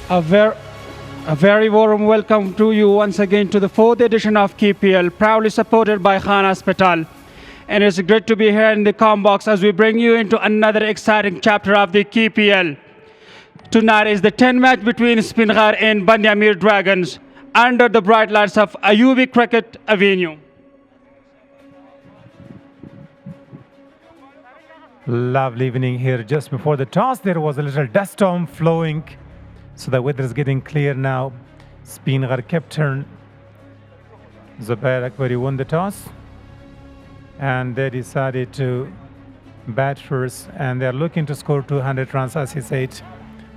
A, ver- a very warm welcome to you once again to the fourth edition of KPL, proudly supported by Hospital. And it's great to be here in the Combox as we bring you into another exciting chapter of the KPL. Tonight is the 10th match between Speenghar and Ameer Dragons under the bright lights of Ayubi Cricket Avenue. Lovely evening here. Just before the toss, there was a little dust storm flowing. So the weather is getting clear now. Speenghar captain Zubair Akbari won the toss. And they decided to bat first. And they're looking to score 200 runs, as he said.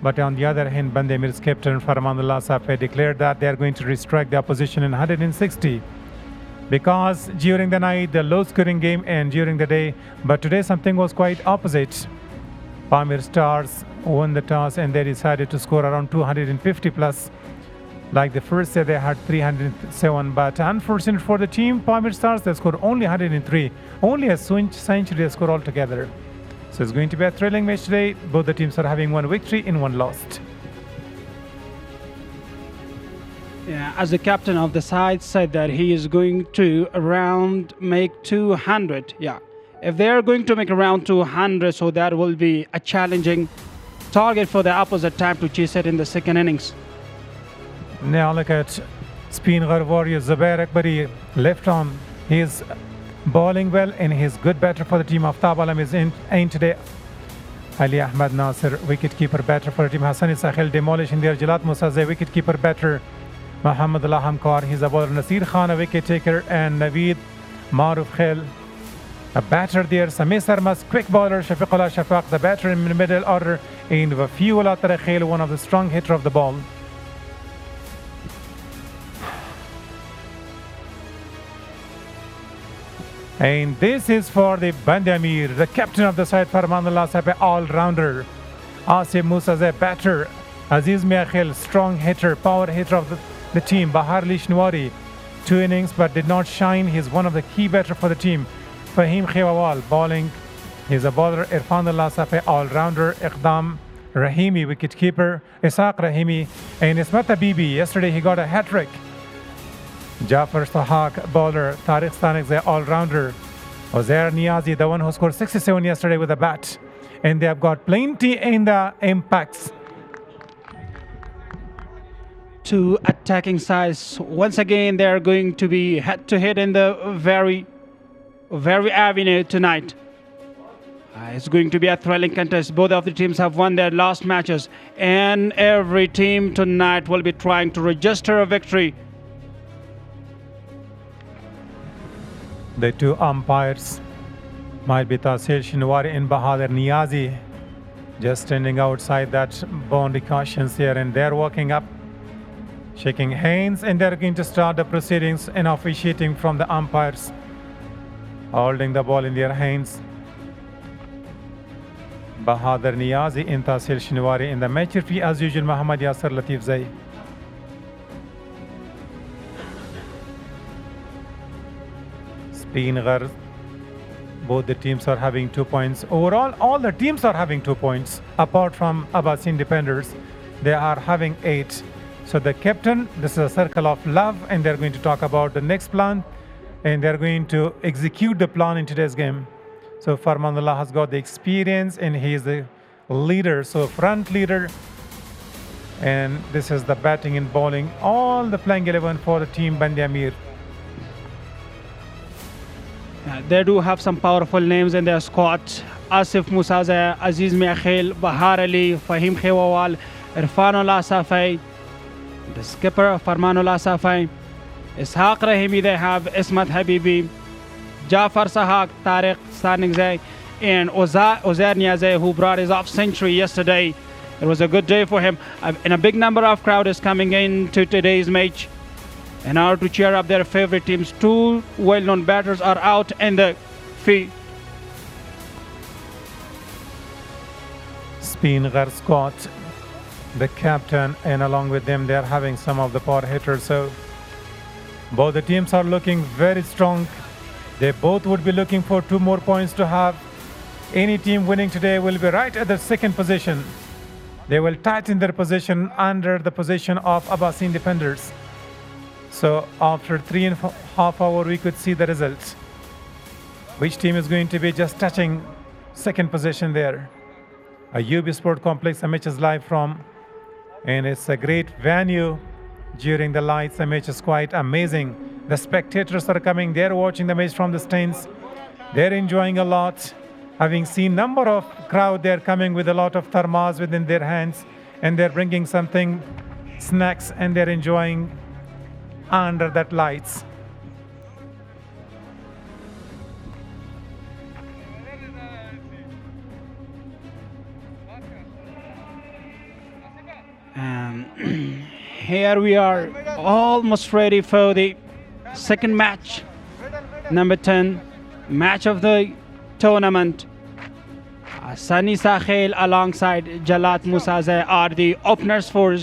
But on the other hand, Ameer's captain Farmanullah Safai declared that they are going to restrict the opposition in 160. Because during the night, the low-scoring game and during the day. But today, something was quite opposite. Amir Stars won the toss and they decided to score around 250 plus. Like the first day, they had 307. But unfortunate for the team, Amir Stars, they scored only 103. Only a century they scored altogether. So it's going to be a thrilling match today. Both the teams are having one victory and one loss. Yeah, as the captain of the side said that he is going to make 200. Yeah, if they are going to make around 200, so that will be a challenging target for the opposite team to chase it in the second innings. Now look at Speenghar warrior Zubair Akbari left arm. He is bowling well and he's good batter for the team. Aftab Alam is in today. Ali Ahmad Nasir, wicketkeeper batter for the team. Hassan Isakhil demolishing there. Jalat Musazeh, wicketkeeper batter. Muhammad Allah Hamkar, he's a bowler. Nasir Khan, a wicket taker. And Naveed Maruf Khel, a batter there. Samir Sarmas, quick bowler. Shafiqullah Shafaq, the batter in the middle order. And Wafiullah Tarakhel, one of the strong hitter of the ball. And this is for the Ameer, the captain of the side, Farmanullah Sape, all-rounder. Asif Musazeh, batter. Aziz Miakhil, strong hitter, power hitter of the team. Bahar Lishnwari, 2 innings but did not shine. He's one of the key batter for the team. Fahim Khewawal, bowling. He's a bowler. Irfanullah Safe, all-rounder. Iqdam Rahimi, wicketkeeper. Isaq Rahimi. And Ismat Habibi, yesterday he got a hat-trick. Jafar Sahak, bowler. Tariq Stanikzeh, all-rounder. Ozair Niazi, the one who scored 67 yesterday with a bat. And they have got plenty in the impacts. Two attacking sides. Once again, they are going to be head-to-head in the very avenue tonight. It's going to be a thrilling contest. Both of the teams have won their last matches. And every team tonight will be trying to register a victory. The two umpires might be Tasir Shinwari and Bahadur Niazi, just standing outside that boundary cautions here, and they're walking up, shaking hands, and they're going to start the proceedings and officiating from the umpires, holding the ball in their hands. Bahadur Niazi and Tasir Shinwari in the match referee, as usual, Muhammad Yasser Latif Zai. Speenghar, both the teams are having 2 points. Overall, all the teams are having 2 points. Apart from Abbasin Defenders, they are having 8. So the captain, this is a circle of love, and they're going to talk about the next plan, and they're going to execute the plan in today's game. So Farmanullah has got the experience, and he is the leader, so front leader. And this is the batting and bowling, all the playing 11 for the team Ameer. They do have some powerful names in their squad. Asif Musazeh, Aziz Miakhil, Bahar Ali, Fahim Khewawal, Irfanullah Safai, the skipper Farmanullah Safai, Ishaq Rahimi, they have Ismat Habibi, Jafar Sahak, Tariq Stanikzeh, and Ozair Niazi, who brought his off century yesterday. It was a good day for him. And a big number of crowd is coming in to today's match in order to cheer up their favorite teams. Two well-known batters are out in the field. Speenghar squad, the captain, and along with them, they are having some of the power hitters. So both the teams are looking very strong. They both would be looking for 2 more points to have. Any team winning today will be right at the second position. They will tighten their position under the position of Abbasin defenders. So after 3.5 hours, we could see the results. Which team is going to be just touching second position there? A UB Sport Complex, a match is live from, and it's a great venue during the lights. The match is quite amazing. The spectators are coming, they're watching the match from the stands. They're enjoying a lot. Having seen number of crowd, they're coming with a lot of thermos within their hands, and they're bringing something, snacks, and they're enjoying under that lights. Here we are, almost ready for the second match, number 10, match of the tournament. Sunny Sahel alongside Jalat Musaze are the openers for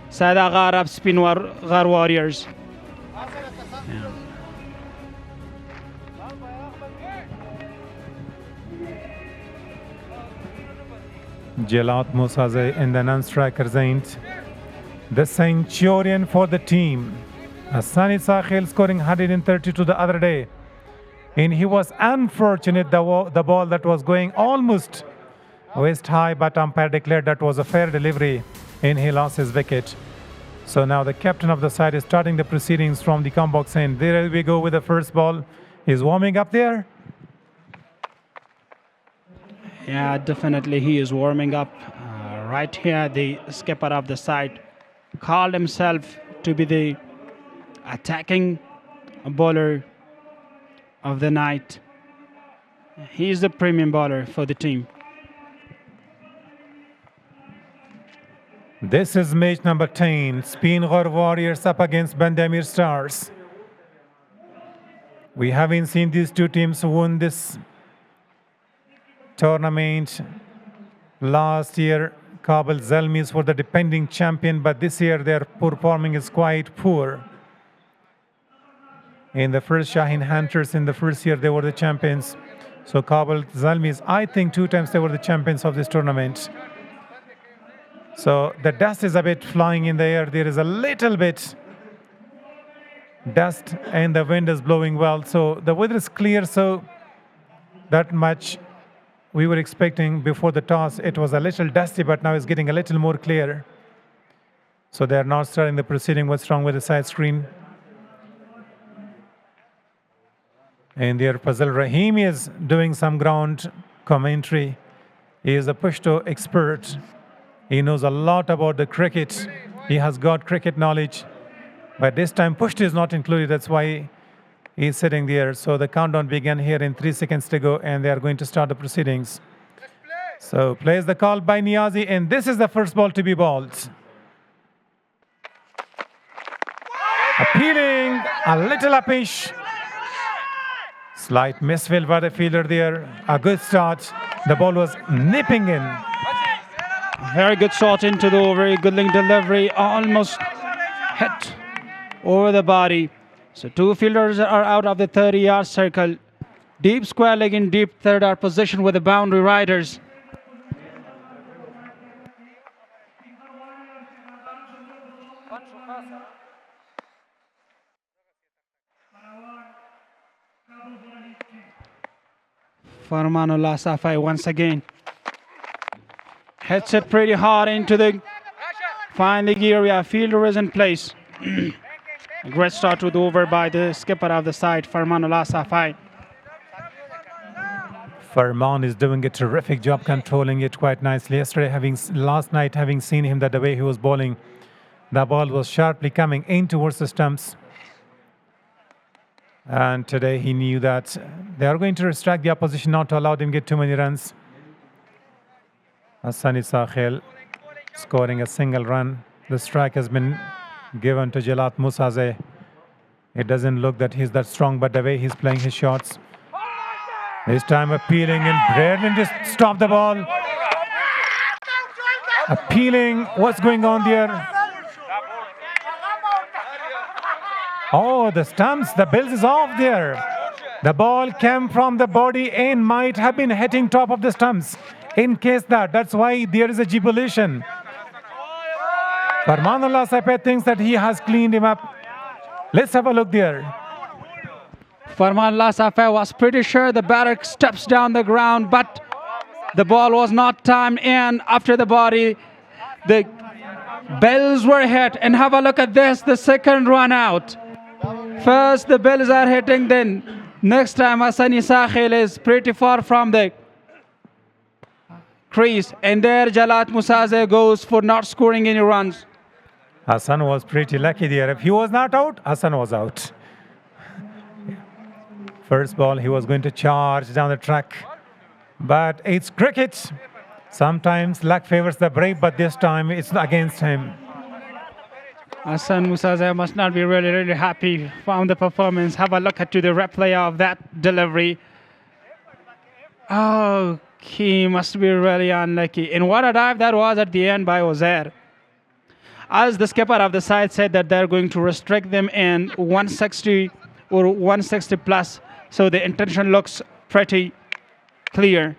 Sada Gharab Speenghar Warriors. Jalat Musaze in the non-striker end. The centurion for the team. Sunny Sahel scoring 132 the other day. And he was unfortunate, the ball that was going almost waist high, but umpire declared that was a fair delivery, and he lost his wicket. So now the captain of the side is starting the proceedings from the come box end. There we go with the first ball. He's warming up there. Yeah, definitely he is warming up. Right here, the skipper of the side called himself to be the attacking bowler of the night. He is the premium bowler for the team. This is match number 10. Speenghar Warriors up against Bandamir Stars. We haven't seen these two teams win this tournament. Last year, Kabul Zalmis were the defending champion, but this year their performing is quite poor. In the first Shaheen Hunters, in the first year, they were the champions. So Kabul Zalmis, I think 2 times they were the champions of this tournament. So the dust is a bit flying in the air. There is a little bit dust and the wind is blowing well. So the weather is clear, so that much we were expecting before the toss. It was a little dusty, but now it's getting a little more clear. So they're not starting the proceeding. What's wrong with the side screen? And there, Fazal Rahim is doing some ground commentary. He is a Pashto expert. He knows a lot about the cricket. He has got cricket knowledge. But this time, Pashto is not included. That's why he's sitting there. So the countdown began here in 3 seconds to go, and they are going to start the proceedings. So plays the call by Niazi, and this is the first ball to be bowled. Appealing, a little uppish. Slight misfield by the fielder there. A good start. The ball was nipping in. Very good shot into the over. Good link delivery. Almost hit over the body. So 2 fielders are out of the 30-yard circle. Deep square leg in deep third-yard position with the boundary riders. Farmanullah Safai once again hits it pretty hard into the finding area. Fielder is in place. A great start to the over by the skipper of the side, Farmanullah Safai. Farman is doing a terrific job controlling it quite nicely. Last night, having seen him the way he was bowling, the ball was sharply coming in towards the stumps. And today he knew that they are going to restrict the opposition, not to allow them to get too many runs. Sunny Sahel scoring a single run. The strike has been given to Jalat Musaze. It doesn't look that he's that strong, but the way he's playing his shots. This time appealing, and Braden just stopped the ball. Appealing, what's going on there? Oh, the stumps, the bills is off there. The ball came from the body and might have been hitting top of the stumps. in case that's why there is a jubilation. Farmanullah Safed thinks that he has cleaned him up. Let's have a look there. Farmanullah Safed was pretty sure the batter steps down the ground, but the ball was not timed, and after the body, the bells were hit. And have a look at this, the second run out. First the bells are hitting, then next time Hassani Sakhil is pretty far from the crease, and there Jalat Musaze goes for not scoring any runs. Hassan was pretty lucky there. If he was not out, Hassan was out. First ball, he was going to charge down the track. But it's cricket. Sometimes luck favors the brave, but this time it's against him. Hassan Musaze must not be really happy from the performance. Have a look at the replay of that delivery. Oh, he must be really unlucky. And what a dive that was at the end by Ozair. As the skipper of the side said that they're going to restrict them in 160 or 160 plus. So the intention looks pretty clear.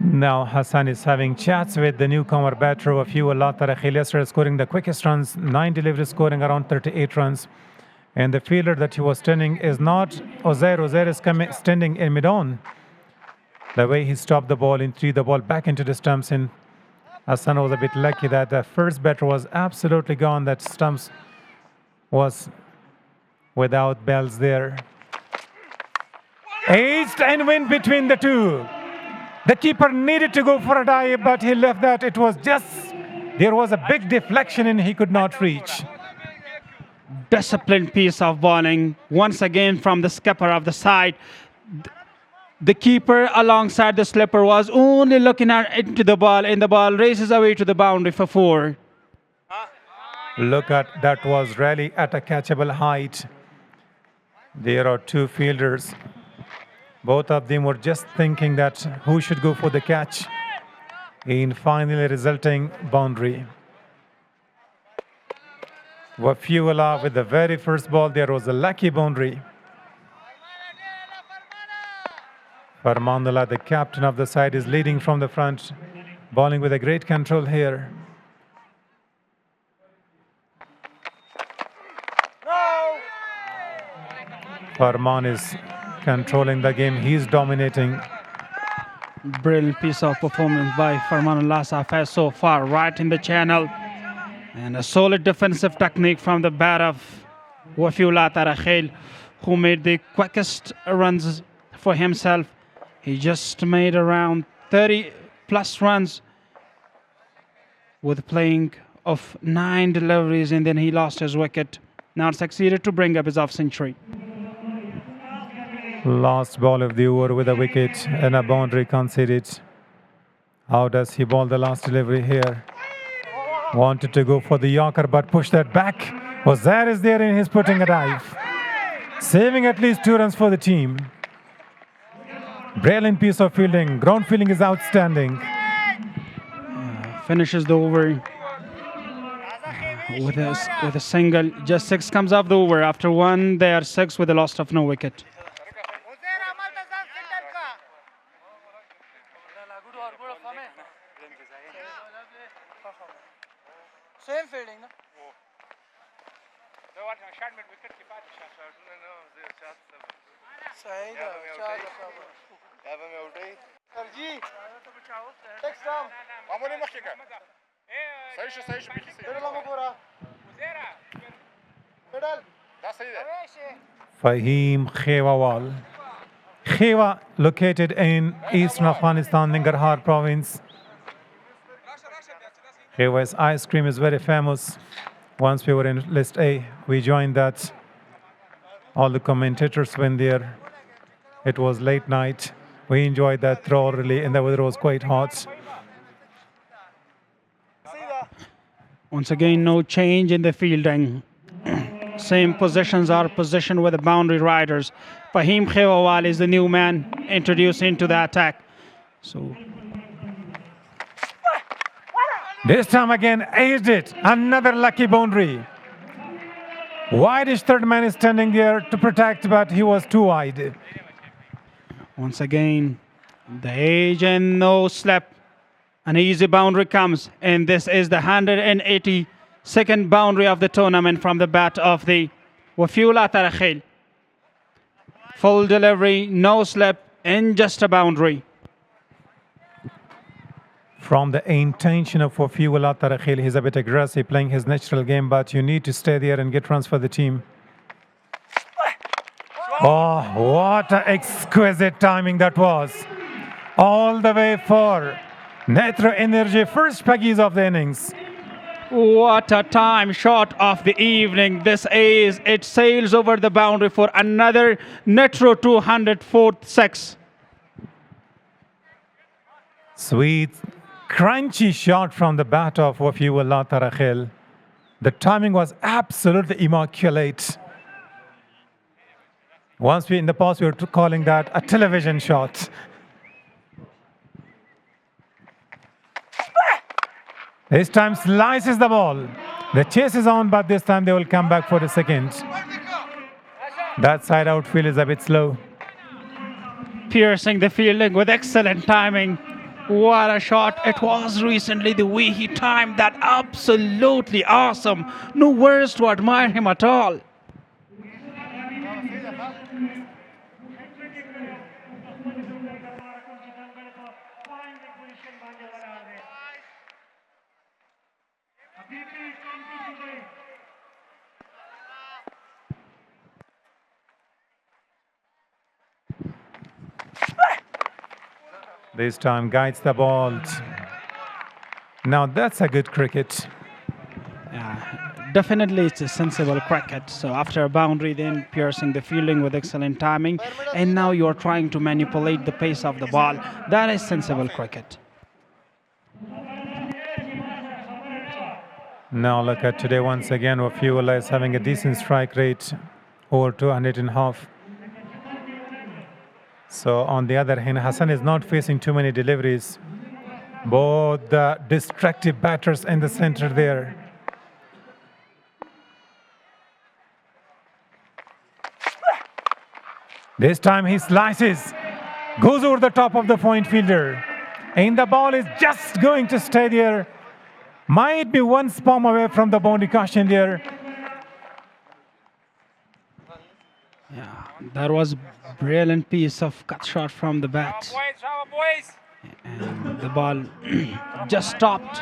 Now Hassan is having chats with the newcomer batter Wafiu Allah Tarakhil yesterday, scoring the quickest runs, 9 deliveries, scoring around 38 runs. And the fielder that he was standing is not Ozair. Ozair is standing in mid-on. The way he stopped the ball and threw the ball back into the stumps, and Hassan was a bit lucky that the first batter was absolutely gone. That stumps was without bells there. Aged and went between the two. The keeper needed to go for a dive, but he left that. It was just, there was a big deflection and he could not reach. Disciplined piece of bowling once again from the skipper of the side. The keeper alongside the slipper was only looking into the ball, and the ball races away to the boundary for 4. Look at that, was really at a catchable height. There are two fielders. Both of them were just thinking that who should go for the catch, in finally resulting boundary. Wafiullah with the very first ball, there was a lucky boundary. Farmanullah, the captain of the side, is leading from the front, bowling with a great control here. Farman is controlling the game. He's dominating. Brilliant piece of performance by Farmanullah Safed so far, right in the channel. And a solid defensive technique from the bat of Wafiullah Tarakhil, who made the quickest runs for himself. He just made around 30 plus runs with playing of 9 deliveries, and then he lost his wicket. Not succeeded to bring up his off century. Last ball of the over with a wicket and a boundary conceded. How does he bowl the last delivery here? Wanted to go for the Yorker, but pushed that back. Ozair is there and he's putting a dive, saving at least 2 runs for the team. Brilliant piece of fielding. Ground fielding is outstanding. Finishes the over with a single. Just 6 comes off the over. After 1, they are 6 with a loss of no wicket. Same fielding, no? Fahim Khewawal. Khewa, located in eastern Afghanistan, Nangarhar province. Khewa's ice cream is very famous. Once we were in list A, we joined that. All the commentators went there. It was late night. We enjoyed that thoroughly, and the weather was quite hot. Once again, no change in the fielding. Same positions are positioned with the boundary riders. Fahim Khewawal is the new man introduced into the attack. So this time again, aged it. Another lucky boundary. Wideish third man is standing there to protect, but he was too wide. once again, The agent no slip. An easy boundary comes, and this is the 182nd boundary of the tournament from the bat of the Wafiula Tarakhil. Full delivery, no slip, and just a boundary. From the intention of Wafiula Tarakhil, he's a bit aggressive, playing his natural game, but you need to stay there and get runs for the team. Oh, what an exquisite timing that was. All the way for Netro Energy, first peggies of the innings. What a time shot of the evening. This is, it sails over the boundary for another Netro 204th six. Sweet, crunchy shot from the bat of Wafiullah Tarakhil. The timing was absolutely immaculate. Once in the past, we were calling that a television shot. This time slices the ball. The chase is on, but this time they will come back for the second. That side outfield is a bit slow. Piercing the fielding with excellent timing. What a shot it was recently. The way he timed that, absolutely awesome. No words to admire him at all. This time guides the ball. Now that's a good cricket. Definitely it's a sensible cricket. So after a boundary, then piercing the fielding with excellent timing, and now you're trying to manipulate the pace of the ball. That is sensible cricket. Now look at today once again. Wafiullah is having a decent strike rate, over 200.5. So on the other hand, Hassan is not facing too many deliveries. Both the destructive batters in the center there. This time he slices, goes over the top of the point fielder, and the ball is just going to stay there. Might be one spam away from the boundary caution there. Yeah, that was brilliant piece of cut shot from the bat. And the ball just stopped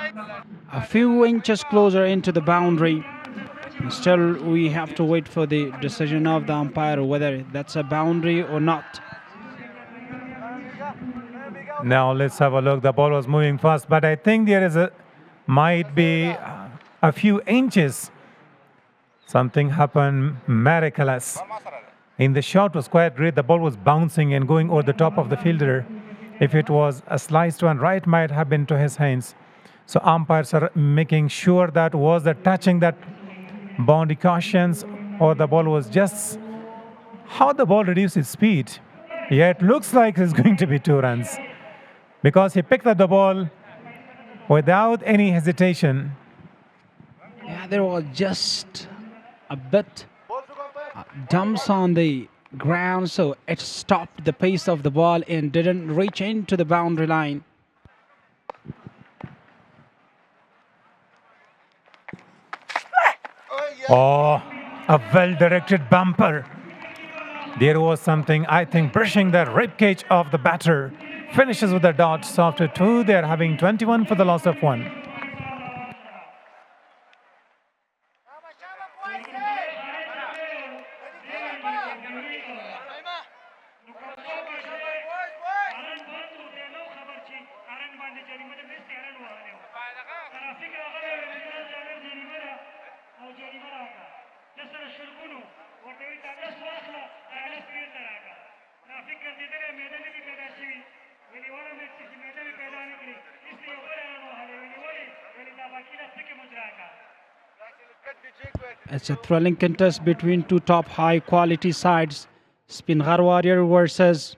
a few inches closer into the boundary. And still, we have to wait for the decision of the umpire whether that's a boundary or not. Now let's have a look. The ball was moving fast, but I think there is might be a few inches. Something happened miraculous. In the shot was quite great. The ball was bouncing and going over the top of the fielder. If it was a sliced one, right might have been to his hands. So umpires are making sure that was the touching that boundary cautions, or the ball was just how the ball reduced its speed. Yeah, it looks like it's going to be 2 runs because he picked up the ball without any hesitation. Yeah, there was just a bit dumps on the ground, so it stopped the pace of the ball and didn't reach into the boundary line. Oh, a well-directed bumper. There was something, I think, brushing the ribcage of the batter. Finishes with the dots after 2. They're having 21 for the loss of 1. It's a thrilling contest between two top high-quality sides. Speenghar Warrior versus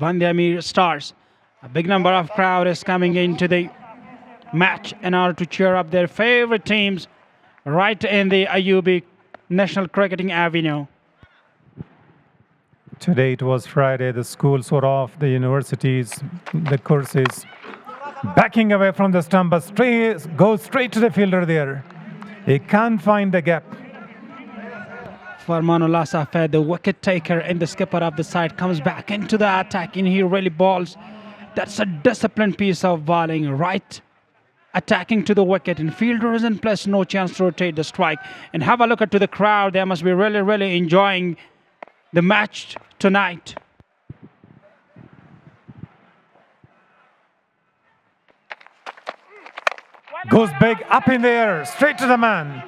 Ameer Stars. A big number of crowd is coming into the match in order to cheer up their favorite teams right in the Ayubi National Cricketing Avenue. Today it was Friday, the schools were off, the universities, the courses. Backing away from the stump, but goes straight to the fielder there. He can't find the gap. Farmanullah Safed, the wicket taker and the skipper of the side, comes back into the attack and he really bowls. That's a disciplined piece of bowling, right? Attacking to the wicket and fielder is in place, no chance to rotate the strike. And have a look at to the crowd, they must be really, really enjoying the match tonight. Goes big, up in the air, straight to the man.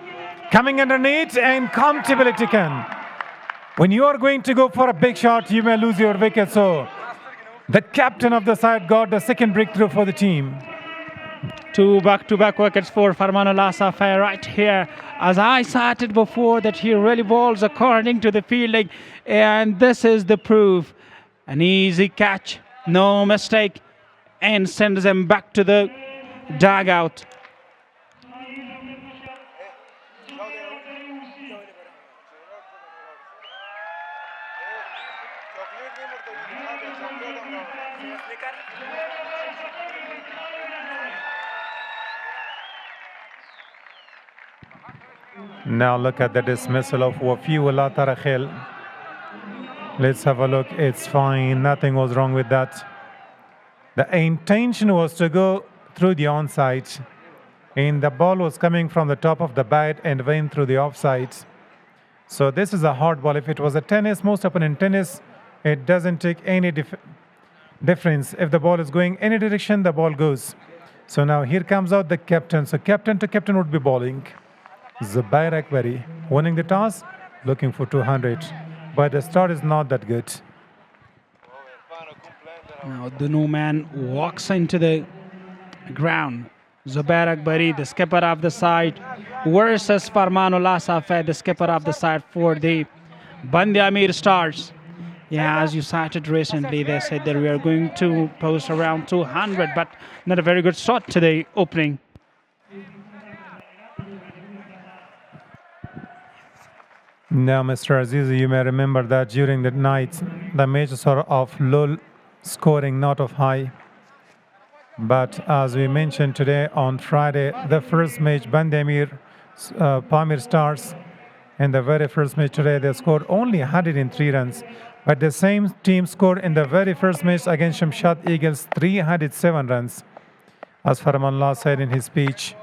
Coming underneath and comfortably taken. When you are going to go for a big shot, you may lose your wicket. So the captain of the side got the second breakthrough for the team. Two back-to-back wickets for Farmanullah Safed right here. As I cited before that he really bowls according to the fielding. And this is the proof. An easy catch, no mistake. And sends him back to the dugout. Now look at the dismissal of Wafiullah Tarakhil. Let's have a look. It's fine. Nothing was wrong with that. The intention was to go through the onside. And the ball was coming from the top of the bat and went through the offside. So this is a hard ball. If it was a tennis, most often in tennis, it doesn't take any difference. If the ball is going any direction, the ball goes. So now here comes out the captain. So captain to captain would be bowling. Zubair Akbari winning the toss, looking for 200. But the start is not that good. Now the new man walks into the ground. Zubair Akbari, the skipper of the side, versus Farmanullah Safed, the skipper of the side for the Ameer Stars. Yeah, as you cited recently, they said that we are going to post around 200, but not a very good start to the opening. Now, Mr. Aziz, you may remember that during the night, the matches are of low scoring, not of high. But as we mentioned today on Friday, the first match, Ameer, Ameer Stars, in the very first match today, they scored only 103 runs. But the same team scored in the very first match against Shamshad Eagles 307 runs. As Farmanullah said in his speech,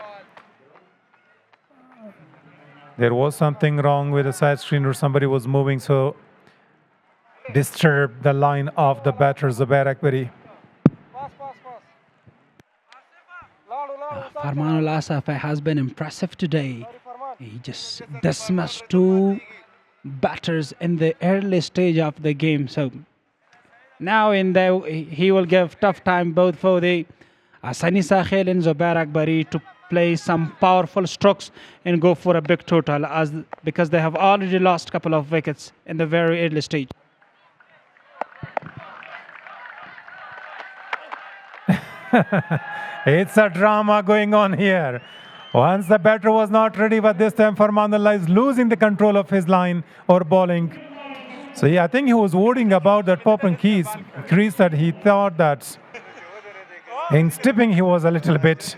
there was something wrong with the side screen or somebody was moving, so disturbed the line of the batter, Zubair Akbari. Farmanullah Safed has been impressive today. He just dismissed two batters in the early stage of the game. So now he will give tough time both for the Asani Sakhil and Zubair Akbari to play some powerful strokes and go for a big total because they have already lost a couple of wickets in the very early stage. It's a drama going on here. Once the batter was not ready, but this time Farmanullah is losing the control of his line or bowling. So yeah, I think he was worrying about that pop and crease that he thought that in stepping he was a little bit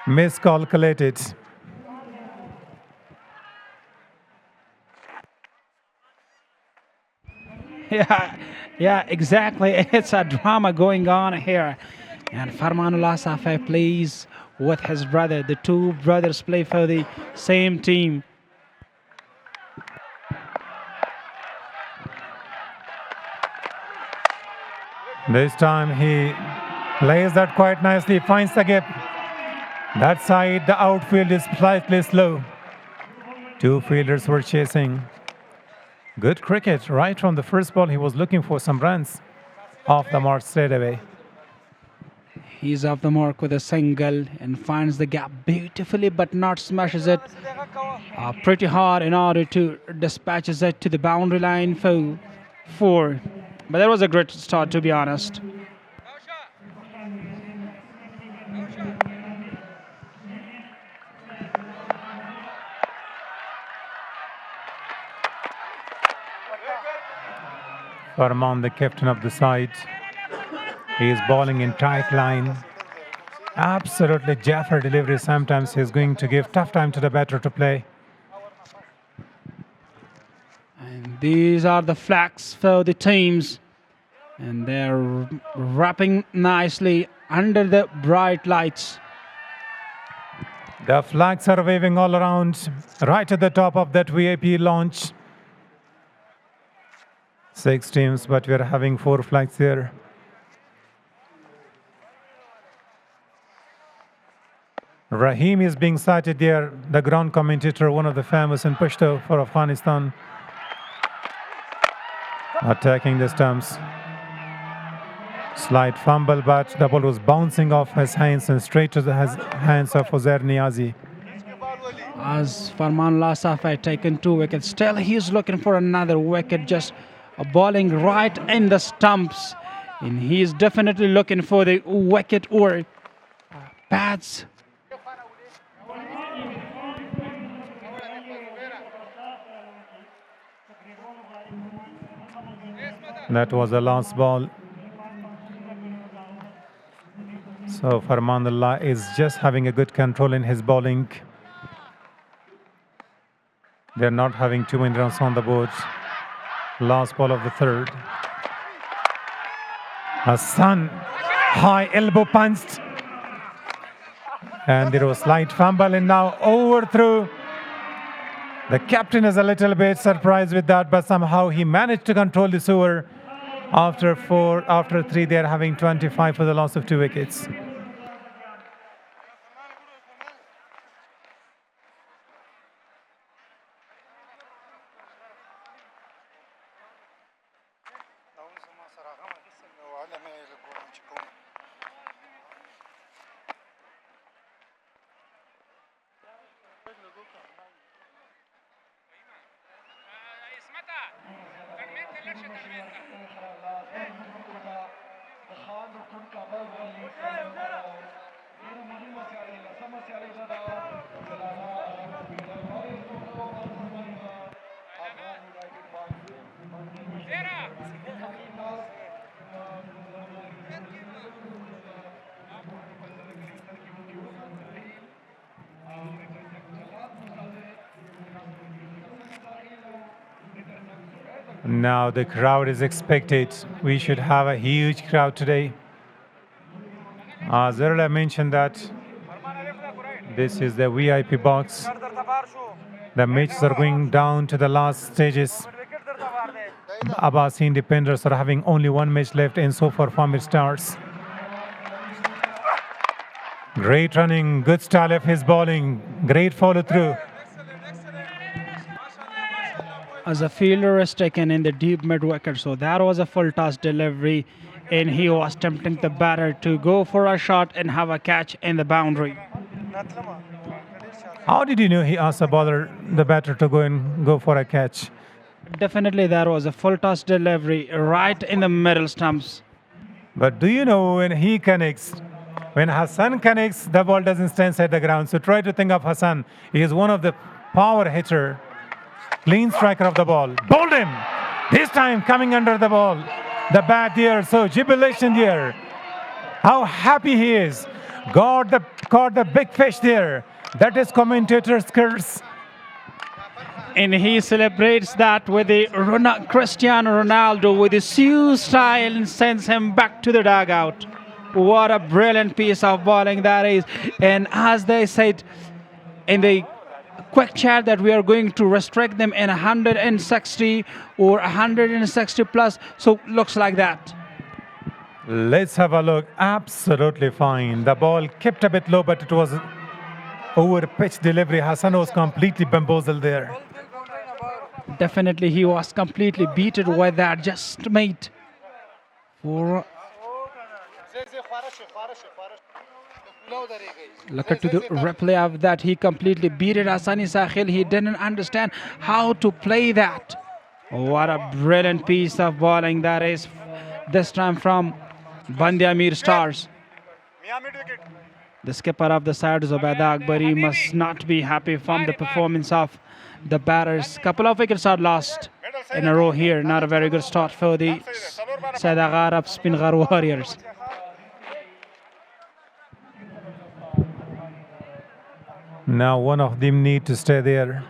miscalculated. Yeah, exactly. It's a drama going on here. And Farmanullah Safed plays with his brother. The two brothers play for the same team. This time he plays that quite nicely, finds the gap. That side, the outfield is slightly slow. Two fielders were chasing. Good cricket. Right from the first ball, he was looking for some runs. Off the mark straight away. He's off the mark with a single and finds the gap beautifully, but not smashes it pretty hard in order to dispatches it to the boundary line for four. But that was a great start, to be honest. Farman, the captain of the side. He is bowling in tight line. Absolutely Jaffer delivery. Sometimes he's going to give tough time to the batter to play. And these are the flags for the teams. And they're wrapping nicely under the bright lights. The flags are waving all around, right at the top of that VIP launch. 6 teams, but we're having 4 flags here. Rahim is being sighted there, the ground commentator, one of the famous in Pashto for Afghanistan. Attacking the stumps. Slight fumble, but the ball was bouncing off his hands and straight to the hands of Uzair Niazi. As Farman Lasaf had taken 2 wickets, still he's looking for another wicket, just bowling right in the stumps. And he's definitely looking for the wicket or pads. That was the last ball. So Farmanullah is just having a good control in his bowling. They're not having too many runs on the board. Last ball of the 3rd. Hassan, high elbow punched. And there was slight fumble and now overthrow. The captain is a little bit surprised with that, but somehow he managed to control this over. After 3, they're having 25 for the loss of 2 wickets. Now the crowd is expected. We should have a huge crowd today. As earlier mentioned that this is the VIP box. The matches are going down to the last stages. Abbasi Defenders are having only 1 match left, and so far Amir starts. Great running, good style of his bowling, great follow through. As a fielder is taken in the deep mid-wicket, so that was a full toss delivery, and he was tempting the batter to go for a shot and have a catch in the boundary. How did you know he asked the batter to go for a catch? Definitely that was a full toss delivery right in the middle stumps. But do you know when he connects, when Hassan connects, the ball doesn't stand inside the ground. So try to think of Hassan. He is one of the power hitter. Clean striker of the ball. Bowled him. This time coming under the ball. The bat there. So jubilation there. How happy he is. Caught the big fish there. That is commentator's curse. And he celebrates that with the Cristiano Ronaldo with the Sioux style and sends him back to the dugout. What a brilliant piece of bowling that is. And as they said in the quick chat that we are going to restrict them in 160 or 160 plus. So looks like that. Let's have a look. Absolutely fine. The ball kept a bit low, but it was over pitch delivery. Hassan was completely bamboozled there. Definitely he was completely beaten with that just made for. Look at the replay of that. He completely beat it. Hassani Sahil, he didn't understand how to play that. What a brilliant piece of bowling that is. This time from Bandi Ameer Stars. The skipper of the side, Zubaydah Akbari, must not be happy from the performance of the batters. Couple of wickets are lost. in a row here. Not a very good start for the Sadagar of Speenghar Warriors. Now one of them need to stay there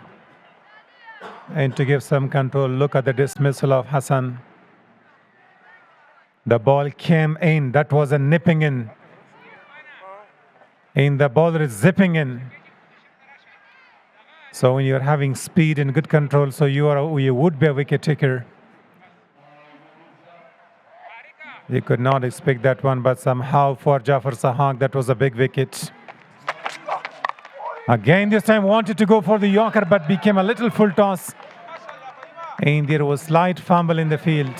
and to give some control. Look at the dismissal of Hassan. The ball came in. That was a nipping in. And the bowler is zipping in. So when you're having speed and good control, so you would be a wicket taker. You could not expect that one, but somehow for Jafar Sahak, that was a big wicket. Again, this time wanted to go for the Yorker, but became a little full toss. And there was slight fumble in the field.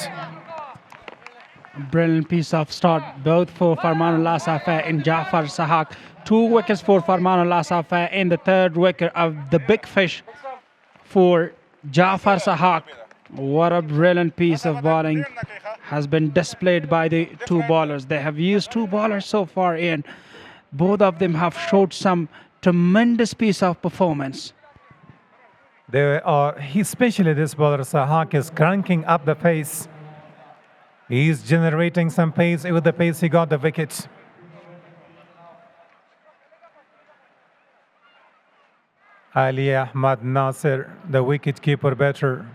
Brilliant piece of start, both for Farmanullah Safa and Jafar Sahak. 2 wickets for Farmanullah Safa and the 3rd wicket of the big fish for Jafar Sahak. What a brilliant piece of bowling has been displayed by the 2 bowlers. They have used 2 bowlers so far, and both of them have showed some tremendous piece of performance. Especially this bowler Sahak is cranking up the pace. He's generating some pace. With the pace, he got the wicket. Ali Ahmad Nasir, the wicket-keeper batter.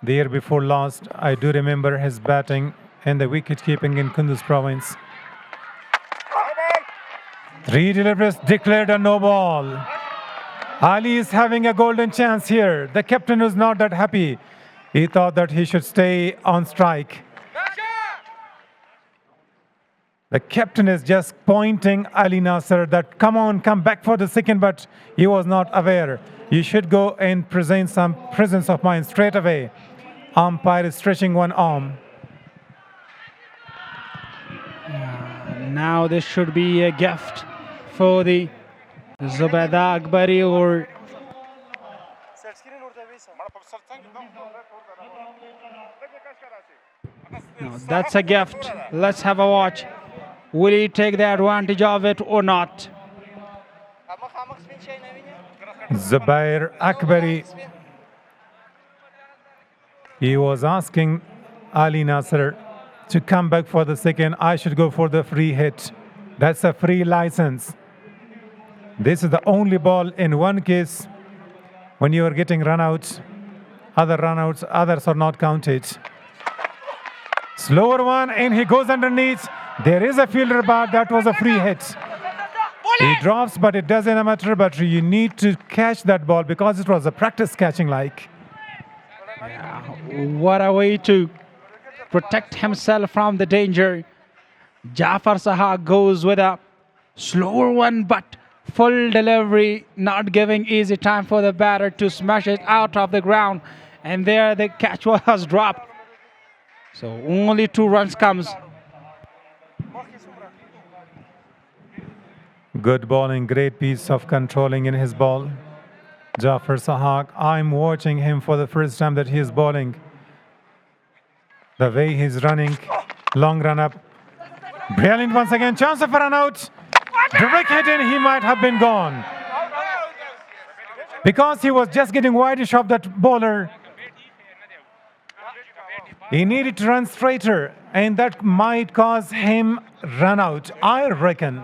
The year before last, I do remember his batting and the wicket-keeping in Kunduz province. 3 deliveries declared a no ball. Ali is having a golden chance here. The captain was not that happy. He thought that he should stay on strike. The captain is just pointing Ali Nasser that, come on, come back for the second, but he was not aware. You should go and present some presence of mind straight away. Umpire is stretching one arm. Now this should be a gift for the Zubayda Akbari or no, that's a gift. Let's have a watch. Will he take the advantage of it or not? Zubair Akbari. He was asking Ali Nasser to come back for the second. I should go for the free hit. That's a free license. This is the only ball in one case when you are getting run out. Other run outs, others are not counted. Slower one, and he goes underneath. There is a fielder, but that was a free hit. He drops, but it doesn't matter. But you need to catch that ball because it was a practice catching like. Yeah, what a way to protect himself from the danger. Jafar Sahak goes with a slower one, but full delivery, not giving easy time for the batter to smash it out of the ground. And there the catch was dropped. So only 2 runs comes. Good bowling, great piece of controlling in his ball. Jafar Sahak, I'm watching him for the first time that he is bowling. The way he's running, long run up. Brilliant once again, chance of a run out. Direct hit in, he might have been gone. Because he was just getting wideish of that bowler. He needed to run straighter, and that might cause him run out, I reckon.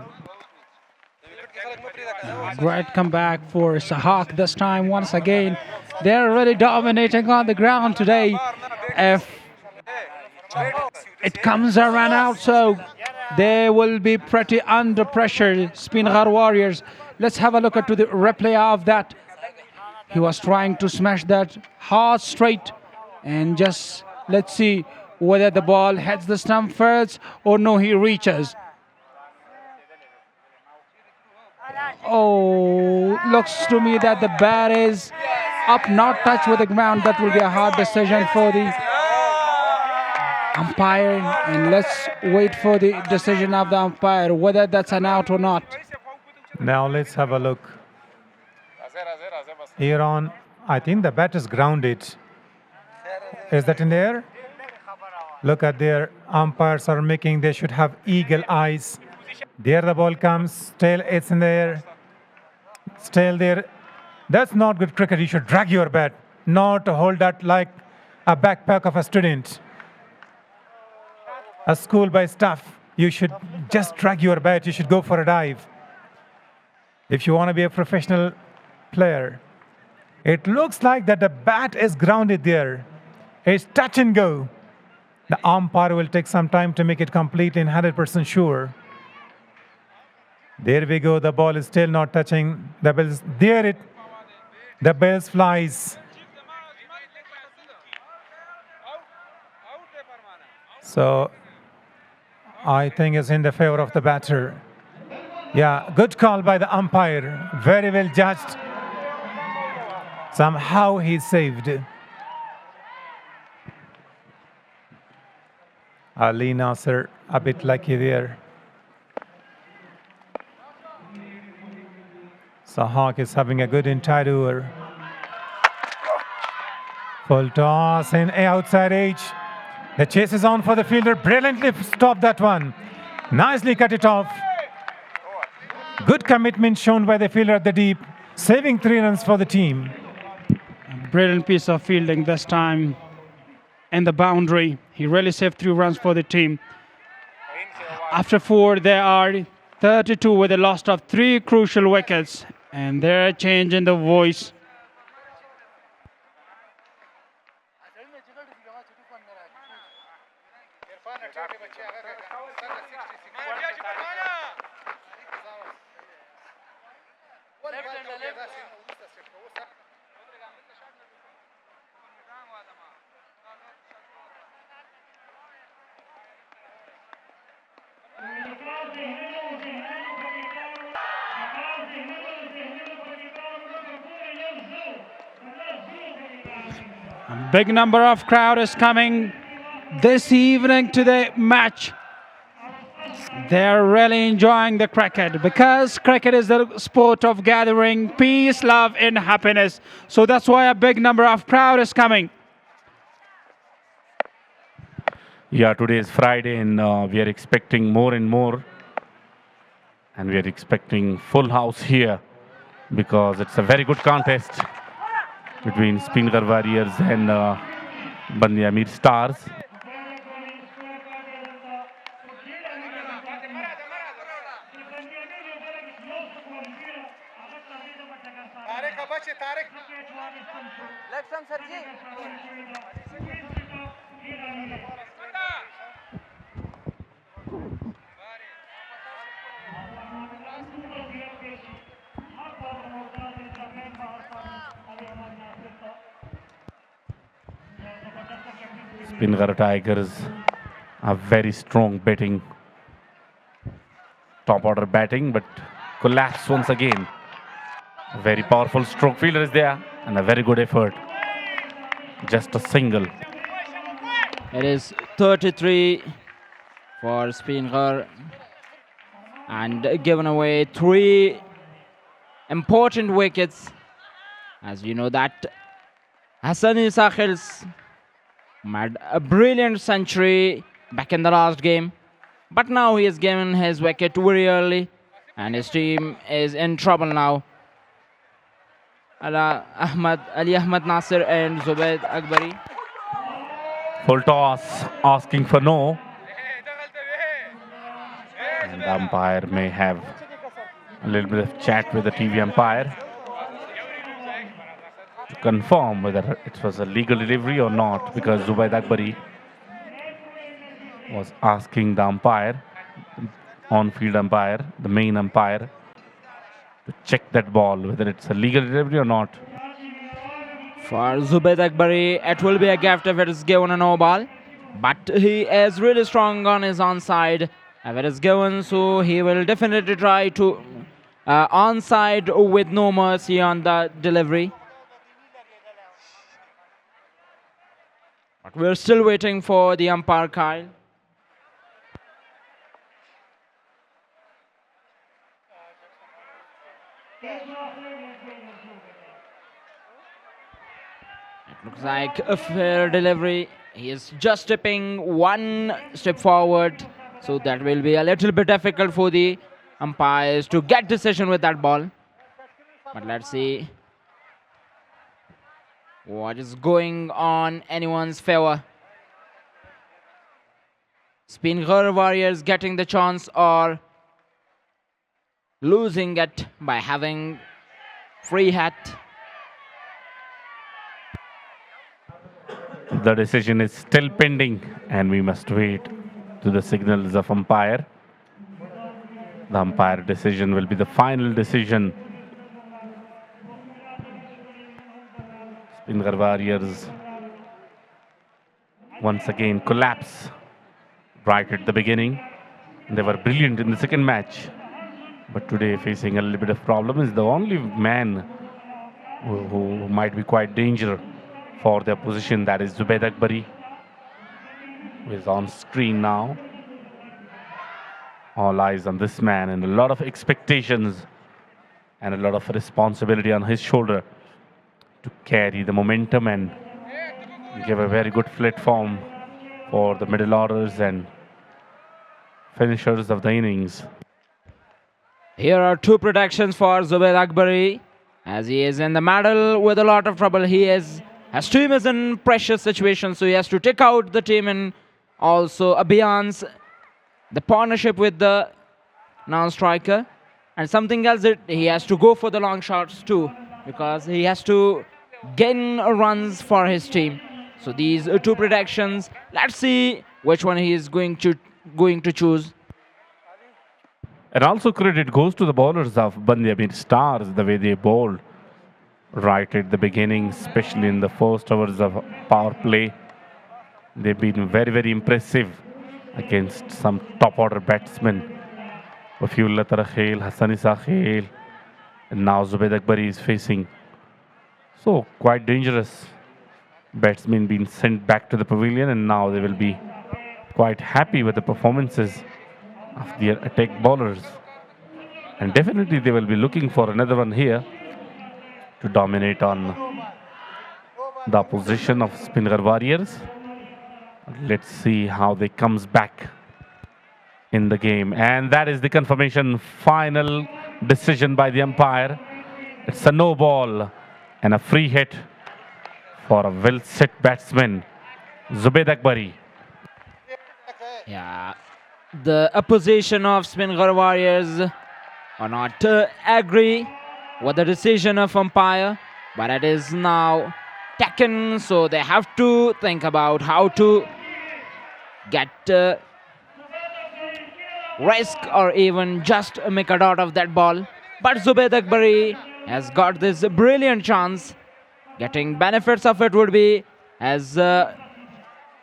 Great comeback for Sahak this time once again. They're really dominating on the ground today. If it comes a run out, so they will be pretty under pressure, Speenghar Warriors. Let's have a look at the replay of that. He was trying to smash that hard straight, and just let's see whether the ball hits the stump first or no, he reaches. Oh, looks to me that the bat is up, not touched with the ground. That will be a hard decision for the umpire. And let's wait for the decision of the umpire, whether that's an out or not. Now let's have a look. Here on, I think the bat is grounded. Is that in the air? Look at their umpires are making, they should have eagle eyes. There the ball comes, still it's in the air. Still there. That's not good cricket. You should drag your bat. not hold that like a backpack of a student. A school by staff, you should just drag your bat, you should go for a dive. If you want to be a professional player, it looks like that the bat is grounded there. It's touch and go. The umpire will take some time to make it completely 100% sure. There we go, the ball is still not touching. The ball, there it, the ball flies. So, I think it's in the favor of the batter. Yeah, good call by the umpire. Very well judged. Somehow he saved. Ali Nasser a bit lucky there. Sahak is having a good entire over. Full toss in outside edge. The chase is on for the fielder. Brilliantly stopped that one. Nicely cut it off. Good commitment shown by the fielder at the deep, saving 3 runs for the team. Brilliant piece of fielding this time in the boundary. He really saved 3 runs for the team. After 4, they are 32 with a loss of 3 crucial wickets. And they're changing the voice. A big number of crowd is coming this evening to the match. They're really enjoying the cricket because cricket is the sport of gathering peace, love, and happiness. So that's why a big number of crowd is coming. Yeah, today is Friday and we are expecting more and more. And we are expecting full house here because it's a very good contest between Speenghar Warriors and Ameer Stars. Speenghar Tigers are very strong batting, top order batting, but collapse once again. A very powerful stroke fielder is there and a very good effort. Just a single. It is 33 for Speenghar and given away 3 important wickets. As you know that Hassani Sakhil's made a brilliant century back in the last game, but now he has given his wicket very early and his team is in trouble now. Ali Ahmed Nasir and Zubaid Akbari. Full toss, asking for no. And the umpire may have a little bit of chat with the TV umpire to confirm whether it was a legal delivery or not, because Zubaid Akbari was asking the umpire, on-field umpire, the main umpire, to check that ball, whether it's a legal delivery or not. For Zubaid Akbari, it will be a gift if it is given a no ball, but he is really strong on his onside if it is given, so he will definitely try to onside with no mercy on the delivery. But we're still waiting for the umpire, Kyle. It looks like a fair delivery. He is just stepping 1 step forward, so that will be a little bit difficult for the umpires to get decision with that ball. But let's see. what is going on anyone's favor. Speenghar Warriors getting the chance or losing it by having free hit. The decision is still pending and we must wait to the signals of umpire. The umpire decision will be the final decision. Speenghar Warriors once again collapse right at the beginning. They were brilliant in the second match, but today facing a little bit of problem. Is the only man who might be quite danger for their position, that is Zubaid Akbari, who is on screen now. All eyes on this man and a lot of expectations and a lot of responsibility on his shoulder to carry the momentum and give a very good platform for the middle orders and finishers of the innings. Here are two predictions for Zubaid Akbari, as he is in the middle with a lot of trouble. His team is in pressure situation, so he has to take out the team and also abeyance the partnership with the non-striker. And something else, that he has to go for the long shots too, because he has to gain runs for his team. So these are two predictions. Let's see which one he is going to choose. And also credit goes to the bowlers of Ameer Stars, the way they bowled right at the beginning, especially in the first hours of power play. They've been very, very impressive against some top order batsmen. Wafiullah Tarakhel, Hassanisa Khel, and now Zubaid Akbari is facing. So quite dangerous batsmen being sent back to the pavilion, and now they will be quite happy with the performances of their attack bowlers. And definitely they will be looking for another one here to dominate on the opposition of Speenghar Warriors. Let's see how they comes back in the game. And that is the confirmation final decision by the umpire. It's a no ball and a free hit for a well set batsman, Zubaid Akbari. Yeah, the opposition of Speenghar Warriors are not agree with the decision of umpire, but it is now taken, so they have to think about how to get risk or even just make a dot of that ball. But Zubaid Akbari has got this brilliant chance. Getting benefits of it would be as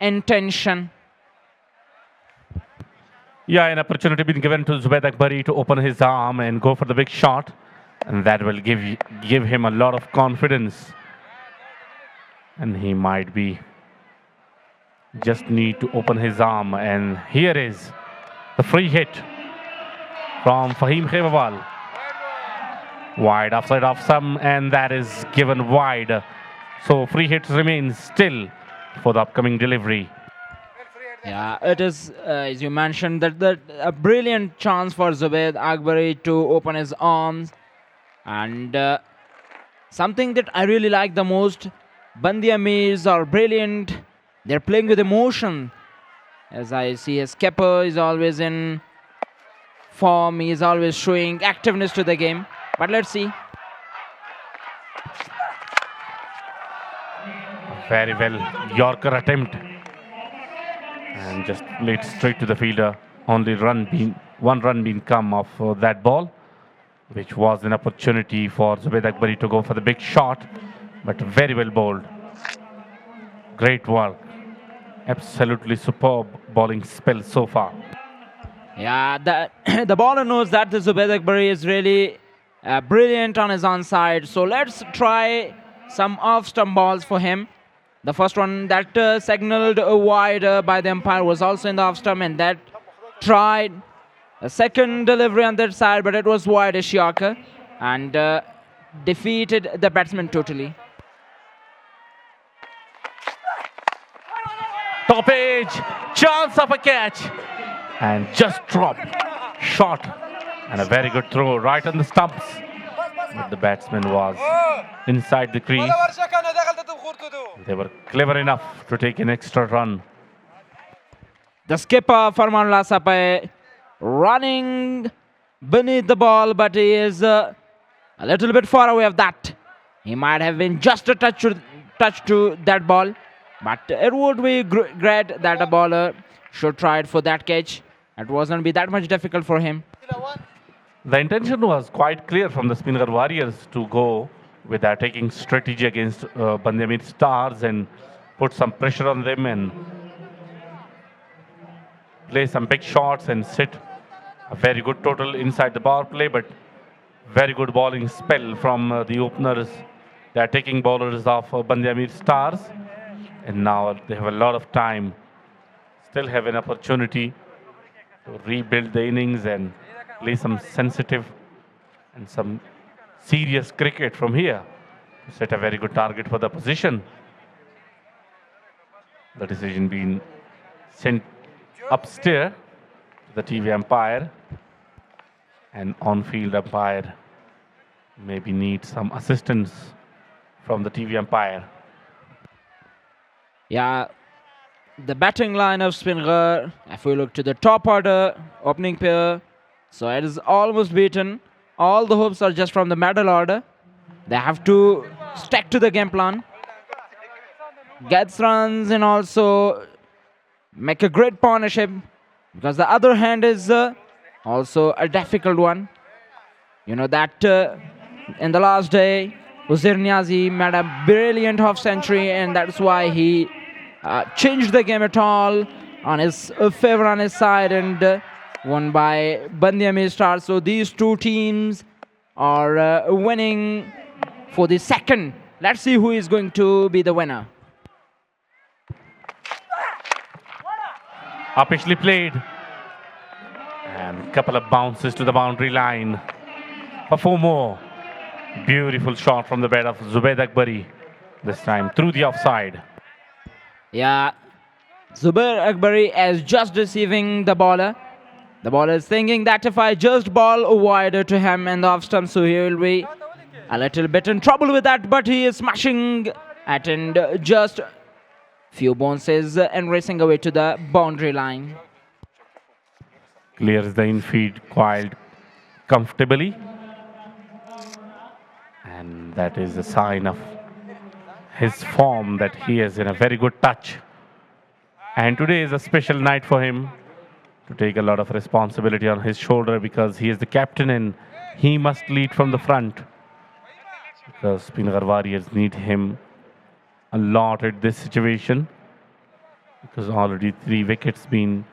intention. Yeah, an opportunity been given to Zubaid Akbari to open his arm and go for the big shot, and that will give him a lot of confidence. And he might be just need to open his arm, and here is the free hit from Fahim Khewawal. Wide offside off some, and that is given wide. So free hit remains still for the upcoming delivery. Yeah, it is, as you mentioned, that a brilliant chance for Zubaid Akbari to open his arms. And something that I really like the most, Bandi Amirs are brilliant. They're playing with emotion. As I see, his skipper is always in form. He is always showing activeness to the game. But let's see. Very well, Yorker attempt. And just played straight to the fielder. Only one run being come off that ball, which was an opportunity for Zubaid Akbari to go for the big shot, but very well bowled. Great work. Absolutely superb bowling spell so far. Yeah, the bowler knows that the Zubaid Akbari is really brilliant on his onside. So let's try some off-stump balls for him. The first one that signaled wide by the umpire was also in the off-stump, and that tried a second delivery on that side, but it was wide-ish Yorker and defeated the batsman totally. Top edge, chance of a catch, and just drop. Shot, and a very good throw right on the stumps. But the batsman was inside the crease. They were clever enough to take an extra run. The skipper, Farmanullah Sapai, running beneath the ball, but he is a little bit far away of that. He might have been just a touch to that ball, but it would be great that a bowler should try it for that catch. It wasn't be that much difficult for him. The intention was quite clear from the Speenghar Warriors to go with their attacking strategy against Ameer Stars and put some pressure on them and play some big shots and sit a very good total inside the power play, but very good bowling spell from the openers, the attacking bowlers of Ameer Stars. And now they have a lot of time, still have an opportunity to rebuild the innings and play some sensitive and some serious cricket from here to set a very good target for the opposition. The decision being sent upstairs to the TV umpire, and on-field umpire maybe needs some assistance from the TV umpire. Yeah, the batting line of Speenghar, if we look to the top order, opening pair, so it is almost beaten. All the hopes are just from the middle order. They have to stick to the game plan, gets runs and also make a great partnership, because the other hand is also a difficult one. You know that in the last day, Uzair Niazi made a brilliant half century, and that's why he changed the game at all on his favor on his side and won by Ameer Stars. So these two teams are winning for the second. Let's see who is going to be the winner. Uppishly played, and a couple of bounces to the boundary line for 4 more. Beautiful shot from the bat of Zubaid Akbari, this time through the offside. Yeah, Zubair Akbari is just receiving the bowler. The bowler is thinking that if I just ball wider to him in the off stump, so he will be a little bit in trouble with that, but he is smashing it and just few bounces and racing away to the boundary line. Clears the infield quite comfortably, and that is a sign of his form that he is in a very good touch. And today is a special night for him to take a lot of responsibility on his shoulder, because he is the captain and he must lead from the front, because Speenghar Warriors need him a lot at this situation, because already 3 wickets been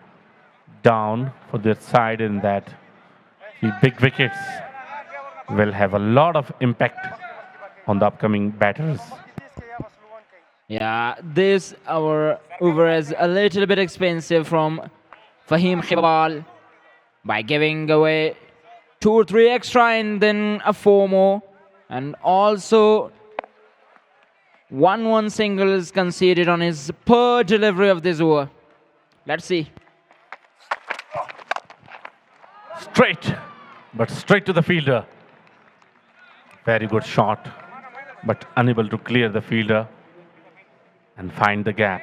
down for their side, and that the big wickets will have a lot of impact on the upcoming batters. Yeah, this our over is a little bit expensive from Fahim Khibal by giving away 2 or 3 extra and then a 4 more, and also 1 single is conceded on his per delivery of this over. Let's see. Straight to the fielder. Very good shot, but unable to clear the fielder and find the gap.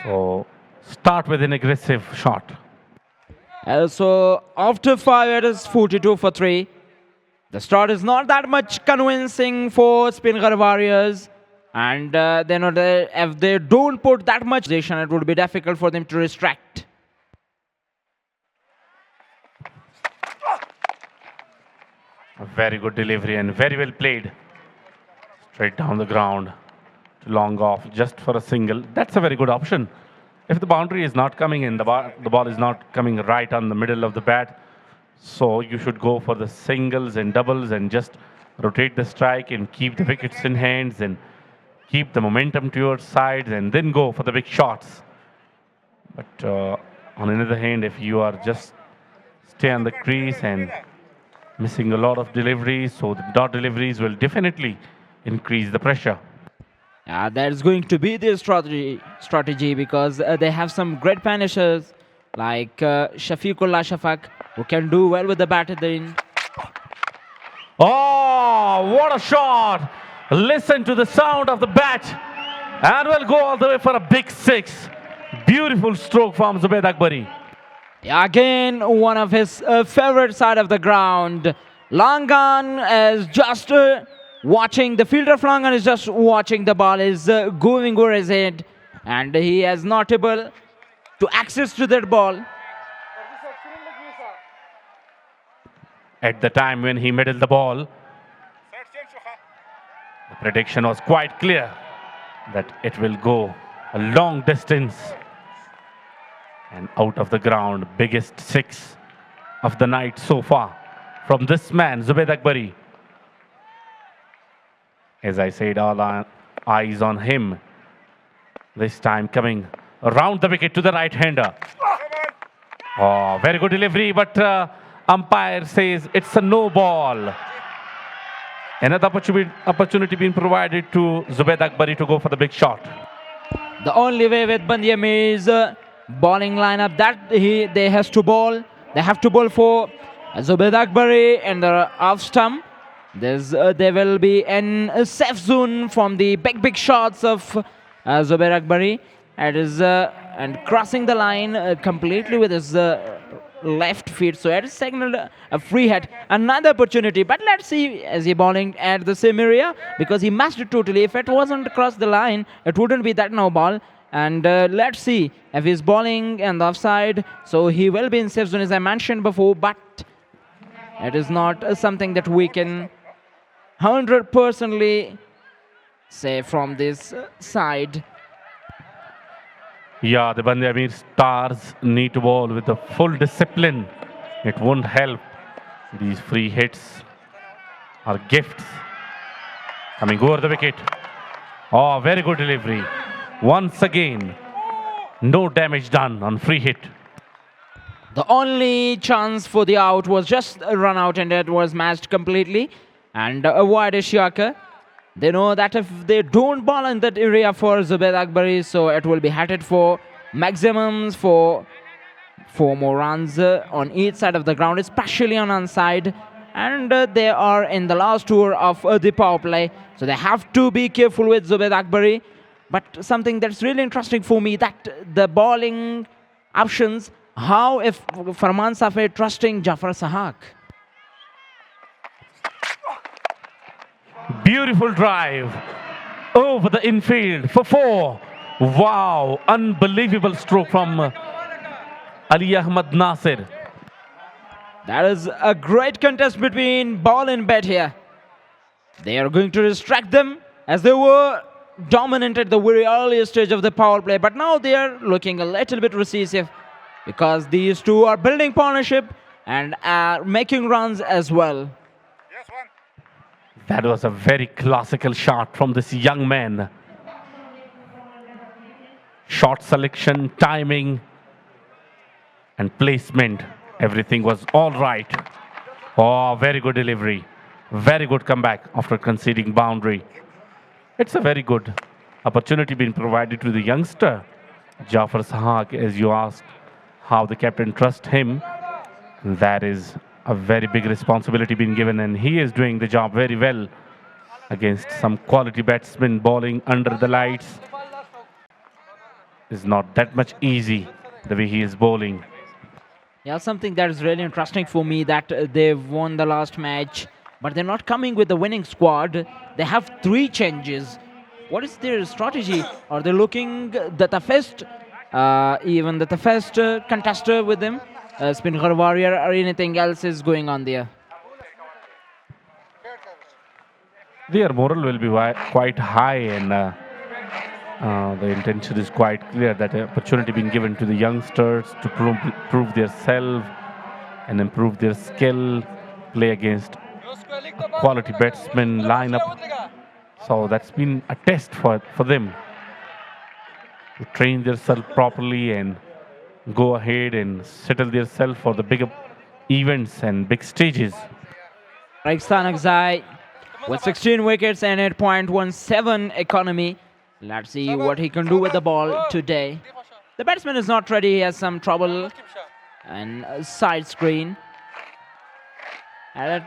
So start with an aggressive shot. So after 5, it is 42 for 3. The start is not that much convincing for Speenghar Warriors, and if they don't put that much position, it would be difficult for them to restrict. A very good delivery and very well played. Straight down the ground to long off just for a single. That's a very good option. If the boundary is not coming in, the ball is not coming right on the middle of the bat, so you should go for the singles and doubles and just rotate the strike and keep the wickets in hands and keep the momentum to your side and then go for the big shots. But on the other hand, if you are just stay on the crease and missing a lot of deliveries, so the dot deliveries will definitely increase the pressure. That is going to be their strategy because they have some great finishers like Shafiqullah Shafaq, who can do well with the bat at the end. Oh, what a shot! Listen to the sound of the bat. And we'll go all the way for a big six. Beautiful stroke from Zubaid Akbari. Again, one of his favorite side of the ground. Langan is just watching, the fielder of Langan is just watching the ball, is going over his head, and he is not able to access to that ball. At the time when he middled the ball, the prediction was quite clear that it will go a long distance and out of the ground. Biggest six of the night so far from this man, Zubaid Akbari. As I said, all our eyes on him. This time coming around the wicket to the right-hander. Oh, very good delivery, but umpire says it's a no ball. Another opportunity being provided to Zubaid Akbari to go for the big shot. The only way with Bandiamir's bowling lineup that they have to bowl for Zubaid Akbari and the off stump. There will be a safe zone from the big shots of Zubaid Akbari. And crossing the line completely with his left feet. So it is signaled a free hit. Another opportunity. But let's see, as he bowling at the same area, because he missed it totally. If it wasn't across the line, it wouldn't be that no ball. And let's see if he's bowling and the offside. So he will be in safe zone, as I mentioned before. But it is not something that we can 100% say from this side. Yeah, the Bandiamir stars need to bowl with the full discipline. It won't help. These free hits are gifts. Coming over the wicket. Oh, very good delivery. Once again, no damage done on free hit. The only chance for the out was just a run out, and it was matched completely. And avoid a Yorker. They know that if they don't bowl in that area for Zubaid Akbari, so it will be hatted for maximums for 4 more runs on each side of the ground, especially on one side. And they are in the last tour of the power play, so they have to be careful with Zubaid Akbari. But something that's really interesting for me, that the bowling options, how if Farman Safed trusting Jafar Sahak. Beautiful drive over the infield for 4. Wow, unbelievable stroke from Ali Ahmad Nasir. That is a great contest between ball and bat here. They are going to distract them as they were dominant at the very early stage of the power play. But now they are looking a little bit recessive because these two are building partnership and are making runs as well. That was a very classical shot from this young man. Shot selection, timing, and placement. Everything was all right. Oh, very good delivery. Very good comeback after conceding boundary. It's a very good opportunity being provided to the youngster, Jafar Sahak, as you asked how the captain trusts him. That is a very big responsibility being given, and he is doing the job very well against some quality batsmen bowling under the lights. It's not that much easy the way he is bowling. Yeah, something that is really interesting for me, that they've won the last match, but they're not coming with the winning squad. They have 3 changes. What is their strategy? Are they looking the toughest, even the toughest contester with them? Speenghar Warrior, or anything else is going on there? Their moral will be quite high, and the intention is quite clear, that the opportunity being given to the youngsters to prove themselves and improve their skill, play against a quality batsman lineup. So that's been a test for them to train themselves properly and go ahead and settle themselves for the bigger events and big stages. Pakistan Akzai with 16 wickets and 8.17 economy. Let's see what he can do with the ball today. The batsman is not ready. He has some trouble and side screen. And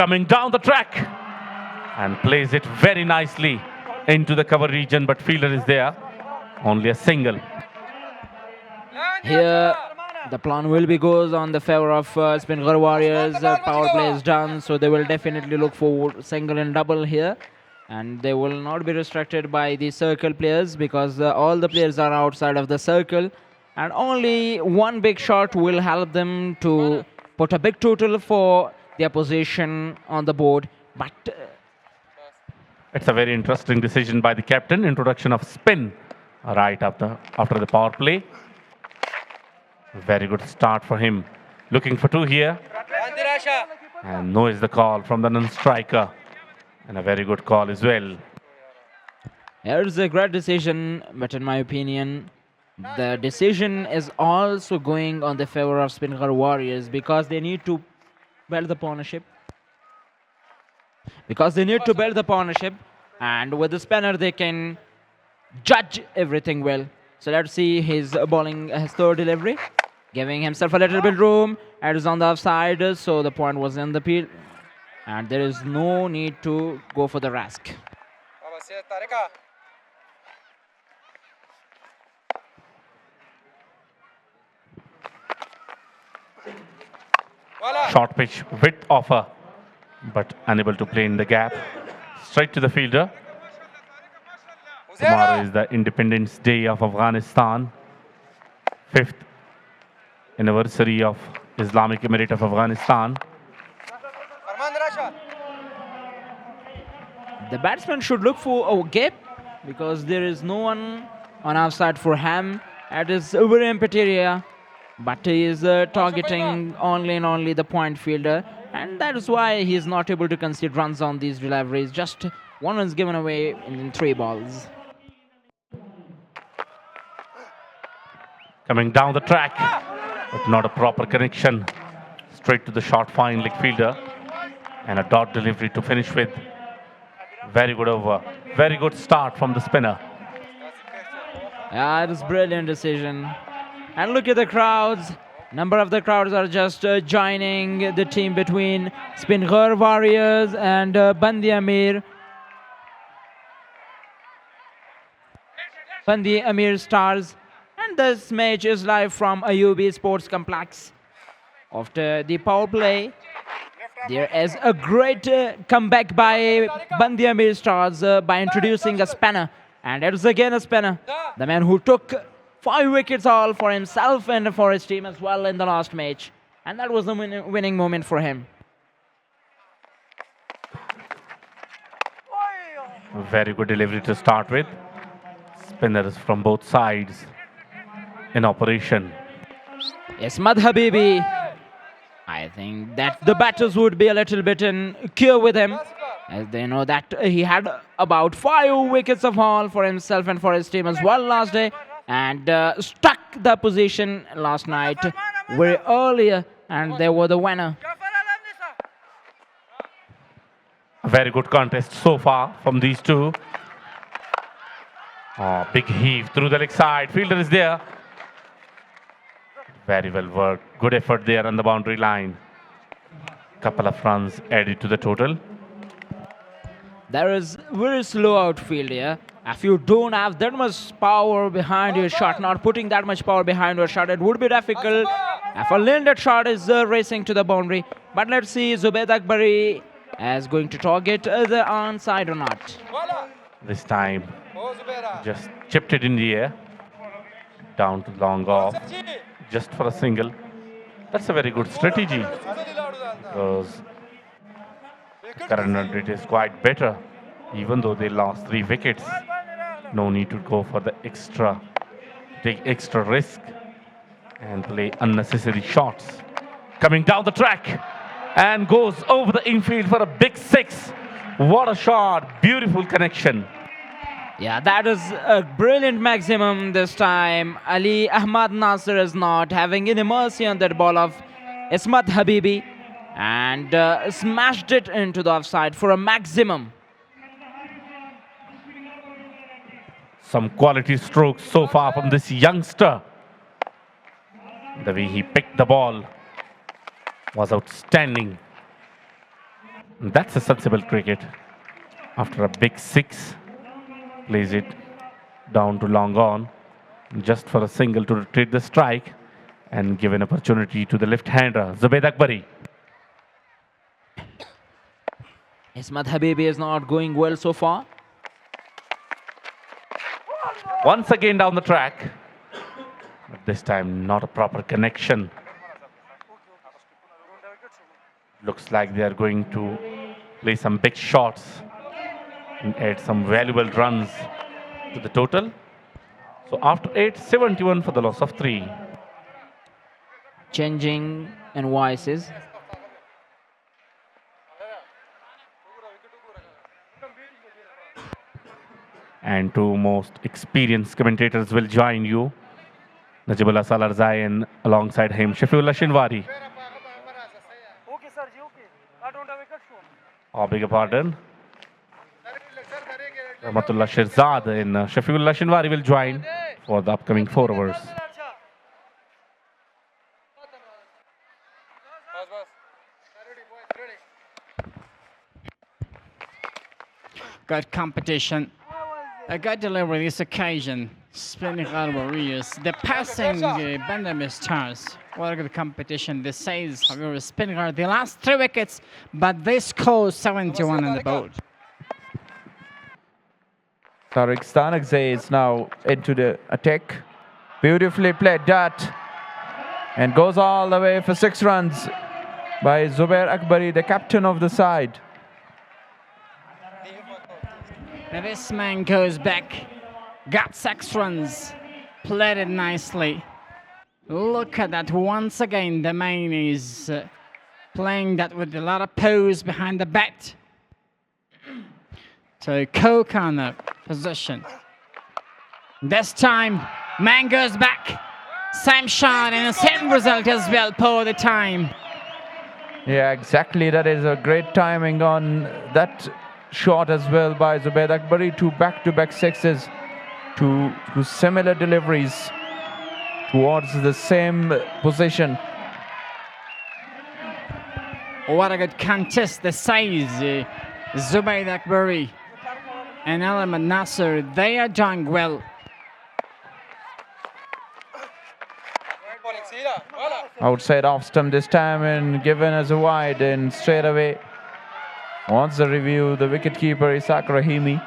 coming down the track and plays it very nicely into the cover region, but fielder is there. Only a single. Here, the plan will be goes on the favor of Speenghar Warriors. Power play is done, so they will definitely look for single and double here. And they will not be restricted by the circle players because all the players are outside of the circle. And only one big shot will help them to put a big total for their position on the board. But it's a very interesting decision by the captain. Introduction of spin right after the power play. Very good start for him. Looking for two here. And no is the call from the non-striker. And a very good call as well. Here's a great decision, but in my opinion, the decision is also going on the favor of Speenghar Warriors because they need to build the partnership. And with the spinner they can judge everything well. So let's see his bowling, his third delivery, giving himself a little bit room. It is on the offside, so the point was in the field, and there is no need to go for the risk. Short pitch width offer, but unable to play in the gap. Straight to the fielder. Tomorrow is the Independence Day of Afghanistan. 5th anniversary of Islamic Emirate of Afghanistan. The batsman should look for a gap because there is no one on outside for him. It is very empty area, but he is targeting only and only the point fielder, and that is why he is not able to concede runs on these deliveries. Just one run given away in 3 balls. Coming down the track, but not a proper connection. Straight to the short fine leg fielder, and a dot delivery to finish with. Very good over. Very good start from the spinner. Yeah, it is brilliant decision. And look at the crowds. Number of the crowds are just joining the team between Speenghar Warriors and Bandi Ameer. Bandi Ameer Stars. And this match is live from Ayubi Sports Complex. After the power play, there is a great comeback by Bandi Ameer Stars by introducing a spinner. And it is again a spinner. The man who took 5 wickets all for himself and for his team as well in the last match. And that was the winning moment for him. Very good delivery to start with. Spinners from both sides in operation. Ismat Habibi. I think that the batters would be a little bit in cure with him, as they know that he had about 5 wickets of haul for himself and for his team as well last day, and stuck the position last night very earlier, and they were the winner. A very good contest so far from these two. Oh, big heave through the leg side. Fielder is there. Very well worked. Good effort there on the boundary line. Couple of runs added to the total. There is very slow outfield here. If you don't have that much power behind your shot, not putting that much power behind your shot, it would be difficult. If a landed shot is racing to the boundary. But let's see, Zubaid Akbari is going to target the onside or not. This time, just chipped it in the air. Down to long off. Just for a single. That's a very good strategy. Because current run rate is quite better. Even though they lost 3 wickets. No need to go for the extra, take extra risk and play unnecessary shots. Coming down the track and goes over the infield for a big 6. What a shot. Beautiful connection. Yeah, that is a brilliant maximum this time. Ali Ahmad Nasser is not having any mercy on that ball of Ismat Habibi and smashed it into the offside for a maximum. Some quality strokes so far from this youngster. The way he picked the ball was outstanding. That's a sensible cricket. After a big six, plays it down to long on, just for a single to retreat the strike and give an opportunity to the left-hander, Zubaid Akbari. Ismat Habibi is not going well so far. Once again down the track, but this time not a proper connection. Looks like they are going to play some big shots and add some valuable runs to the total. So after 8, 71 for the loss of 3. Changing and voices. And two most experienced commentators will join you. Najibullah Salarzai and alongside him, Shafiullah Shinwari. Okay, sir. Okay. I don't have a cut show. Oh, beg your pardon. Rahmatullah Shirzad and Shafiullah Shinwari will join for the upcoming 4 overs. Good competition. A good delivery this occasion. Speenghar Warriors. The passing Bandam Stars. What a good competition. This says, however, Speenghar, the last 3 wickets, but they scored 71 on the board. Tariq Stanagzay is now into the attack. Beautifully played that. And goes all the way for 6 runs by Zubair Akbari, the captain of the side. Now this man goes back, got 6 runs, played it nicely. Look at that once again. The man is playing that with a lot of pose behind the bat. So co-corner position. This time, man goes back. Same shot and a same result as well for the time. Yeah, exactly. That is a great timing on that shot as well by Zubair Akbari. 2 back-to-back sixes, 2 similar deliveries towards the same position. What a good contest. The size, Zubair Akbari and Ahmed Nasser, they are doing well. Outside off stump this time and given as a wide, and straight away wants the review, the wicketkeeper Isaac Rahimi.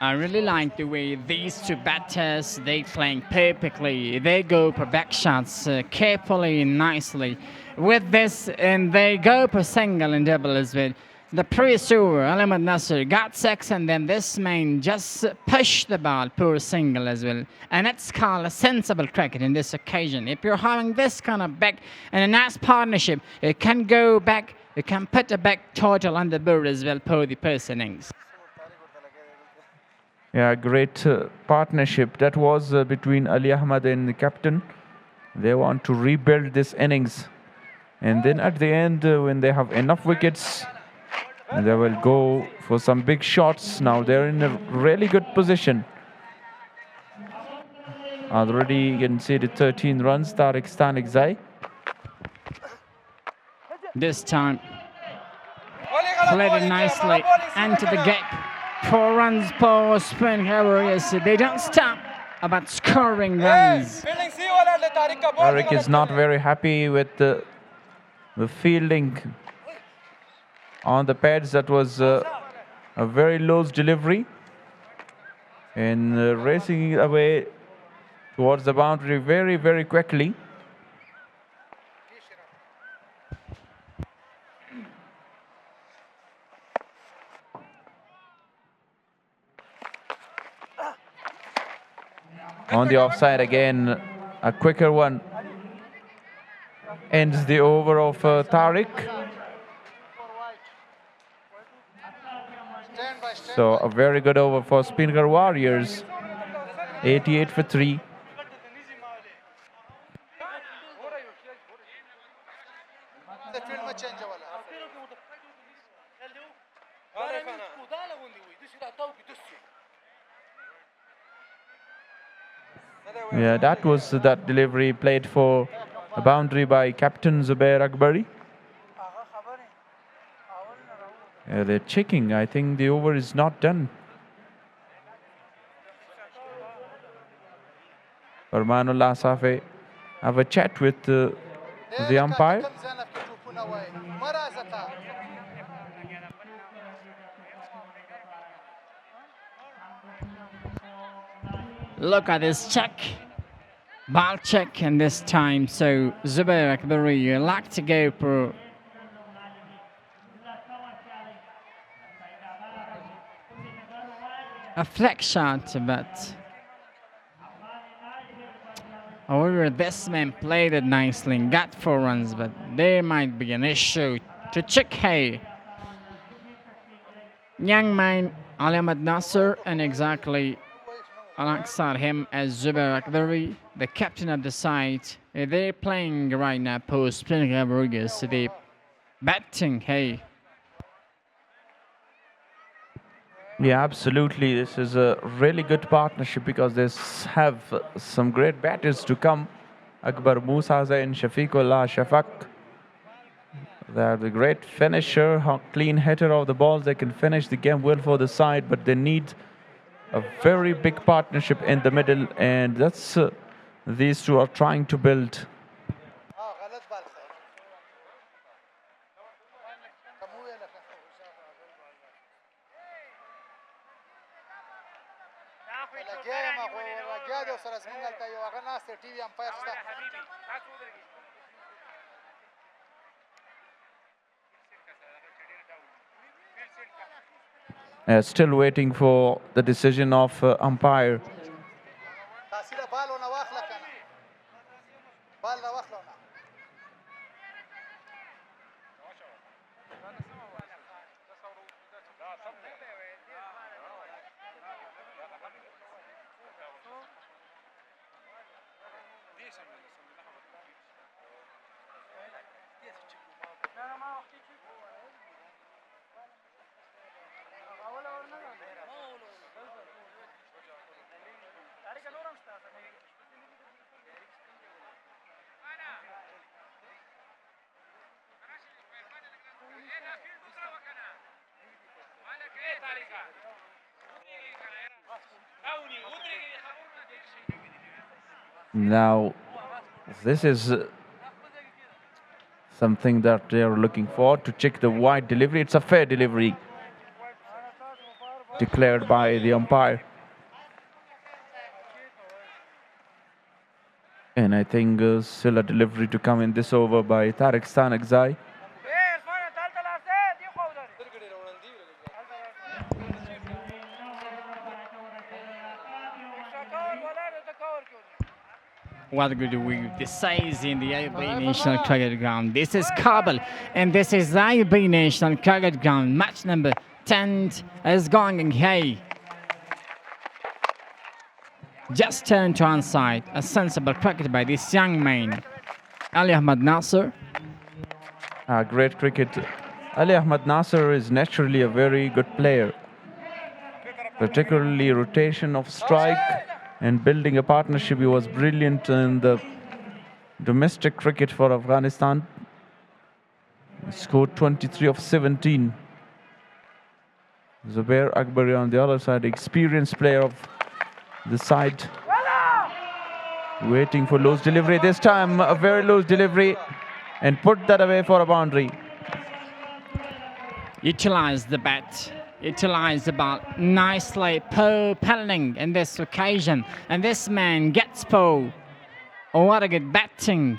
I really like the way these 2 batters, they playing perfectly. They go for back shots carefully and nicely. With this, and they go for single and double as well. The previous over, Ahmed Nasser got 6, and then this man just pushed the ball for a single as well. And it's called a sensible cricket in this occasion. If you're having this kind of back and a nice partnership, you can go back, you can put a back total on the board as well for the first innings. Yeah, great partnership. That was between Ali Ahmad and the captain. They want to rebuild this innings. And then at the end, when they have enough wickets, they will go for some big shots. Now they're in a really good position. Already you can see the 13 runs, Tariq Stanagzai. This time, played it nicely into the gap. 4 runs for Speenghar Warriors. They don't stop about scoring runs. Tariq is not very happy with the fielding on the pads. That was a very loose delivery. And racing away towards the boundary very, very quickly. On the offside again, a quicker one ends the over of Tariq. So a very good over for Speenghar Warriors. 88 for 3. Yeah, that was that delivery played for A boundary by captain Zubair Akbari. They're checking. I think the over is not done. Farmanullah Safi have a chat with the umpire. Look at this check. Ball check, and this time, so Zubair Akbari, you like to go for a flex shot, but however, this man played it nicely and got 4 runs, but there might be an issue to check. Hey, young man Ali Ahmad Nasser, and exactly alongside him as Zubair Akbari, the captain of the side. They're playing right now post Speenghar, so they're batting. Hey. Yeah, absolutely. This is a really good partnership because they have some great batters to come. Akbar Musaza and Shafiqullah Shafaq. They're the great finisher, clean hitter of the balls. They can finish the game well for the side, but they need a very big partnership in the middle, and that's these two are trying to build. Still waiting for the decision of umpire. Now, this is something that they are looking for, to check the wide delivery. It's a fair delivery declared by the umpire. And I think still a delivery to come in this over by Tariq Stanakzai. What a good week. This is in the IB National Cricket Ground. This is Kabul, and this is the IB National Cricket Ground. Match number 10 is going. Hey, just turned to onside. A sensible cricket by this young man, Ali Ahmad Nasser. Great cricket. Ali Ahmad Nasser is naturally a very good player, particularly rotation of strike and building a partnership. He was brilliant in the domestic cricket for Afghanistan. He scored 23 of 17. Zubair Akbari on the other side, experienced player of the side. Waiting for loose delivery. This time a very loose delivery, and put that away for a boundary. Utilize the bat. Utilize the ball nicely, propelling in this occasion, and this man gets Poe. Oh, what a good batting.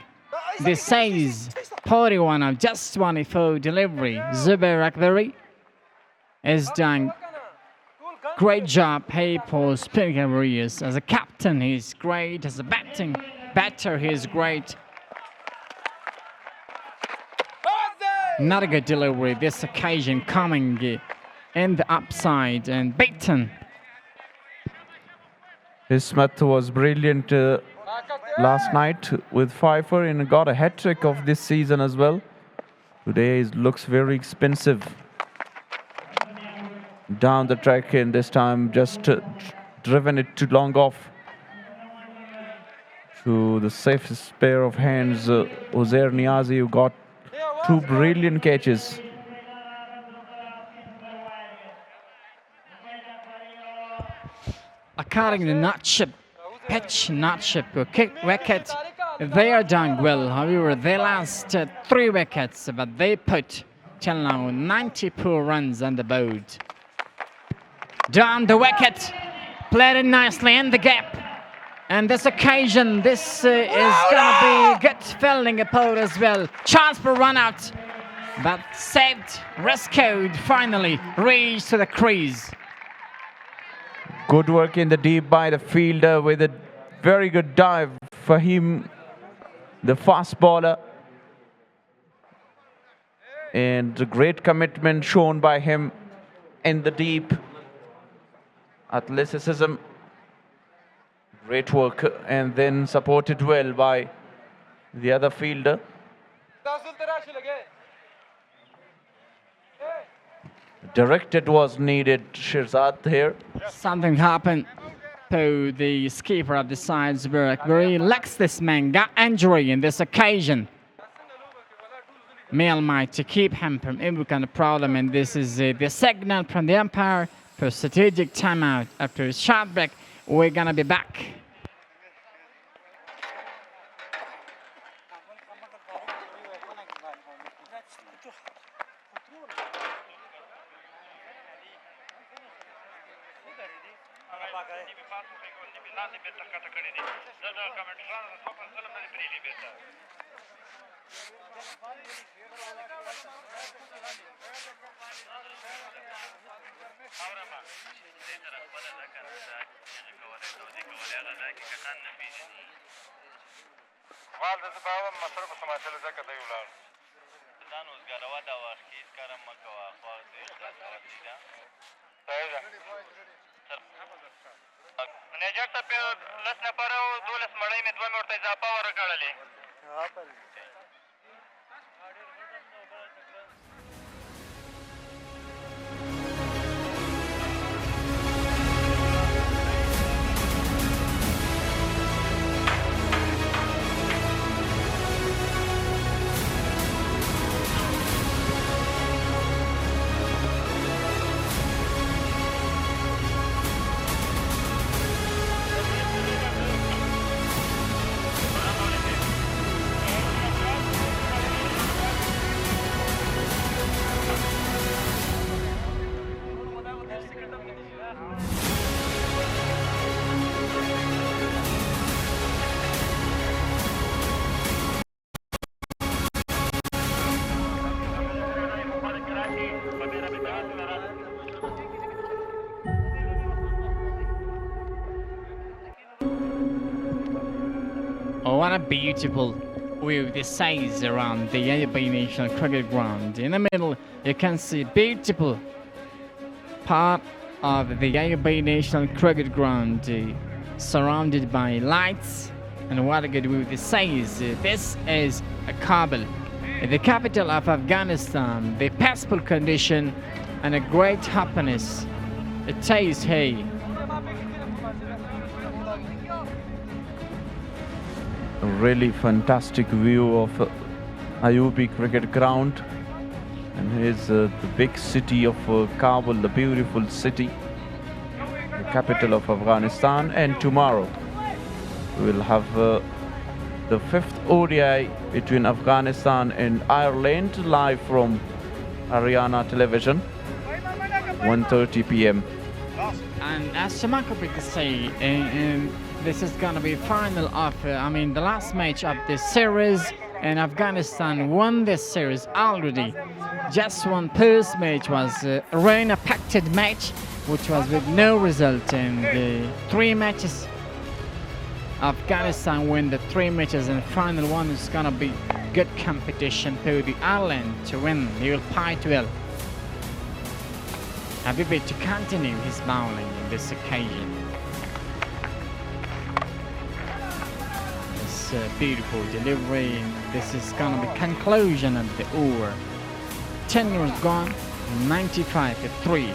This says 41 of just 24 delivery. Zubair Akbari is doing great job. Hey, for Speenghar as a captain, he's great. As a batter, he's great. Not a good delivery this occasion, coming in the upside and beaten. Ismat was brilliant last night with Pfeiffer and got a hat-trick of this season as well. Today it looks very expensive. Down the track, and this time just driven it too long off. to the safest pair of hands, Uzair Niazi, who got two brilliant catches. According to Notchip, pitch Notchip, who kicked wicket, they are doing well. However, they lost 3 wickets, but they put till now 94 runs on the board. Down the wicket, played it nicely in the gap. And this occasion, this is going to be good fielding approach as well. Chance for run out, but saved, rescued, finally reached to the crease. Good work in the deep by the fielder with a very good dive for him, the fast bowler. And a great commitment shown by him in the deep. Athleticism, great work, and then supported well by the other fielder. Directed was needed, Shirzad here. Something happened to the skipper of the sides where he lacks this man, got injury in this occasion. Mail might to keep him from any kind of problem, and this is the signal from the umpire for strategic timeout. After a short break, we're gonna be back. Oh, what a beautiful view this is around the Ameer National Cricket Ground. In the middle, you can see beautiful part of the Ameer National Cricket Ground, surrounded by lights. And what a good view this is. This is Kabul, the capital of Afghanistan. The peaceful condition and a great happiness. It says, hey. A really fantastic view of Ayubi Cricket Ground, and here's the big city of Kabul, the beautiful city, the capital of Afghanistan. And tomorrow we will have the 5th ODI between Afghanistan and Ireland, live from Ariana Television, 1:30 p.m. And as Shamaka could say, this is going to be final of, the last match of this series, and Afghanistan won this series already. Just one first match was a rain-affected match, which was with no result, and the 3 matches, Afghanistan win the 3 matches, and the final one is going to be good competition for the Ireland to win. He will fight well. Habibi to continue his bowling in this occasion. This beautiful delivery. This is going to be conclusion of the over. 10 years gone, 95-3.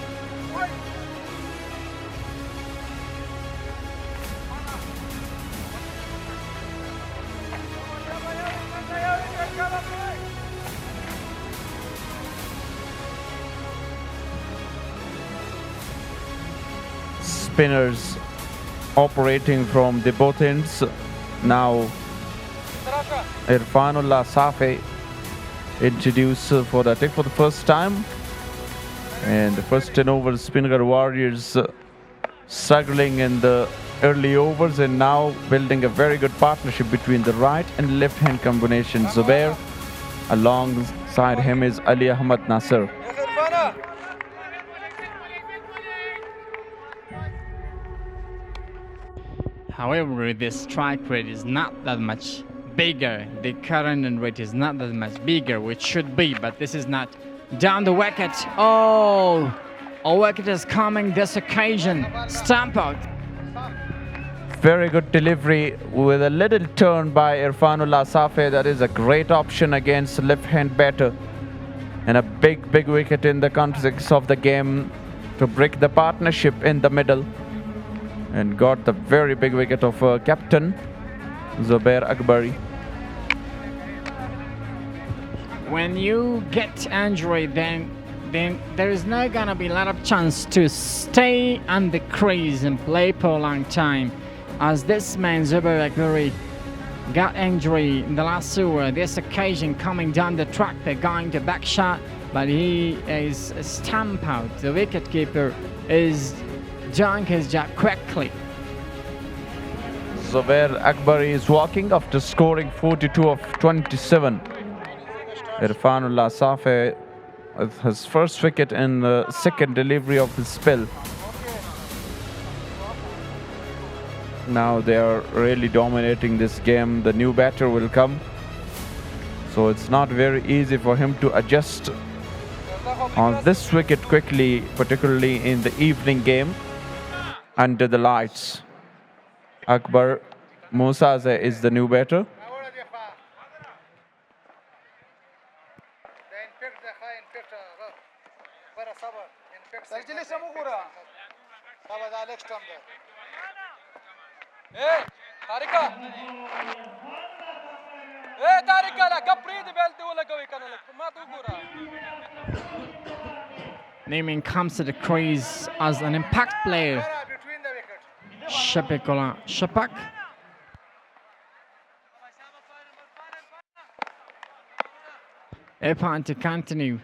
spinners operating from the both ends. Now Irfanullah Safi introduced for the attack for the first time. And the first 10 overs, Speenghar Warriors struggling in the early overs and now building a very good partnership between the right and left hand combination. Zubair, alongside him is Ali Ahmad Nasser. However, the strike rate is not that much bigger. The current and rate is not that much bigger, which should be, but this is not. Down the wicket. Oh, a wicket is coming this occasion. Stamp out. Very good delivery with a little turn by Irfanullah Safi. That is a great option against left-hand batter. And a big wicket in the context of the game to break the partnership in the middle. And got the very big wicket of captain Zubair Akbari. When you get injury, then there is not gonna be a lot of chance to stay on the crease and play for a long time. As this man Zubair Akbari got injury in the last over, this occasion coming down the track, they're going to back shot, but he is stamp out. The wicketkeeper is doing his job quickly. Zubair Akbari is walking after scoring 42 of 27. Irfanullah Safi with his first wicket in the second delivery of his spell. Now they are really dominating this game. The new batter will come, so it's not very easy for him to adjust on this wicket quickly, particularly in the evening game under the lights. Akbar Musaze is the new batter. Naming comes to the crease as an impact player. Shapikola Shapak. Epan to continue.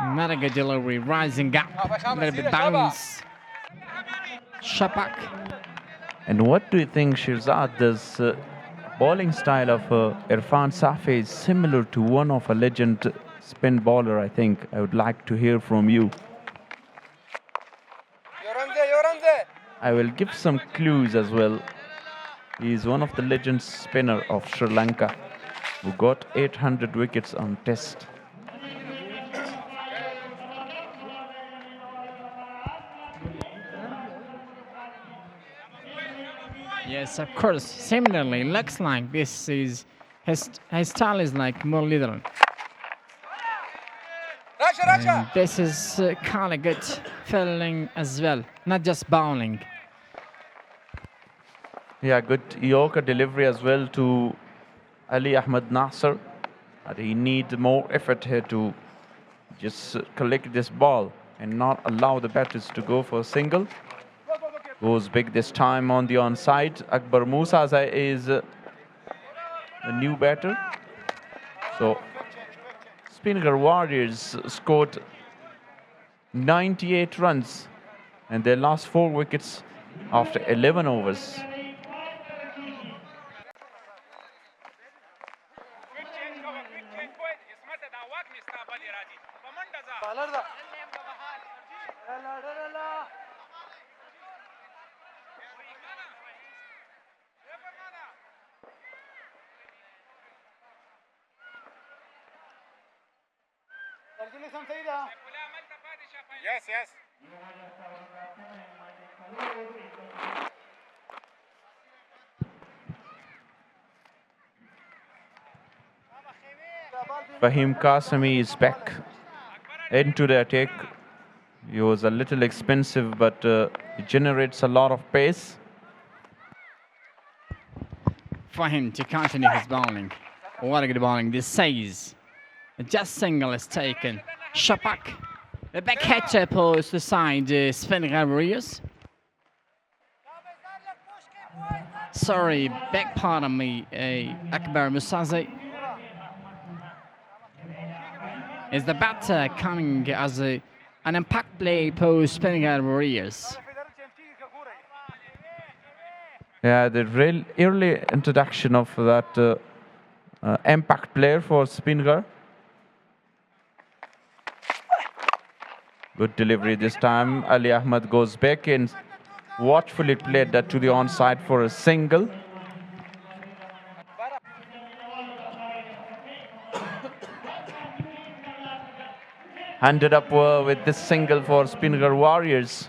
Not a good delivery, rising up, a little bit bounce. Shapak. And what do you think, Shirzad? This bowling style of Irfan Safi is similar to one of a legend spin bowler, I think. I would like to hear from you. I will give some clues as well. He is one of the legend spinner of Sri Lanka who got 800 wickets on test. Yes, of course. Similarly, looks like this is his style is like Muralidharan. And this is kind of good fielding as well, not just bowling. Yeah, good Yorker delivery as well to Ali Ahmad Nasser. But he needs more effort here to just collect this ball and not allow the batters to go for a single. Goes big this time on the onside. Akbar Musaza is the new batter. So Speenghar Warriors scored 98 runs and they lost 4 wickets after 11 overs. Yes, yes. Fahim Qasemi is back into the attack. He was a little expensive, but he generates a lot of pace. For him to continue his bowling. What a good bowling. This says just single is taken. Shapak The back header post aside Speenghar Warriors. Sorry, back part of me, Akbar Musaze. Is the batter coming as an impact play post Speenghar Warriors? Yeah, the real early introduction of that impact player for Speenghar. Good delivery this time. Ali Ahmed goes back in. Watchfully played that to the onside for a single. Handed up with this single for Speenghar Warriors.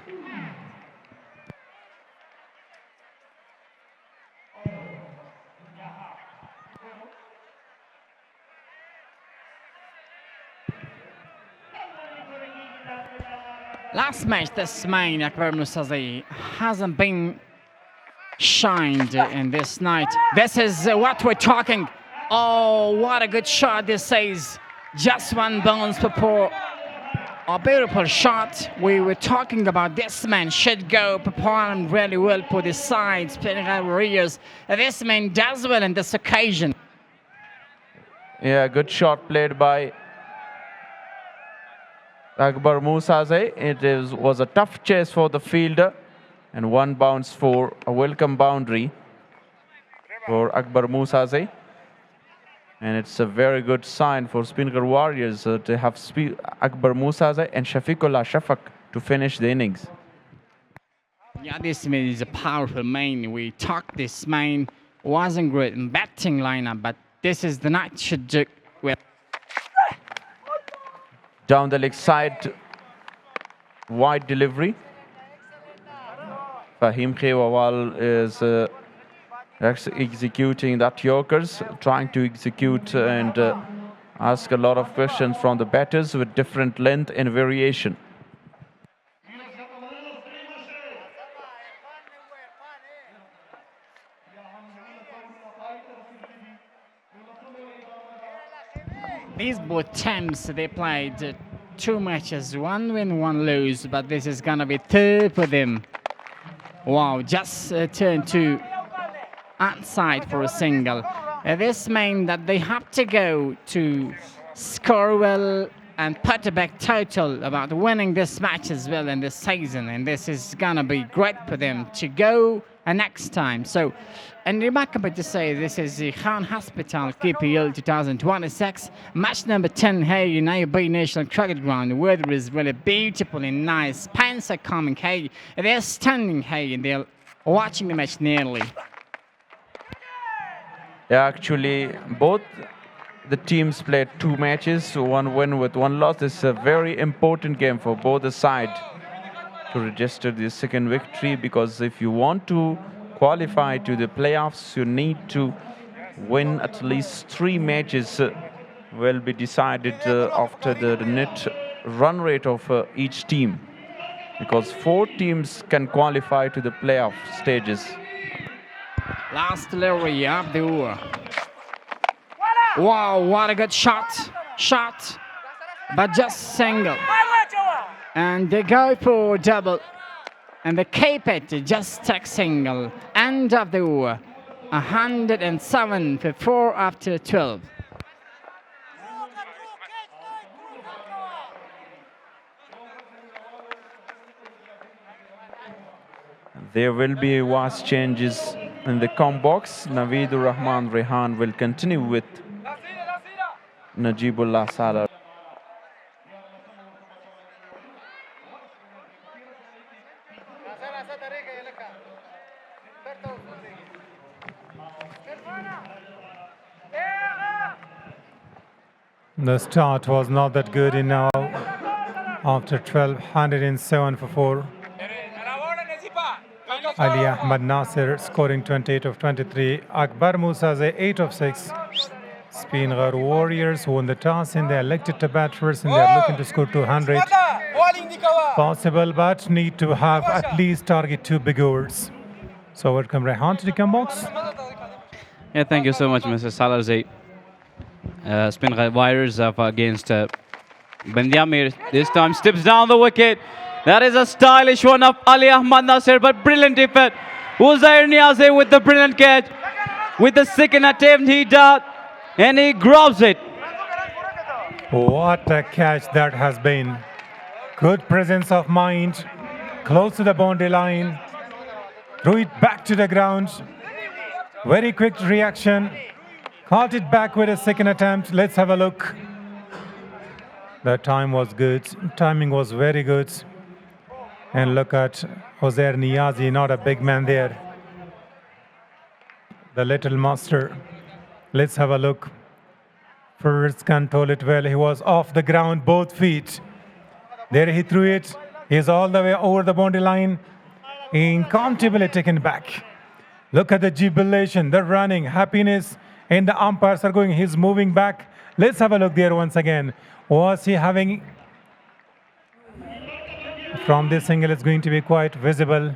Last match, this main Akbar Musazi hasn't been shined in this night. This is what we're talking. Oh, what a good shot this is. Just one bounce before. A beautiful shot. We were talking about this man should go perform really well for the side, Speenghar Warriors. This man does well in this occasion. Yeah, good shot played by Akbar Musaze. Was a tough chase for the fielder and one bounce for a welcome boundary for Akbar Musaze. And it's a very good sign for Speenghar Warriors to have Akbar Musaze and Shafiqullah Shafak to finish the innings. Yeah, this man is a powerful man. We talked this man wasn't great in batting lineup, but this is the night should do well. Down the leg side, wide delivery. Fahim Khewawal is executing that Yorkers, trying to execute and ask a lot of questions from the batters with different length and variation. These both teams, they played 2 matches, 1 win, 1 lose, but this is gonna be third for them. Wow, just turned to outside for a single. This means that they have to go to score well and put a back total about winning this match as well in this season, and this is gonna be great for them to go next time. So, and remarkable to say, this is the Khan Hospital KPL 2026, match number 10 here in IB National Cricket Ground. The weather is really beautiful and nice. Fans are coming here, they're standing here and they're watching the match nearly. Yeah, actually, both the teams played 2 matches, 1 win with 1 loss. This is a very important game for both the sides to register the second victory, because if you want to qualify to the playoffs, you need to win at least 3 matches. Will be decided after the net run rate of each team, because 4 teams can qualify to the playoff stages. Last delivery of the over. Wow, what a good shot. But just single. And they go for double. And they keep it, just take single. End of the over. 107 for 4 after 12. There will be vast changes in the com box. Naveedur Rahman Rehan will continue with Najibullah Salah. The start was not that good in now. After 12, 107 for 4. Ali Ahmed Nasir scoring 28 of 23. Akbar Musaze 8 of 6. Speenghar Warriors won the toss and they elected to bat first and they are looking to score 200. Possible, but need to have at least target 2 big overs. So welcome Rehan to the come box. Yeah, thank you so much, Mr. Salarzai. Speenghar Warriors up against Amir this time steps down the wicket. That is a stylish one of Ali Ahmad Nasir, but brilliant effort. Uzair Niazi with the brilliant catch. With the second attempt, he does, and he grabs it. What a catch that has been. Good presence of mind, close to the boundary line, threw it back to the ground. Very quick reaction, caught it back with a second attempt. Let's have a look. The time was good, timing was very good. And look at Uzair Niazi, not a big man there. The little master. Let's have a look. First control it well. He was off the ground, both feet. There he threw it. He's all the way over the boundary line. Incomparably taken back. Look at the jubilation, the running, happiness, and the umpires are going. He's moving back. Let's have a look there once again. Was he having... From this angle, it's going to be quite visible.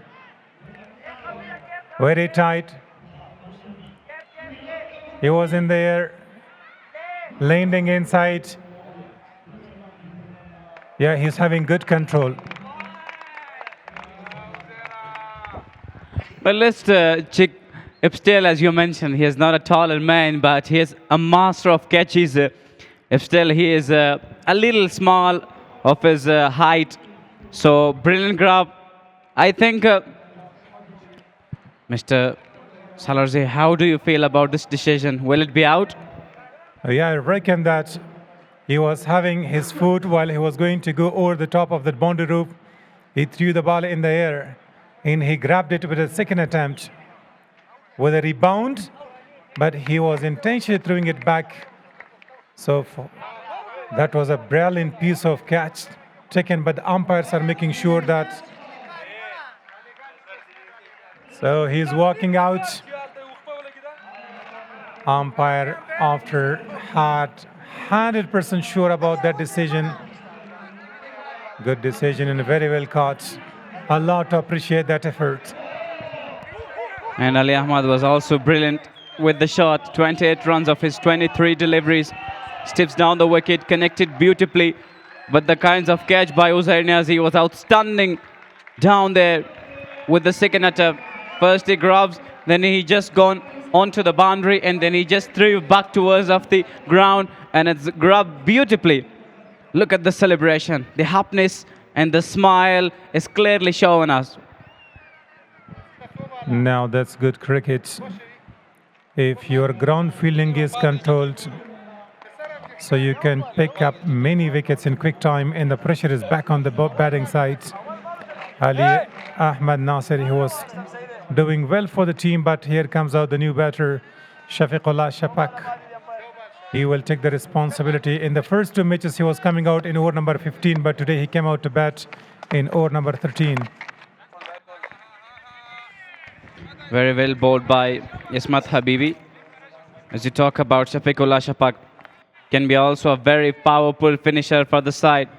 Very tight. He was in the air, landing inside. Yeah, he's having good control. But let's check Ipsdale, as you mentioned. He is not a taller man, but he is a master of catches. Ipsdale, he is a little small of his height. So, brilliant grab. I think, Mr. Salarzi, how do you feel about this decision? Will it be out? Yeah, I reckon that he was having his foot while he was going to go over the top of the boundary roof. He threw the ball in the air and he grabbed it with a second attempt with a rebound, but he was intentionally throwing it back. So that was a brilliant piece of catch taken, but the umpires are making sure that. So he's walking out. Umpire, after had 100% sure about that decision. Good decision and very well caught. A lot to appreciate that effort. And Ali Ahmad was also brilliant with the shot. 28 runs of his 23 deliveries. Steps down the wicket, connected beautifully. But the kinds of catch by Uzair Niazi was outstanding down there with the second attempt. First he grabs, then he just gone onto the boundary, and then he just threw back towards off the ground, and it's grabbed beautifully. Look at the celebration. The happiness and the smile is clearly showing us. Now that's good cricket. If your ground fielding is controlled, so you can pick up many wickets in quick time, and the pressure is back on the batting side. Ali Ahmad Nasir, he was doing well for the team, but here comes out the new batter, Shafiqullah Shapak. He will take the responsibility. In the first two matches, he was coming out in over number 15, but today he came out to bat in over number 13. Very well bowled by Ismat Habibi. As you talk about Shafiqullah Shapak, can be also a very powerful finisher for the side.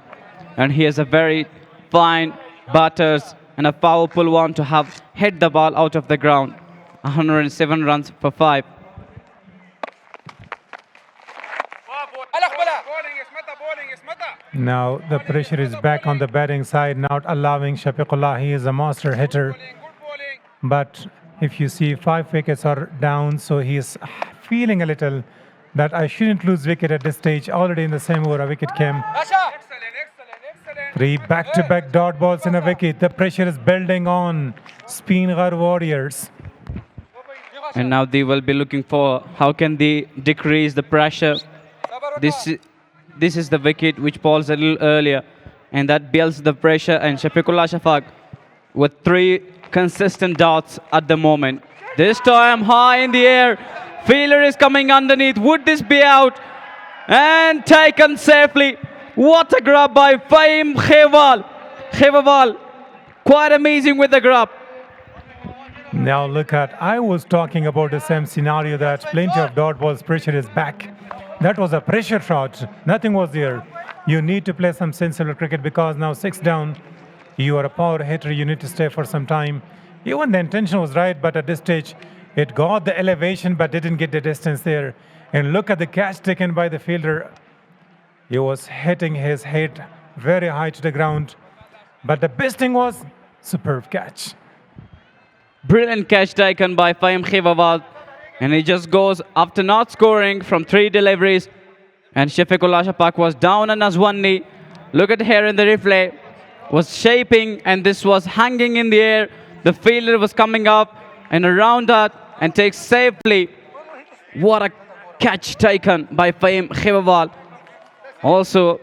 And he has a very fine batters and a powerful one to have hit the ball out of the ground. 107 runs for 5. Now the pressure is back on the batting side, not allowing Shafiqullah. He is a master hitter. But if you see 5 wickets are down, so he is feeling a little that I shouldn't lose wicket at this stage. Already in the same over, a wicket came. 3 back-to-back dot balls in a wicket. The pressure is building on Speenghar Warriors. And now they will be looking for how can they decrease the pressure. This is the wicket which falls a little earlier, and that builds the pressure. And Shafiqullah Shafaq with 3 consistent dots at the moment. This time high in the air. Fielder is coming underneath. Would this be out? And taken safely. What a grab by Fahim Khewal. Quite amazing with the grab. Now look at, I was talking about the same scenario that plenty of dot balls, pressure is back. That was a pressure shot. Nothing was there. You need to play some sensible cricket because now 6 down. You are a power hitter. You need to stay for some time. Even the intention was right, but at this stage, it got the elevation but didn't get the distance there. And look at the catch taken by the fielder. He was hitting his head very high to the ground. But the best thing was superb catch. Brilliant catch taken by Fahim Khewawal. And he just goes after not scoring from 3 deliveries. And Shafiqullah Shapak was down on his one knee. Look at here in the replay. Was shaping and this was hanging in the air. The fielder was coming up and around that and takes safely. What a catch taken by Fahim Khewawal. Also,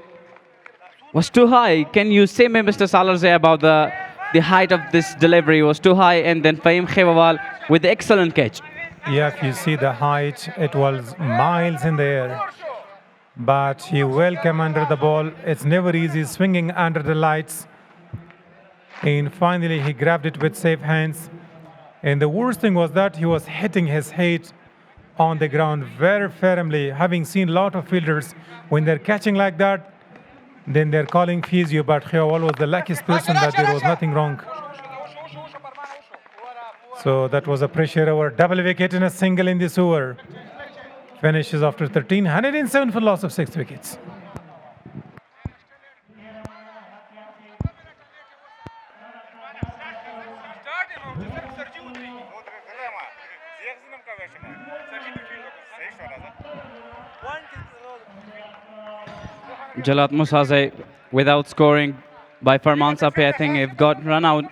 was too high. Can you say me, Mr. Salarzai, about the height of this delivery? Was too high, and then Fahim Khewawal with the excellent catch. Yeah, if you see the height, it was miles in the air. But he well came under the ball. It's never easy swinging under the lights. And finally, he grabbed it with safe hands. And the worst thing was that he was hitting his head on the ground very firmly. Having seen a lot of fielders, when they're catching like that, then they're calling physio, but Khewawal was the luckiest person that there was nothing wrong. So that was a pressure over. Double wicket and a single in this over. Finishes after 13, 107 for loss of 6 wickets. Jalat Musaze without scoring by Farman Sapi, I think if got run out.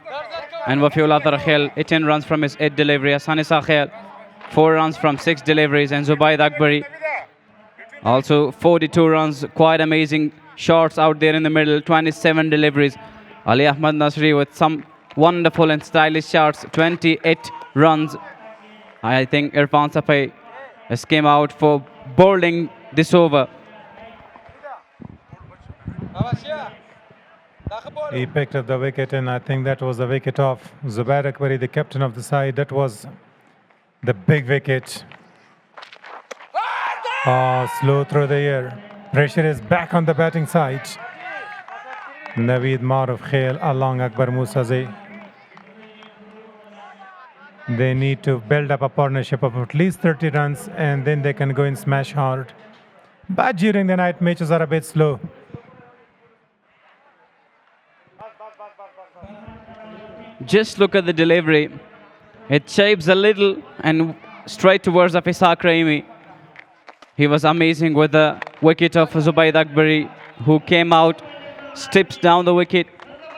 And Wafiullah Tarkhel, 18 runs from his 8 delivery. Hasani Sakhel, 4 runs from 6 deliveries. And Zubaid Akbari, also 42 runs. Quite amazing shots out there in the middle. 27 deliveries. Ali Ahmad Nasri with some wonderful and stylish shots. 28 runs. I think Irfan Safi has came out for bowling this over. He picked up the wicket, and I think that was the wicket of Zubair Akbari, the captain of the side. That was the big wicket. Slow through the air. Pressure is back on the batting side. Naveed Maruf Khail along Akbar Musaze. They need to build up a partnership of at least 30 runs, and then they can go and smash hard. But during the night, matches are a bit slow. Just look at the delivery. It shapes a little and straight towards Afisaq Raimi. He was amazing with the wicket of Zubaid Akbari, who came out, steps down the wicket,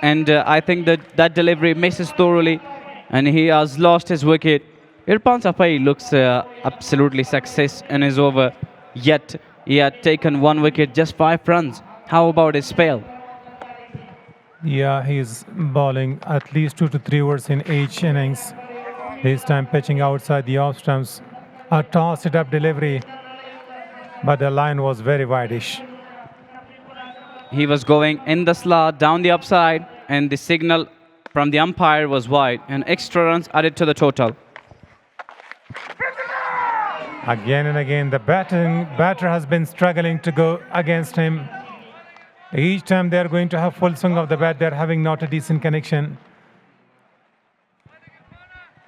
and I think that delivery misses thoroughly, and he has lost his wicket. Irfan Safai looks absolutely success in his over, yet he had taken 1 wicket, just 5 runs. How about his spell? Yeah, he's bowling at least 2 to 3 overs in each innings. This time pitching outside the off stumps. A tossed it up delivery, but the line was very wideish. He was going in the slot, down the upside, and the signal from the umpire was wide, and extra runs added to the total. Again and again, the batter has been struggling to go against him. Each time they're going to have full swing of the bat, they're having not a decent connection.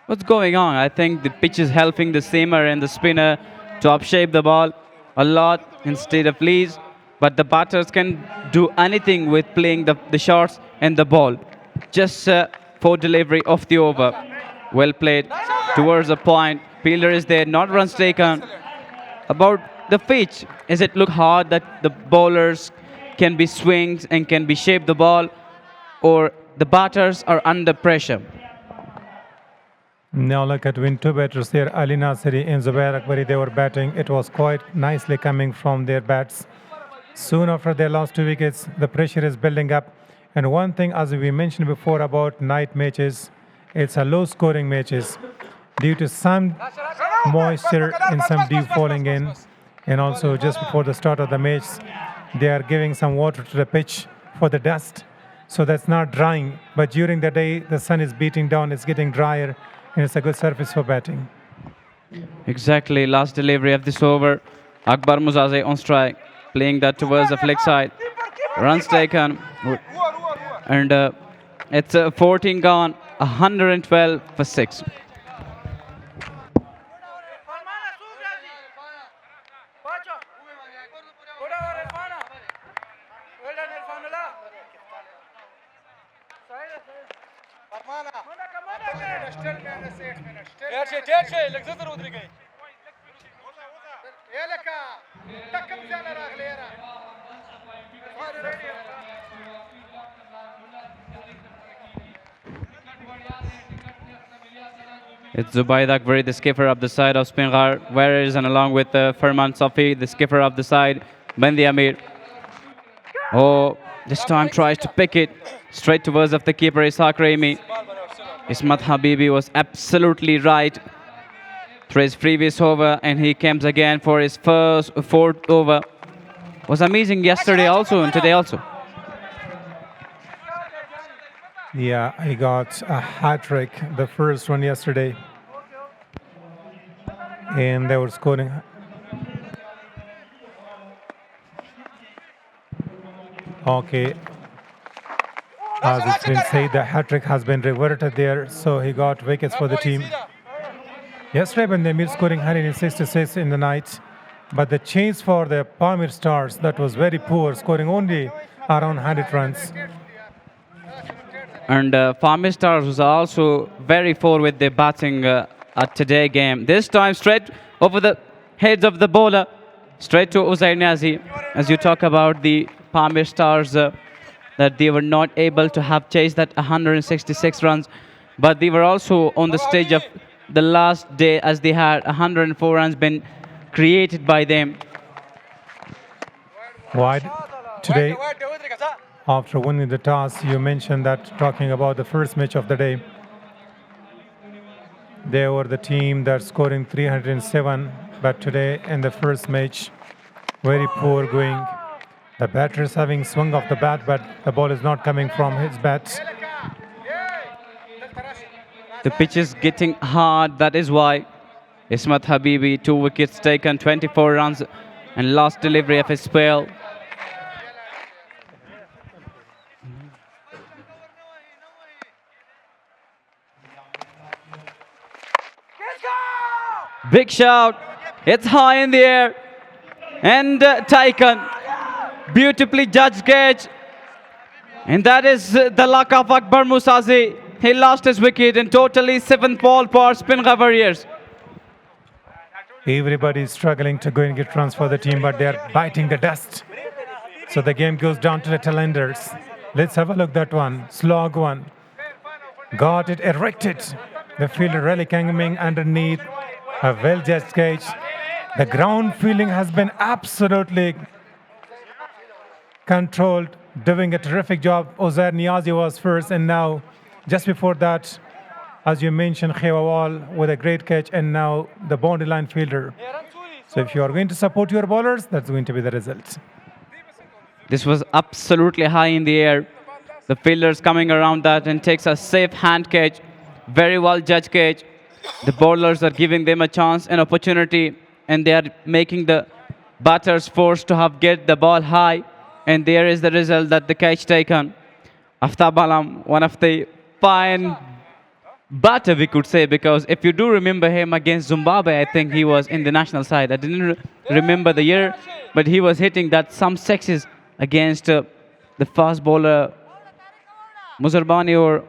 What's going on? I think the pitch is helping the seamer and the spinner to upshape the ball a lot instead of leaves. But the batters can do anything with playing the shots and the ball. Just for delivery of the over. Well played towards the point. Fielder is there, not runs taken. About the pitch, does it look hard that the bowlers can be swings and can be shaped the ball, or the batters are under pressure? Now look at when 2 batters there, Ali Nasiri and Zubair Akbari, they were batting. It was quite nicely coming from their bats. Soon after they lost 2 wickets, the pressure is building up. And one thing, as we mentioned before about night matches, it's a low scoring matches due to some moisture and some dew falling in. And also just before the start of the match, they are giving some water to the pitch for the dust. So that's not drying. But during the day, the sun is beating down, it's getting drier, and it's a good surface for batting. Exactly, last delivery of this over. Akbar Muzaze on strike, playing that towards the flick side. Runs taken. And it's 14 gone, 112 for 6. It's Zubaidak Vari, the skipper of the side of Speenghar, Warriors, and along with Farman Safi, the skipper of the side, Bandi Ameer. Oh, this time tries to pick it straight towards of the keeper, Ishaq Raimi. Ismat Habibi was absolutely right through his previous over, and he comes again for his fourth over. Was amazing yesterday also and today also. Yeah, he got a hat trick, the first one yesterday. And they were scoring. Okay. As it's been said, the hat trick has been reverted there, so he got wickets for the team. Yesterday, when the Ameer scoring 166 in the night, but the chase for the Palmer Stars, that was very poor, scoring only around 100 runs. And Farming Stars was also very poor with their batting at today's game. This time straight over the heads of the bowler, straight to Uzair Niazi. As you talk about the Farming Stars, that they were not able to have chased that 166 runs, but they were also on the stage of the last day as they had 104 runs been created by them. Wide today. After winning the toss, you mentioned that talking about the first match of the day, they were the team that's scoring 307, but today in the first match, very poor going. The batter is having swung off the bat, but the ball is not coming from his bat. The pitch is getting hard, that is why. Ismat Habibi, 2 wickets taken, 24 runs, and last delivery of his spell. Big shout. It's high in the air. And taken. Beautifully judged catch. And that is the luck of Akbar Musazi. He lost his wicket in totally 7th ball for Speenghar Warriors. Everybody is struggling to go and get runs for the team, but they're biting the dust. So the game goes down to the tailenders. Let's have a look at that one. Slog one. Got it erected. The fielder really coming underneath. A well-judged catch. The ground fielding has been absolutely controlled, doing a terrific job. Uzair Niazi was first, and now, just before that, as you mentioned, Khewawal with a great catch, and now the boundary line fielder. So if you are going to support your bowlers, that's going to be the result. This was absolutely high in the air. The fielders coming around that and takes a safe hand catch. Very well judged catch. The bowlers are giving them a chance, an opportunity, and they are making the batters forced to have get the ball high. And there is the result that the catch taken. Aftab Alam, one of the fine batter, we could say, because if you do remember him against Zimbabwe, I think he was in the national side. I didn't remember the year, but he was hitting that some sexes against the fast bowler Muzarbani, or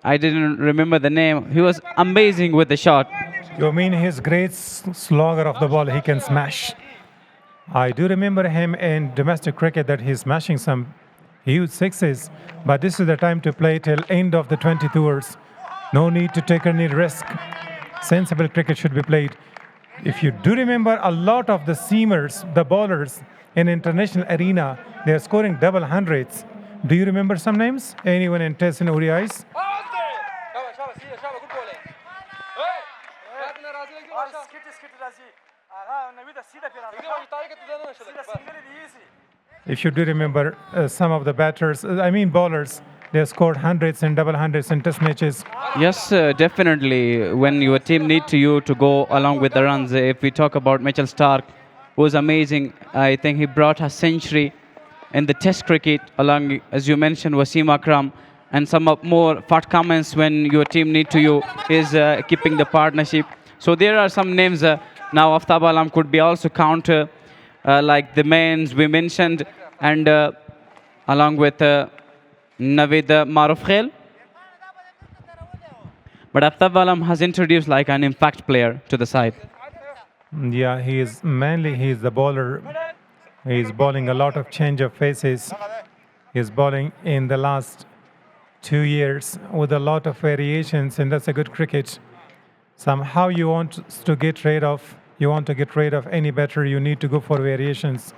I didn't remember the name. He was amazing with the shot. You mean his great slogger of the ball, he can smash. I do remember him in domestic cricket that he's smashing some huge sixes, but this is the time to play till end of the 22 overs. No need to take any risk. Sensible cricket should be played. If you do remember, a lot of the seamers, the bowlers in international arena, they are scoring double hundreds. Do you remember some names? Anyone in Test and ODIs? If you do remember, some of the batters, bowlers, they scored hundreds and double hundreds in test matches. Yes, definitely. When your team need you to go along with the runs, if we talk about Mitchell Stark, who was amazing. I think he brought a century in the test cricket, along, as you mentioned, Wasim Akram, and some more fat comments when your team need you is keeping the partnership. So there are some names now. Aftab Alam could be also counter, like the men's we mentioned, and along with Navid Maruf Khail. But Aftab Alam has introduced like an impact player to the side. Yeah, he's the bowler. He's bowling a lot of change of faces. He's bowling in the last 2 years with a lot of variations, and that's a good cricket. Somehow you want to get rid of any batter, you need to go for variations.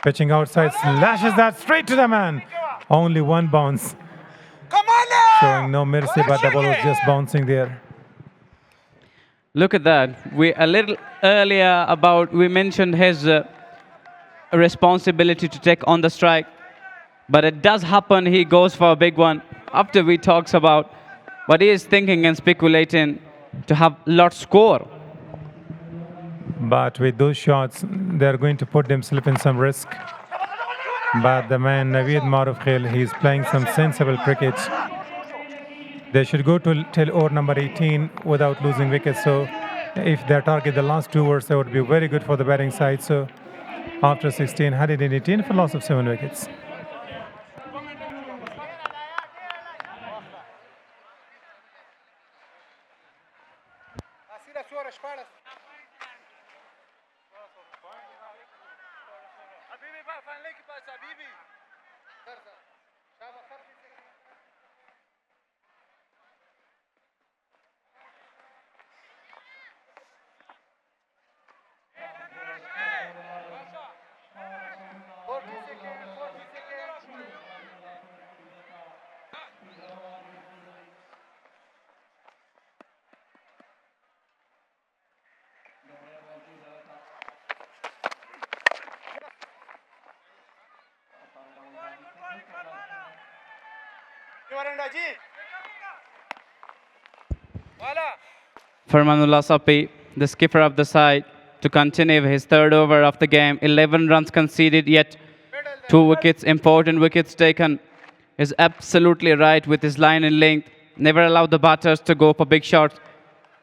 Pitching outside, slashes that straight to the man. Only one bounce. Showing no mercy, but the ball was just bouncing there. Look at that. A little earlier we mentioned his responsibility to take on the strike. But it does happen, he goes for a big one after we talks about what he is thinking and speculating to have lot score. But with those shots, they're going to put themselves in some risk. But the man, Naveed Maruf Khail, he's playing some sensible cricket. They should go till over number 18 without losing wickets. So if they target the last 2 overs, that would be very good for the batting side. So after 16, 118 for loss of 7 wickets. Farmanullah Sapi, the skipper of the side, to continue his third over of the game. 11 runs conceded, yet 2 wickets, important wickets taken. Is absolutely right with his line and length. Never allowed the batters to go for big shots.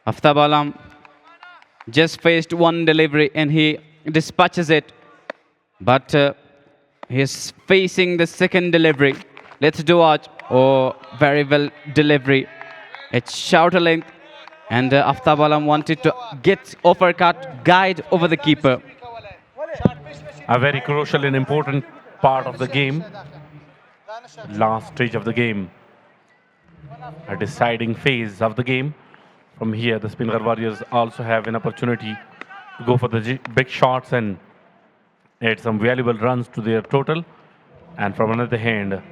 Aftab Alam just faced one delivery and he dispatches it. But he's facing the second delivery. Let's do watch. Oh, very well delivery. It's shorter length. And Aftab Alam wanted to get uppercut, guide over the keeper. A very crucial and important part of the game. Last stage of the game. A deciding phase of the game. From here, the Speenghar Warriors also have an opportunity to go for the big shots and add some valuable runs to their total. And from another hand,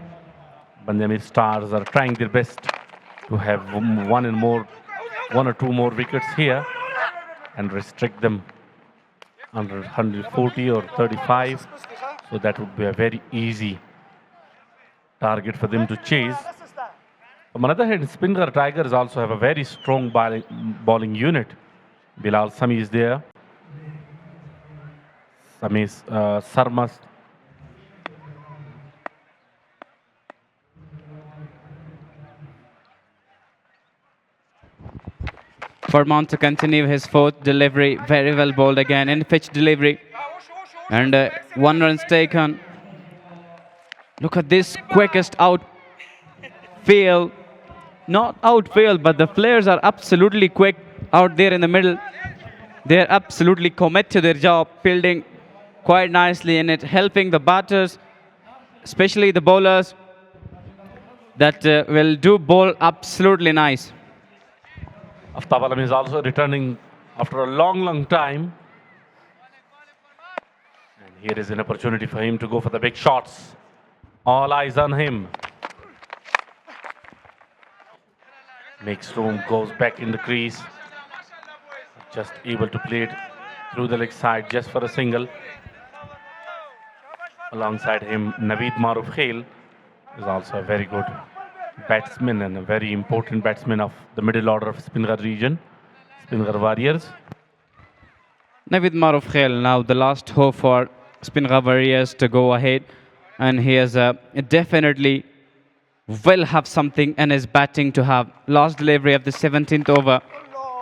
Bandami Stars are trying their best to have one or two more wickets here and restrict them under 140 or 35. So that would be a very easy target for them to chase. On the other hand, Speenghar Tigers also have a very strong bowling unit. Bilal Sami is there. Sarmas. Farman to continue his fourth delivery. Very well bowled again in pitch delivery. And 1 run taken. Look at this quickest outfield. Not outfield, but the players are absolutely quick out there in the middle. They're absolutely committed to their job, fielding quite nicely in it, helping the batters, especially the bowlers that will do bowl absolutely nice. Aftab Alam is also returning after a long time. And here is an opportunity for him to go for the big shots. All eyes on him. Makes room, goes back in the crease. Just able to play it through the leg side just for a single. Alongside him, Naveed Maruf Khail is also a very good batsman and a very important batsman of the middle order of Speenghar region, Speenghar Warriors. Naveed Maruf Khail now the last hope for Speenghar Warriors to go ahead, and he has definitely will have something in his batting to have. Last delivery of the 17th over.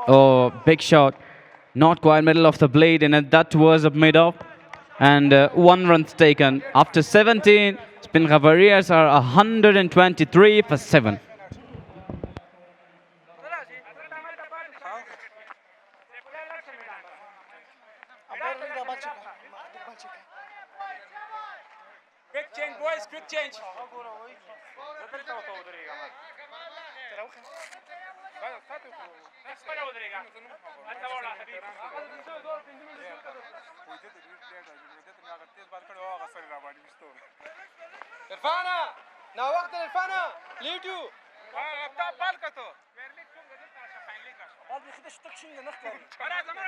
Oh, big shot. Not quite middle of the blade, and that was a mid-off. And 1 run taken. After 17, Speenghar Warriors are 123 for 7. Quick change, boys, quick change. عرفانه نا وقت عرفانه لیټو ابدا بالکتو بال بخده شتکشین نه کاری انا زمان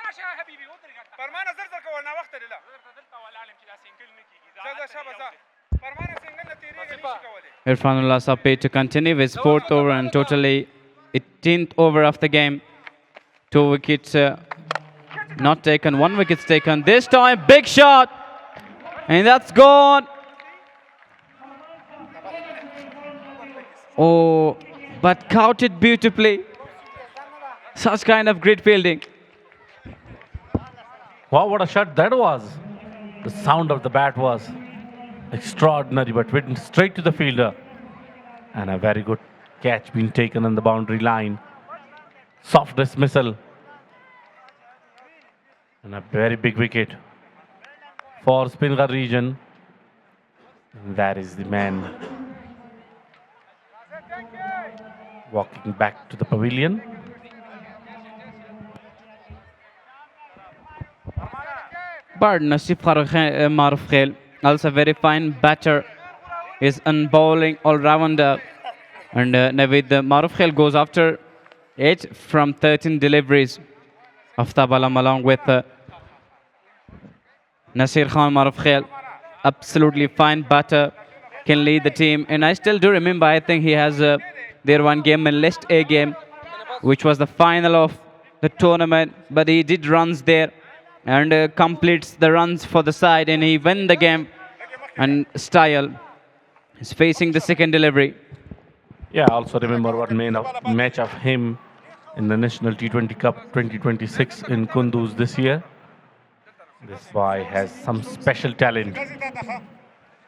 راشه حبيبي ودري فرمانه زرزر کول نا وخت له دلته ولعلم چې دا سنگل نه کیږي زړه شابه فرمانه سنگل نه تیریږي نشي کولای Irfanullah Sape to continue with fourth over and totally 18th over of the game. 2 wickets not taken, 1 wicket's taken. This time, big shot, and that's gone. Oh, but caught it beautifully. Such kind of great fielding. Wow, what a shot that was. The sound of the bat was extraordinary, but went straight to the fielder. And a very good catch being taken on the boundary line. Soft dismissal. And a very big wicket for Speenghar region. And that is the man walking back to the pavilion. But Nasif Maruf Khail, also very fine batter, is on bowling all-rounder. And Naveed Maruf Khail goes after 8 from 13 deliveries. Aftab Alam along with Nasir Khan Maruf Khail, absolutely fine batter, can lead the team. And I still do remember, I think he has their one game in List A game, which was the final of the tournament, but he did runs there and completes the runs for the side, and he won the game. And style is facing the second delivery. Yeah, I also remember one match of him in the National T20 Cup 2026 in Kunduz this year. This boy has some special talent.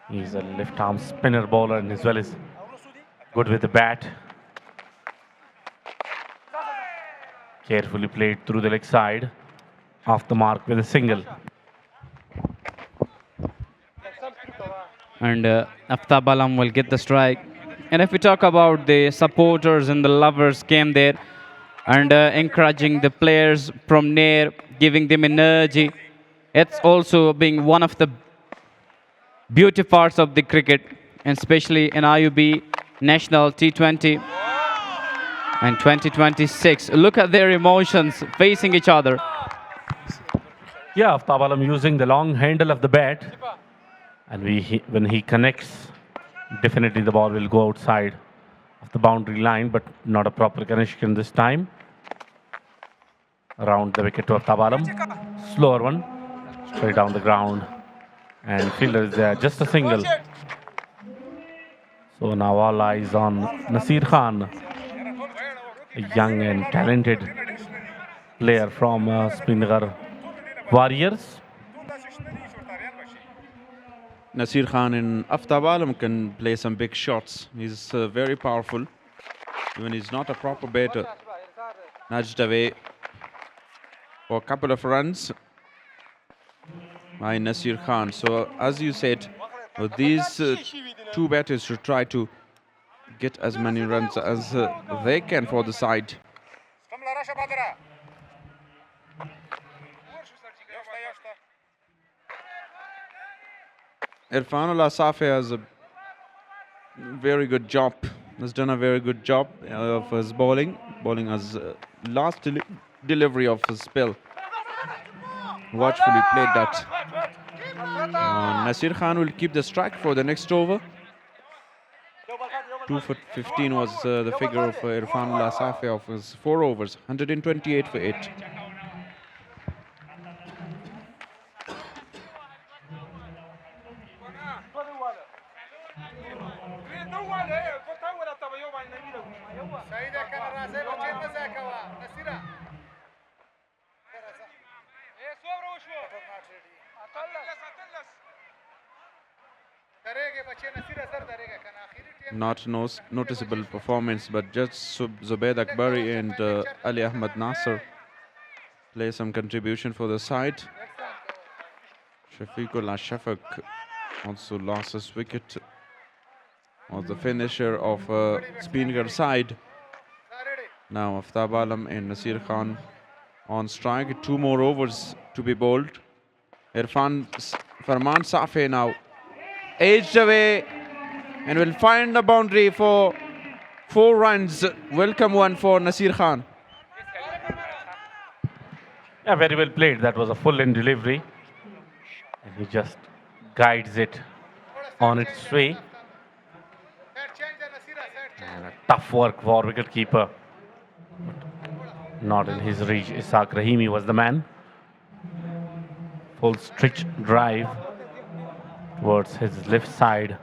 He's a left-arm spinner bowler and as well as good with the bat. Carefully played through the leg side, off the mark with a single. And Aftab Alam will get the strike. And if we talk about the supporters and the lovers came there and encouraging the players from near, giving them energy, it's also being one of the beauty parts of the cricket, and especially in IUB National T20 and 2026. Look at their emotions facing each other. Yeah, Aftab Alam using the long handle of the bat, and when he connects, definitely the ball will go outside of the boundary line, but not a proper connection this time. Around the wicket to Aftab Alam. Slower one, straight down the ground, and fielder is there, just a single. So now all eyes on Nasir Khan, a young and talented player from Speenghar Warriors. Nasir Khan in Aftab Alam can play some big shots. He's very powerful. Even he's not a proper batter. Nudged away for a couple of runs by Nasir Khan. So as you said, these two batters should try to get as many runs as they can for the side. Irfanullah Safe has a very good job. Has done a very good job of his bowling. Bowling as last delivery of his spell. Watchfully played that. Nasir Khan will keep the strike for the next over. 2 for 15 was the figure of Irfanullah Safe of his 4 overs. 128 for 8. Not noticeable performance, but just Zubaid Akbari and Ali Ahmad Nasser play some contribution for the side. Shafiqullah Shafaq also lost his wicket. Was the finisher of Speenghar side. Now Aftab Alam and Nasir Khan on strike. 2 more overs to be bowled. Farman Safi now edged away and will find the boundary for 4 runs. Welcome one for Nasir Khan. Yeah, very well played. That was a full-in delivery. And he just guides it on its way. And a tough work for wicketkeeper. Not in his reach. Ishaq Rahimi was the man. Full stretch drive towards his left side,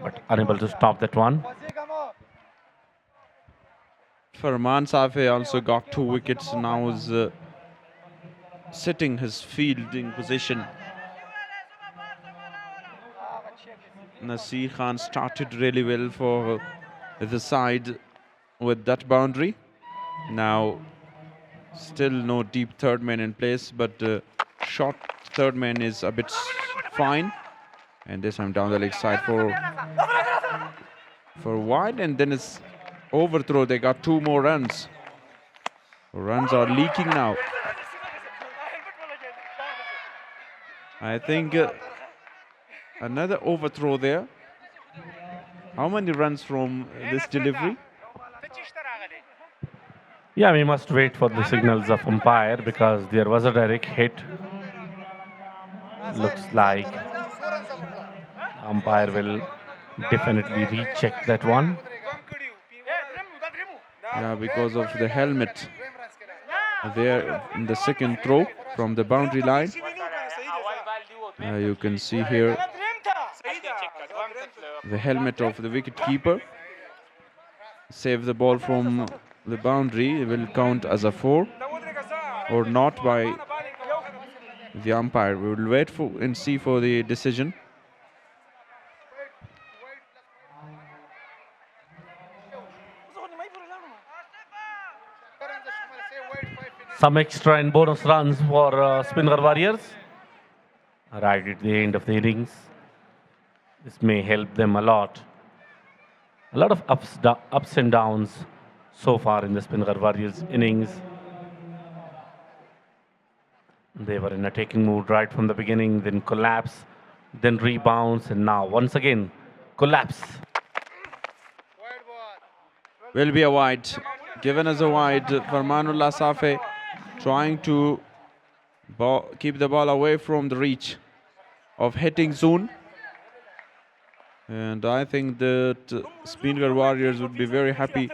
but unable to stop that one. Farman Safi also got 2 wickets. Now is sitting his fielding position. Nasir Khan started really well for the side with that boundary. Now still no deep third man in place, but short third man is a bit fine. And this time down the leg side for wide, and then it's overthrow. They got 2 more runs. Runs are leaking now. I think another overthrow there. How many runs from this delivery? Yeah, we must wait for the signals of umpire because there was a direct hit. Looks like umpire will definitely recheck that one. Yeah, because of the helmet there in the second throw from the boundary line. You can see here the helmet of the wicket-keeper. Save the ball from the boundary. It will count as a 4 or not by the umpire. We will wait for and see for the decision. Some extra and bonus runs for Speenghar Warriors right at the end of the innings. This may help them a lot. A lot of ups and downs so far in the Speenghar Warriors innings. They were in attacking mood right from the beginning, then collapse, then rebounds, and now once again collapse. Will be a wide. Given as a wide, Farmanullah Safi trying to keep the ball away from the reach of hitting zone. And I think that Speenghar Warriors would be very happy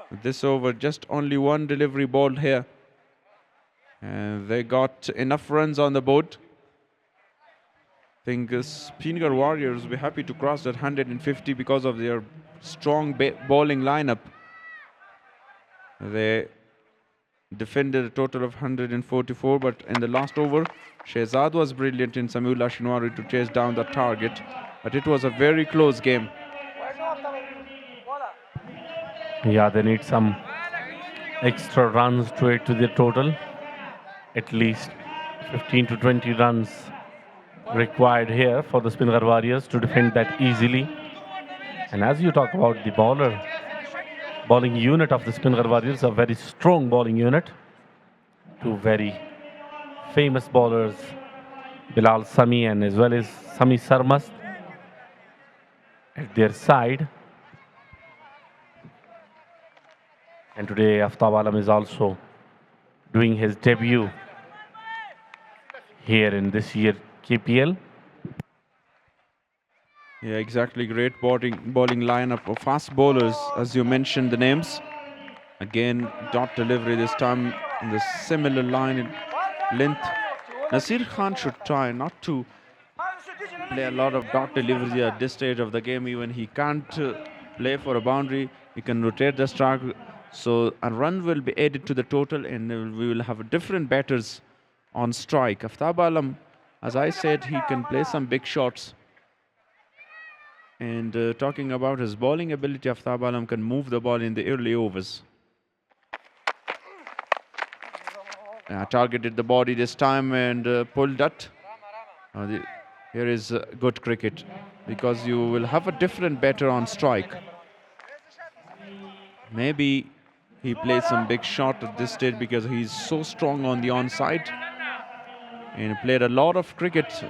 with this over. Just only 1 delivery ball here. And they got enough runs on the board. I think Speenghar Warriors will be happy to cross that 150 because of their strong bowling lineup. They defended a total of 144, but in the last over, Shehzad was brilliant in Samiullah Shinwari to chase down the target. But it was a very close game. Yeah, they need some extra runs to add to the total. At least 15 to 20 runs required here for the Speenghar Warriors to defend that easily. And as you talk about the bowling unit of the Speenghar Warriors, a very strong bowling unit. 2 very famous bowlers, Bilal Sami and as well as Sami Sarmast at their side. And today Aftab Alam is also doing his debut here in this year KPL. Yeah, exactly. Great bowling lineup of fast bowlers, as you mentioned the names. Again, dot delivery this time in the similar line in length. Nasir Khan should try not to play a lot of dot delivery at this stage of the game. Even he can't play for a boundary. He can rotate the strike. So a run will be added to the total and we will have different batters on strike. Aftab Alam, as I said, he can play some big shots. And talking about his bowling ability, Aftab Alam can move the ball in the early overs. Targeted the body this time and pulled that. here is good cricket, because you will have a different batter on strike. Maybe he plays some big shot at this stage because he's so strong on the onside, and played a lot of cricket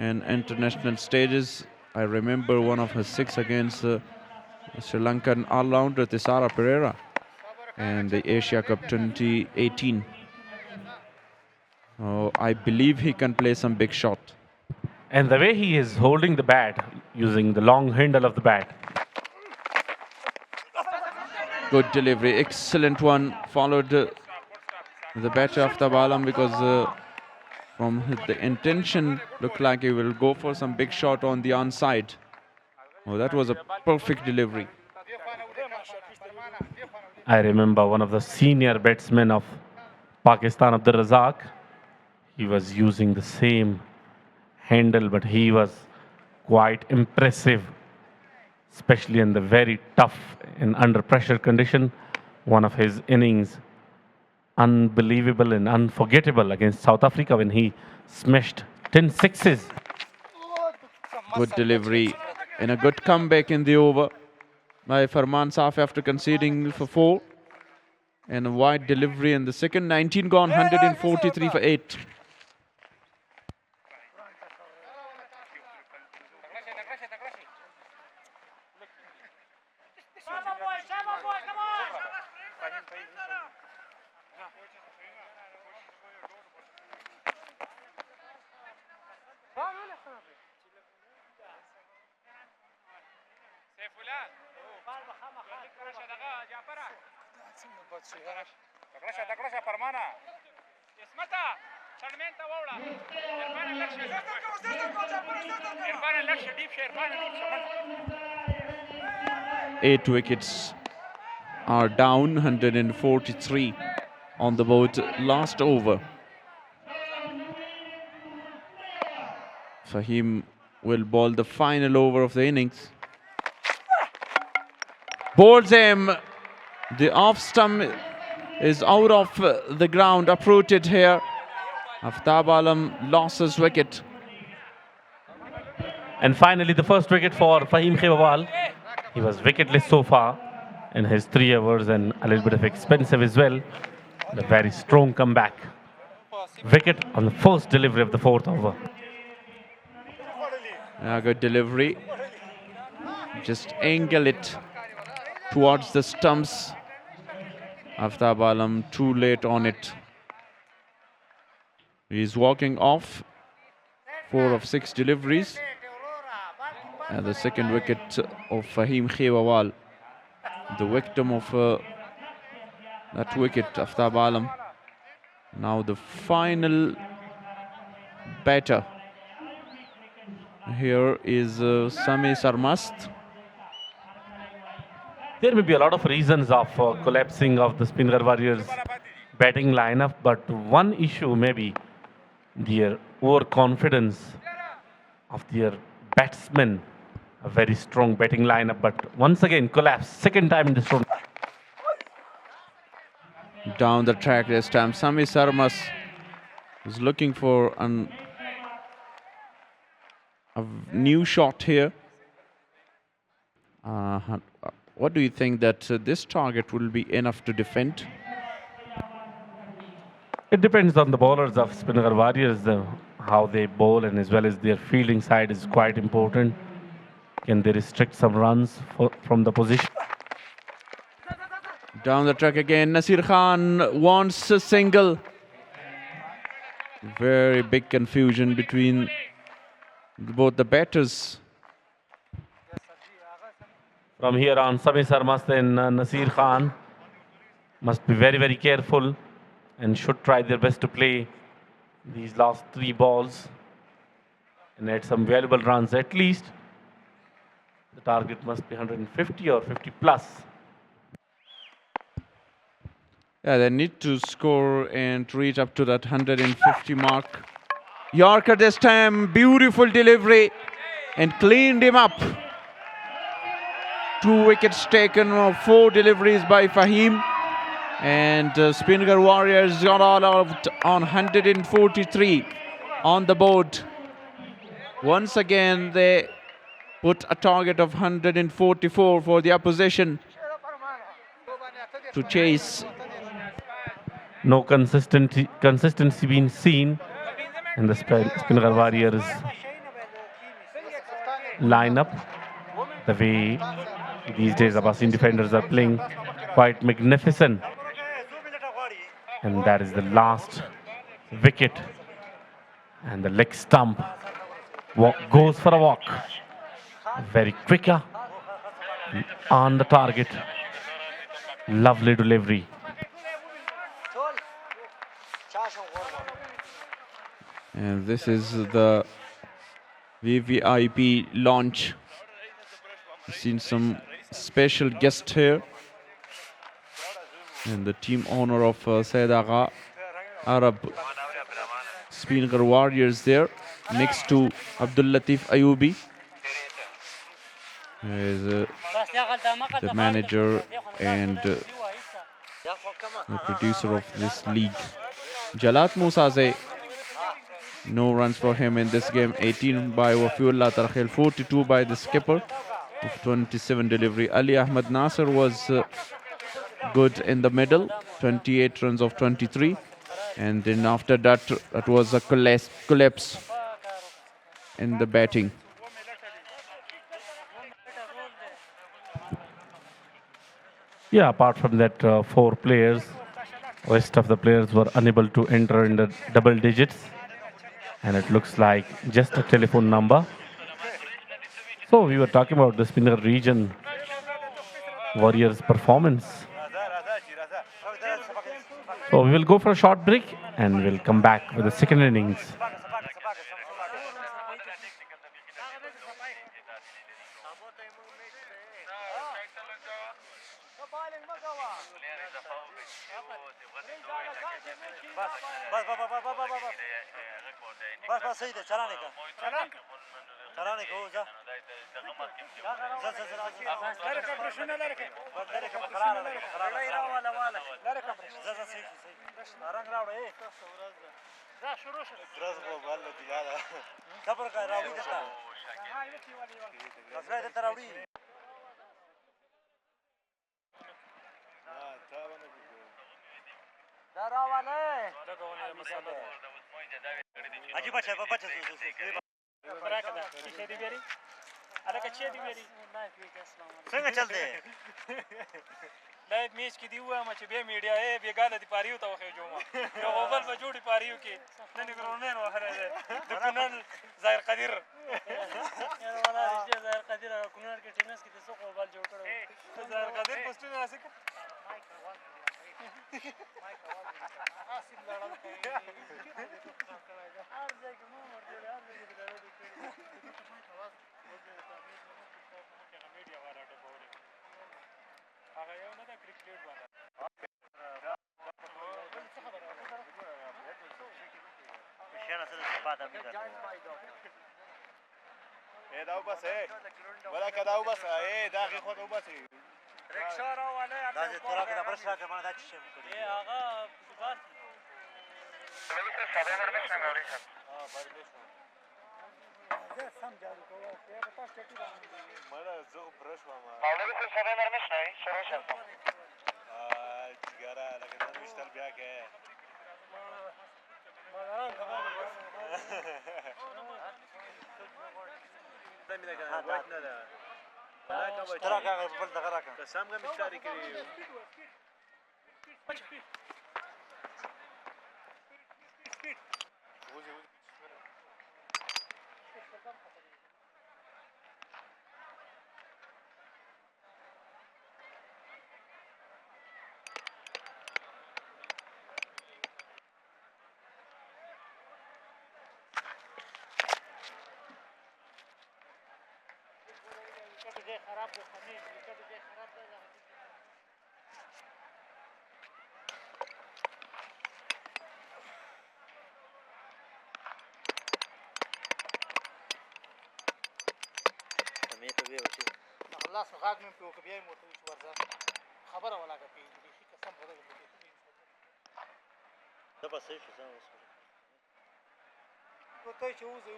in international stages. I remember one of his six against Sri Lankan all-rounder Thisara Pereira and the Asia Cup 2018. I believe he can play some big shot. And the way he is holding the bat, using the long handle of the bat. Good delivery, excellent one. Followed the batter of Tabalam, because from the intention looked like he will go for some big shot on the onside. Oh, that was a perfect delivery. I remember one of the senior batsmen of Pakistan, Abdul Razak. He was using the same handle, but he was quite impressive, especially in the very tough and under pressure condition. One of his innings, unbelievable and unforgettable against South Africa when he smashed 10 sixes. Good delivery and a good comeback in the over by Farman Safi after conceding for 4. And a wide delivery in the second. 19 gone, 143 for 8. Eight wickets are down, 143 on the board. Last over. Fahim will bowl the final over of the innings. Bowls him. The off stump is out of the ground, uprooted here. Aftab Alam lost his wicket. And finally, the first wicket for Fahim Khewawal. He was wicketless so far in his 3 overs and a little bit of expensive as well. A very strong comeback. Wicket on the first delivery of the 4th over. Good delivery. Just angle it towards the stumps. Aftab Alam too late on it. He's walking off. 4 of 6 deliveries. And the second wicket of Fahim Khewawal, the victim of that wicket, Aftab Alam. Now the final batter here is Sami Sarmast. There may be a lot of reasons of collapsing of the Speenghar Warriors batting lineup, but one issue may be their overconfidence of their batsmen. A very strong batting lineup, but once again collapse. Second time in this round. Down the track this time, Sami Sarmas is looking for a new shot here. What do you think that this target will be enough to defend? It depends on the bowlers of Speenghar Warriors, how they bowl, and as well as their fielding side is quite important. Can they restrict some runs from the position? Down the track again, Nasir Khan wants a single. Very big confusion between both the batters. From here on, Sami Sarmast and Nasir Khan must be very, very careful and should try their best to play these last 3 balls and add some valuable runs at least. The target must be 150 or 50 plus. Yeah, they need to score and reach up to that 150 mark. Yorker this time, beautiful delivery and cleaned him up. 2 wickets taken, 4 deliveries by Fahim. And Speenghar Warriors got all out on 143 on the board. Once again, they put a target of 144 for the opposition to chase. No consistency being seen in the Speenghar Warriors lineup. The way these days Abbasin defenders are playing quite magnificent. And that is the last wicket. And the leg stump goes for a walk. Very quicker on the target. Lovely delivery. And this is the VVIP launch. We've seen some special guests here. And the team owner of Sayyid Agha Arab Speenghar Warriors there, next to Abdul Latif Ayubi. Is the manager and the producer of this league. Jalat Musaze, no runs for him in this game. 18 by Wafiullah Tarkhel, 42 by the skipper of 27 delivery. Ali Ahmad Nasser was good in the middle, 28 runs of 23. And then after that, it was a collapse in the batting. Yeah, apart from that, 4 players, rest of the players were unable to enter in the double digits. And it looks like just a telephone number. So we were talking about the Speenghar region Warriors performance. So we will go for a short break and we'll come back with the second innings. څنګه چل دی لایک میچ کې دی وایم چې به میډیا یې بیګاله دی پاریو ته وخه جوما یو غوبل به جوړي پاریو کې نن ګرونین وهره ده د کنن ظاهر قدیر یاره والا رشتیا ظاهر قدیر کنن کې ټینس کې د سو غوبل جوړ کړو ظاهر قدیر پوسټ نه راسي حاصل لړل کوي هر ځای کې مو ورته هر ځای کې درو دي میډیا واره ټپوره هغه یو نه دا کریکټ باندې شنه سره بعد امیر اے دا وبس اے ولا کدا وبس اے دا غي خو وبس رکشا راواله دا ترا کدا برشا کې باندې دا چشم اے هغه بار ولې څه ساده نه مشه مې ها باندې زه سم جارو کوم ته په تاسو کې مړه زه برش وامه اولې څه ساده نه مشه شروع شه جګرا لکه دا مشتل بیا کې مالان کوم دمه نه کنه وایټ نه ده ترا هغه په بل دغه راکړه قسم غو مشتاري کړی خراب ده خمیر وکړه دې خراب ده مې ته وی وچی خلاص غاګ مې په بیا مو ته ورځه خبره ولا کوي دې شي قسم خبره کوي دا بس شي څنګه وسره ته چې وځي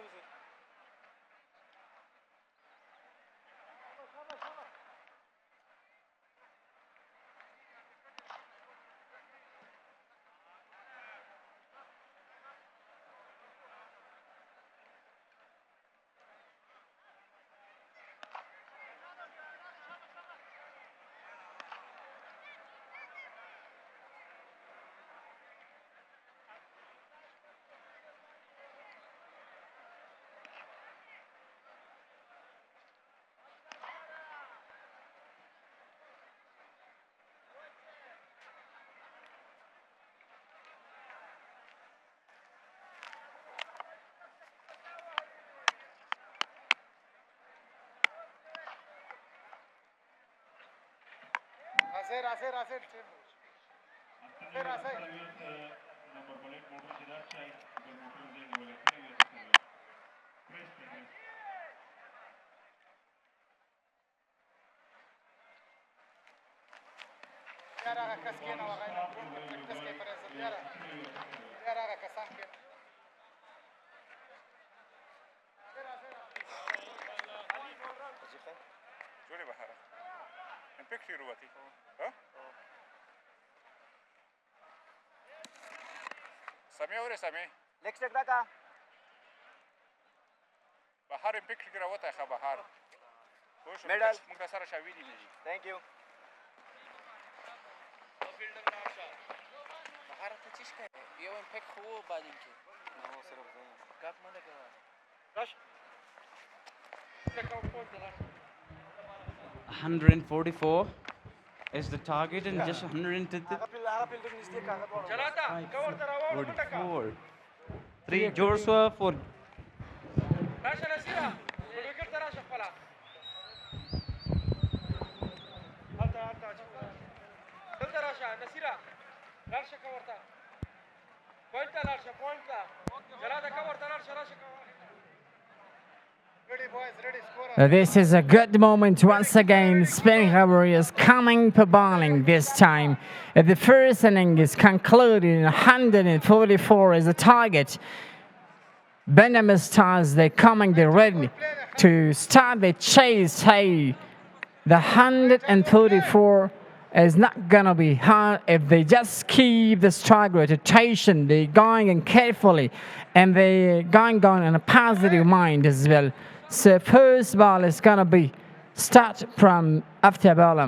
جوړې بهاره امپیک ډېر ووتې ها سمې اورې سمې لیک سټیک راکا بهار امپیک ډېر راوتی ښه بهار پوه شو میډل موږ در سره شاویلي نه دي تھینک یو بهار ته چی شکایې یو امپیک خو و بالینګ کې نو صرف زه ګاپ مه لګوه راشه 144 is the target and just 150. هغه پیل ډېر نږدې کاغه دوړو چلاته کور ته راوړه مټکه 3 Joshua for راشه نصیره وکټ ته راشه خپله هلته دلته راشه نصیره لاړ شه کور ته پوینټ ته لاړ شه پوینټ ته چلاته کور ته لاړ شه راشه Ready, boys, ready, score. This is a good moment once again. Speenghar Warriors coming for bowling this time. The first inning is concluded in 144 as a target. Benjamin Stars, they're coming, they're ready to start the chase. Hey, the 134 is not gonna be hard if they just keep the strike rotation. They're going in carefully and they're going on in a positive mind as well. So first ball is gonna be start from after ball.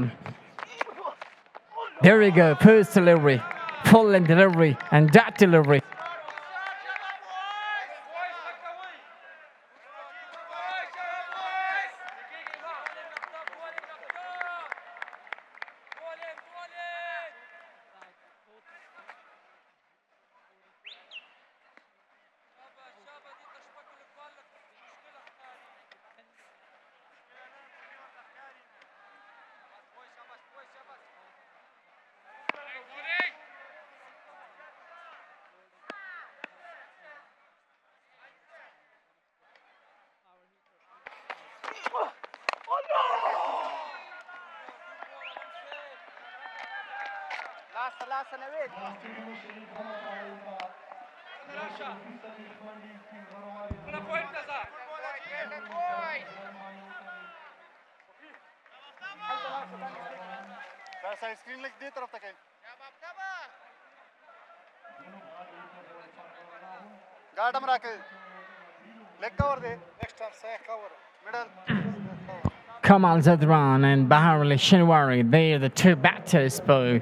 There we go, first delivery, full in delivery and that delivery. لاسه نوید سر سکرین لګ دې طرف ته کوي ګاډم راکې لګ کور دې نیکسټ ټایم سه کور میډل Kamal Zadran and Bahar Ali Shinwari, they are the two batters for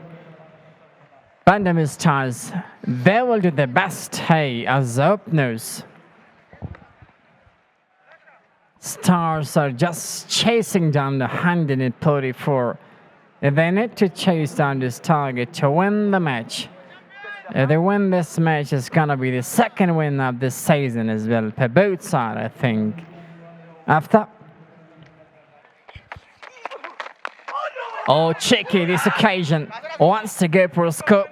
Benjamin Stars. They will do their best, hey, as openers. Stars are just chasing down the 134. They need to chase down this target to win the match. If they win this match, it's going to be the second win of this season as well, for both sides, I think. After. Oh, cheeky this occasion. Wants to go for a scoop.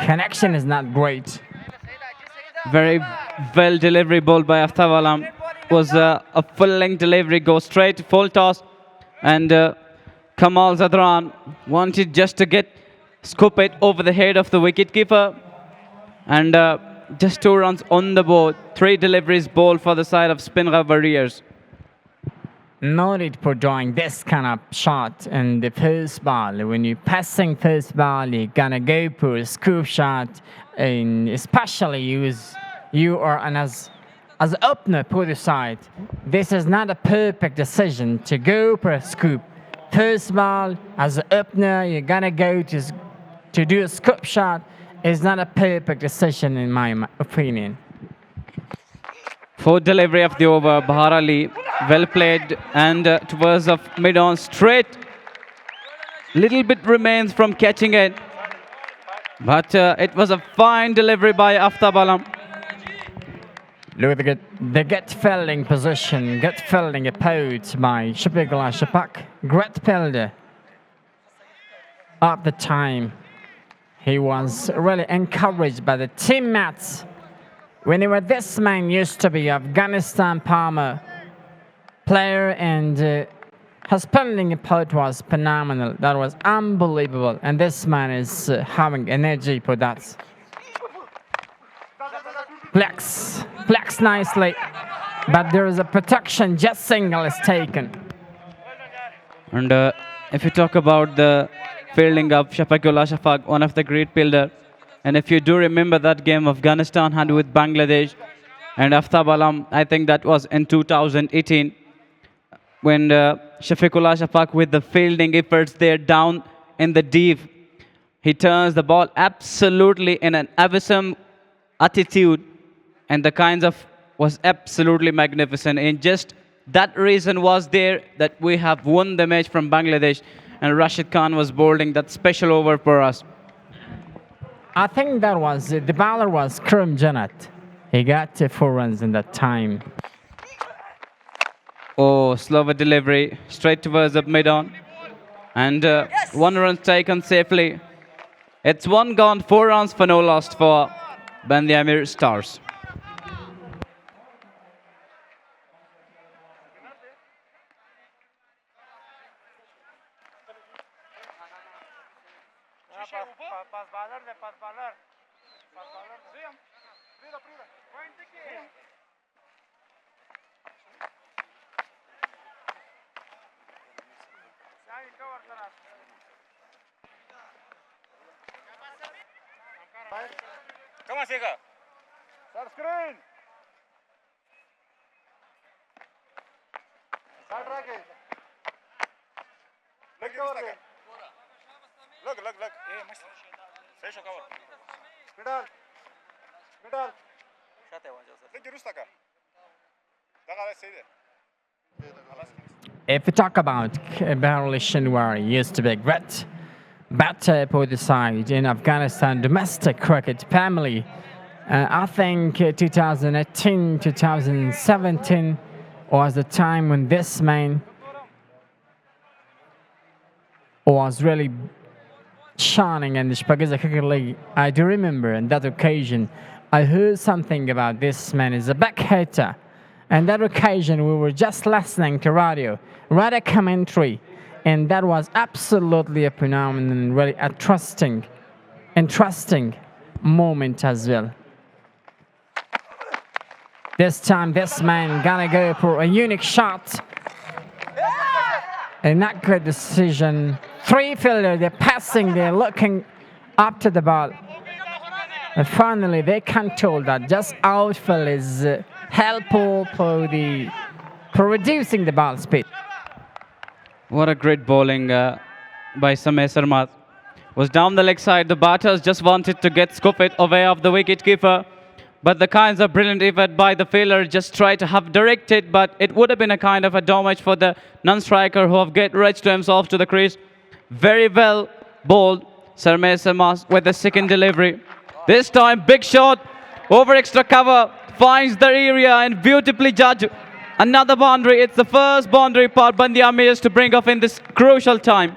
Connection is not great. Very well delivery ball by Aftabalam. Was a full-length delivery, go straight to full toss. And Kamal Zadran wanted just to scoop it over the head of the wicketkeeper. And just 2 runs on the board. 3 deliveries ball for the side of Speenghar Warriors. No need for drawing this kind of shot in the first ball. When you're passing first ball, you're gonna go for a scoop shot, and especially you are as opener for the side. This is not a perfect decision to go for a scoop. First ball, as an opener, you're gonna go to do a scoop shot. Is not a perfect decision in my opinion. 4th delivery of the over, Bahar Ali, well played, and towards the mid-on straight. Little bit remains from catching it, but it was a fine delivery by Aftabalam. Look at the gut fielding position, gut fielding approach by Shapigula Shapak. Great fielder. at the time. He was really encouraged by the teammates. Whenever this man used to be Afghanistan Palmer player, and his pending approach was phenomenal. That was unbelievable. And this man is having energy for that. Flex nicely. But there is a protection, just single is taken. And if you talk about the fielding of Shafaqullah Shafaq, one of the great fielder, and if you do remember that game Afghanistan had with Bangladesh and Aftab Alam, I think that was in 2018, when Shafaqullah Shafaq with the fielding efforts there down in the deep, he turns the ball absolutely in an awesome attitude, and the kinds of was absolutely magnificent. And just that reason was there that we have won the match from Bangladesh, and Rashid Khan was bowling that special over for us. I think that was, the bowler was Karim Janat. He got 4 runs in that time. Oh, slower delivery, straight towards the mid-on. And 1 run taken safely. It's 1 gone, 4 runs for no loss for Bandi Ameer Stars. Come on, Sega. Start screen. Start racket. Look cover. Look. Hey, must. Fresh cover. Middle. Shate wajo sir. Look, rusta ka. Daga say there. If we talk about Barely Shinwari, used to be a great batter for the side in Afghanistan domestic cricket family. I think 2018, 2017 was the time when this man was really shining in the Spagaza Cricket League. I do remember on that occasion, I heard something about this man is a back hitter. And that occasion, we were just listening to radio commentary, and that was absolutely a phenomenon, really a interesting moment as well. This time, this man gonna go for a unique shot. A not good decision. 3 fielders, they're passing, they're looking up to the ball. And finally, they control that. Just outfield is helpful for reducing the ball speed. What a great bowling by Samay Sarmat. Was down the leg side. The batters just wanted to get scoop it away of the wicket keeper. But the kinds of brilliant effort by the fielder just tried to have directed, but it would have been a kind of a damage for the non-striker who have get reached to himself to the crease. Very well bowled Samay Sarmat with the second delivery. This time, big shot over extra cover, finds the area and beautifully judged. Another boundary. It's the first boundary for Bandi Ameer to bring off in this crucial time.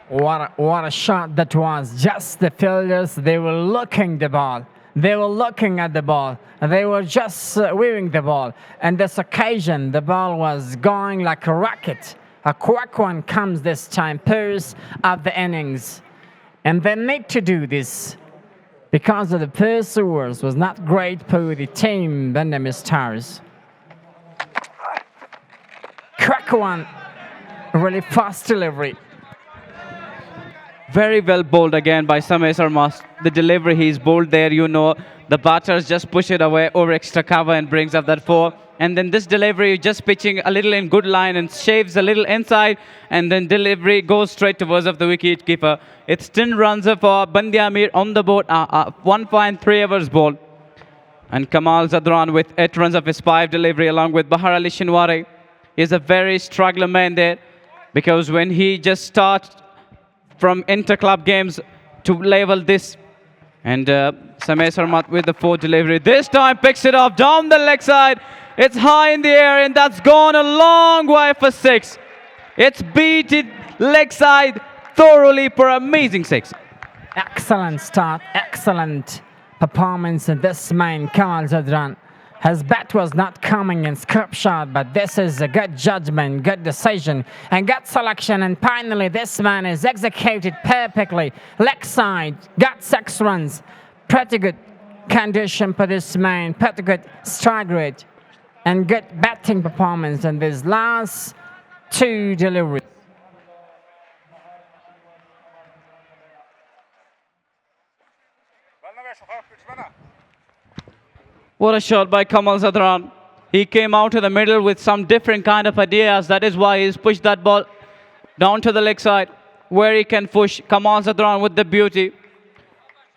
What a shot that was. Just the fielders, they were looking the ball. They were looking at the ball. They were just weaving the ball. And this occasion, the ball was going like a rocket. A quick one comes this time, pairs of the innings. And they need to do this because of the first overs was not great for the team, Bandi Ameer Stars. Quick one, really fast delivery. Very well bowled again by Samay Sarmat. The delivery he's bowled there, you know, the batters just push it away over extra cover and brings up that 4. And then this delivery, just pitching a little in good line and shaves a little inside, and then delivery goes straight towards of the wicket keeper. It's 10 runs for Bandi Ameer on the board, 1.3 overs bowled. And Kamal Zadran with 8 runs of his 5 delivery along with Bahar Ali Shinwari. He's a very struggling man there, because when he just starts from inter-club games to level this, and Samay Sarmat with the 4th delivery. This time picks it off down the leg side. It's high in the air, and that's gone a long way for 6. It's beat it leg side thoroughly for amazing six. Excellent start, excellent performance in this main. Kamal Zadran. His bat was not coming in scope shot, but this is a good judgment, good decision, and good selection. And finally, this man is executed perfectly. Leg side, got 6 runs. Pretty good condition for this man, pretty good strike rate, and good batting performance in these last 2 deliveries. What a shot by Kamal Zadran. He came out to the middle with some different kind of ideas. That is why he's pushed that ball down to the leg side, where he can push Kamal Zadran with the beauty.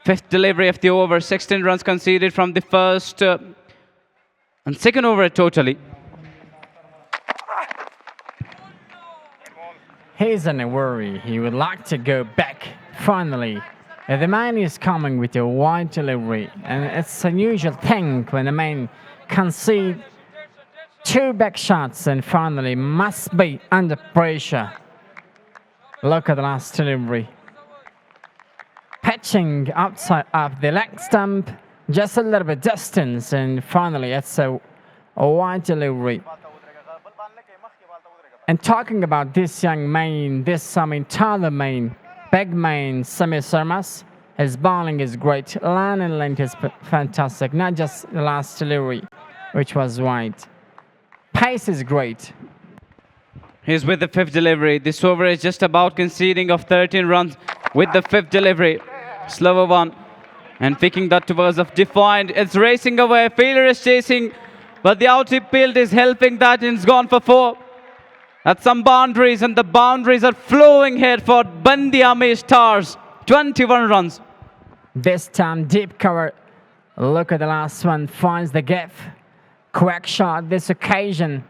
5th delivery of the over, 16 runs conceded from the first and second over totally. He's in a worry. He would like to go back, finally. The man is coming with a wide delivery, and it's an unusual thing when a man concede 2 back shots and finally must be under pressure. Look at the last delivery. Pitching outside of the leg stump, just a little bit distance, and finally it's a wide delivery. And talking about this young man, taller man, big man, Samir Sarmas, his bowling is great. Line and length is fantastic. Not just the last delivery, which was wide. Pace is great. He's with the 5th delivery. This over is just about conceding of 13 runs with the 5th delivery. Slower one. And picking that towards of Defiant. It's racing away. Fielder is chasing. But the outfield is helping that, and it's gone for 4. That's some boundaries, and the boundaries are flowing here for Bandi Ameer Stars. 21 runs. This time deep cover. Look at the last one. Finds the gap. Quick shot this occasion.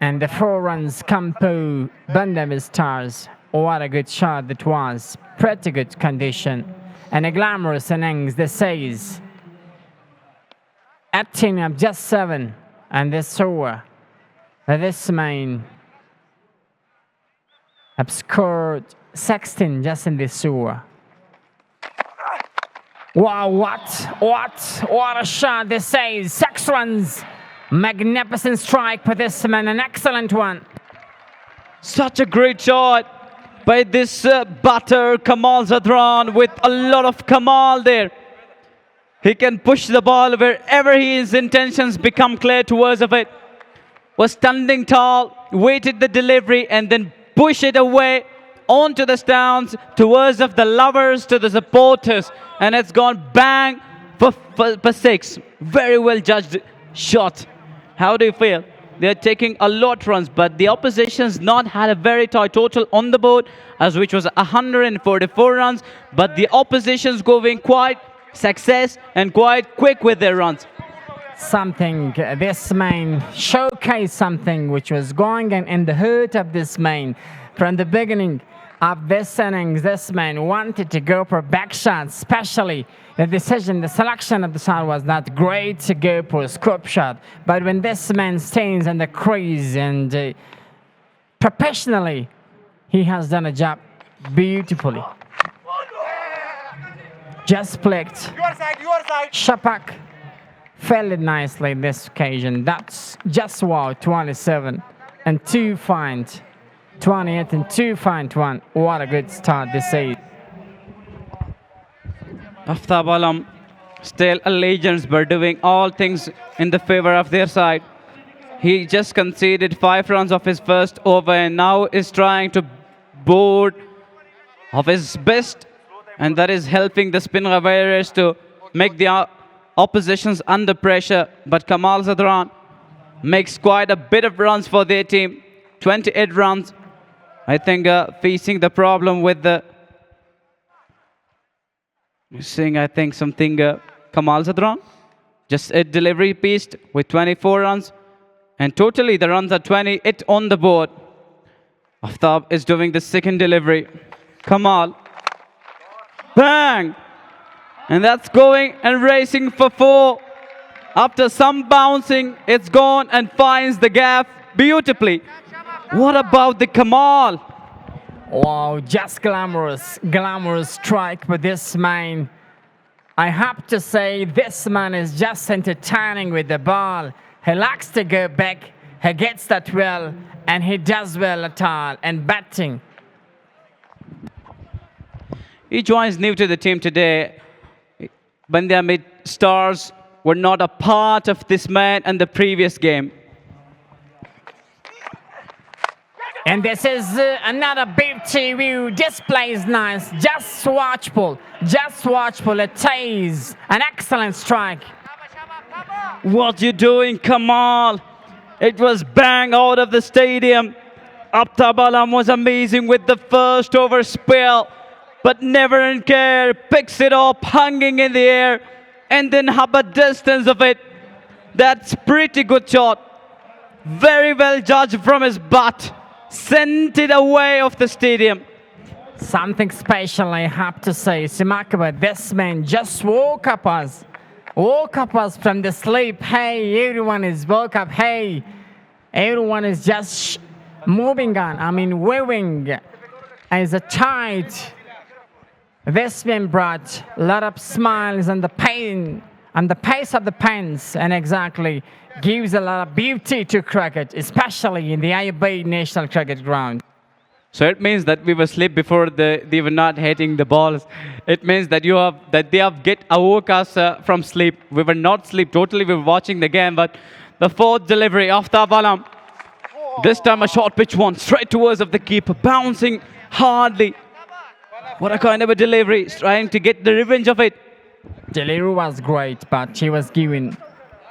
And the 4 runs come to Bandi Ameer Stars. What a good shot that was. Pretty good condition. And a glamorous innings, this says. 18 of just 7. And this over. This man have scored 16 just in this over. Wow, what a shot this says. 6 runs. Magnificent strike for this man, an excellent one. Such a great shot by this batter, Kamal Zadran, with a lot of Kamal there. He can push the ball wherever his intentions become clear towards of it. Was standing tall, waited the delivery, and then push it away onto the stands, towards of the lovers, to the supporters. And it's gone bang for 6. Very well judged shot. How do you feel? They're taking a lot of runs, but the opposition's not had a very tight total on the board, as which was 144 runs. But the opposition's going quite success and quite quick with their runs. This man showcased something which was going in the heart of this man. From the beginning of this innings, this man wanted to go for back shots, especially the selection of the shot was not great to go for a scoop shot. But when this man stays in the crease and professionally, he has done a job beautifully. Just flicked. Your side. Shapak fell it nicely this occasion. That's just wow, 27 and 2 find. 28 and 2 find 1. What a good start this is. Aftab Alam, still a legends, but doing all things in the favor of their side. He just conceded 5 runs of his first over and now is trying to board of his best, and that is helping the Speenghar Warriors to make the oppositions under pressure. But Kamal Zadran makes quite a bit of runs for their team. 28 runs. I think facing the problem with the... Kamal Zadran. Just a delivery piece with 24 runs. And totally the runs are 28 on the board. Aftab is doing the second delivery. Kamal. Bang! And that's going and racing for 4. After some bouncing, it's gone and finds the gap beautifully. What about the Kamal? Wow, just glamorous, glamorous strike with this man. I have to say, this man is just entertaining with the ball. He likes to go back, he gets that well, and he does well at all, and batting. He joins new to the team today. Bandya Stars were not a part of this man and the previous game. And this is another beauty view. This play is nice. Just watchful. Just watchful. It is an excellent strike. What you doing, Kamal? It was bang out of the stadium. Abtabalam was amazing with the first over spell, but never in care. Picks it up, hanging in the air, and then have a distance of it. That's pretty good shot. Very well judged from his bat. Sent it away off the stadium. Something special, I have to say. Simakaba, this man just woke up us from the sleep. Hey, everyone is woke up. Hey, everyone is just moving on. I mean, waving as a child. This man brought a lot of smiles and the pain and the pace of the pens, and exactly gives a lot of beauty to cricket, especially in the IB National Cricket Ground. So it means that we were asleep before they were not hitting the balls. It means that they have awoke us from sleep. We were not asleep totally. We were watching the game, but the fourth delivery of Tabalam. This time a short pitch one straight towards of the keeper, bouncing hardly. What a kind of a delivery! Trying to get the revenge of it. Delivery was great, but he was given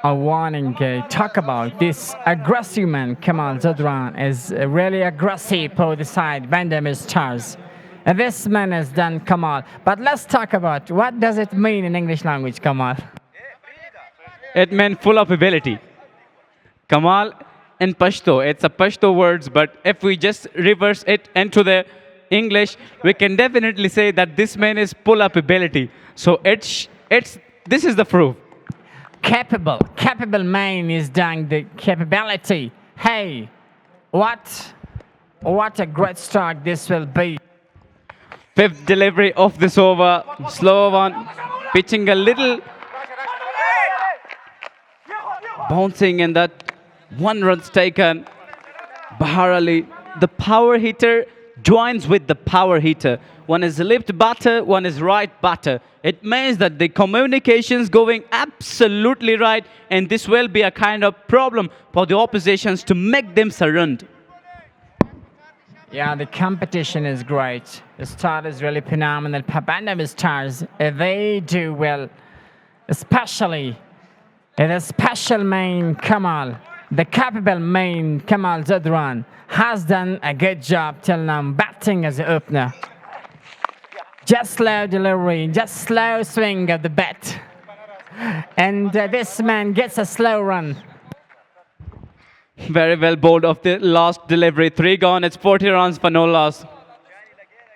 a warning. Talk about this aggressive man, Kamal Zadran, is really aggressive for the side, Bandam Stars. And this man has done Kamal. But let's talk about what does it mean in English language, Kamal? It meant full of ability. Kamal in Pashto, it's a Pashto words, but if we just reverse it into the English, we can definitely say that this man is full of ability. So this is the proof. Capable man is doing the capability. Hey, what a great start this will be. Fifth delivery of this over, slow one, pitching a little, bouncing, and that one run's taken. Bahar Ali, the power hitter, joins with the power hitter. One is left batter, one is right batter. It means that the communication's going absolutely right, and this will be a kind of problem for the oppositions to make them surrender. Yeah, the competition is great. The start is really phenomenal. Papandam Stars, they do well, especially the special main Kamal, the capable main Kamal Zadran has done a good job till now batting as an opener. Just slow delivery, just slow swing of the bat. And this man gets a slow run. Very well bowled of the last delivery. 3 gone, it's 40 runs for no loss.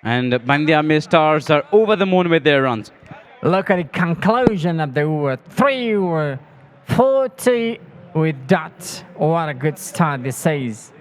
And Bandya Stars are over the moon with their runs. Look at the conclusion of the over. 3 over, 40 with dot. What a good start this is.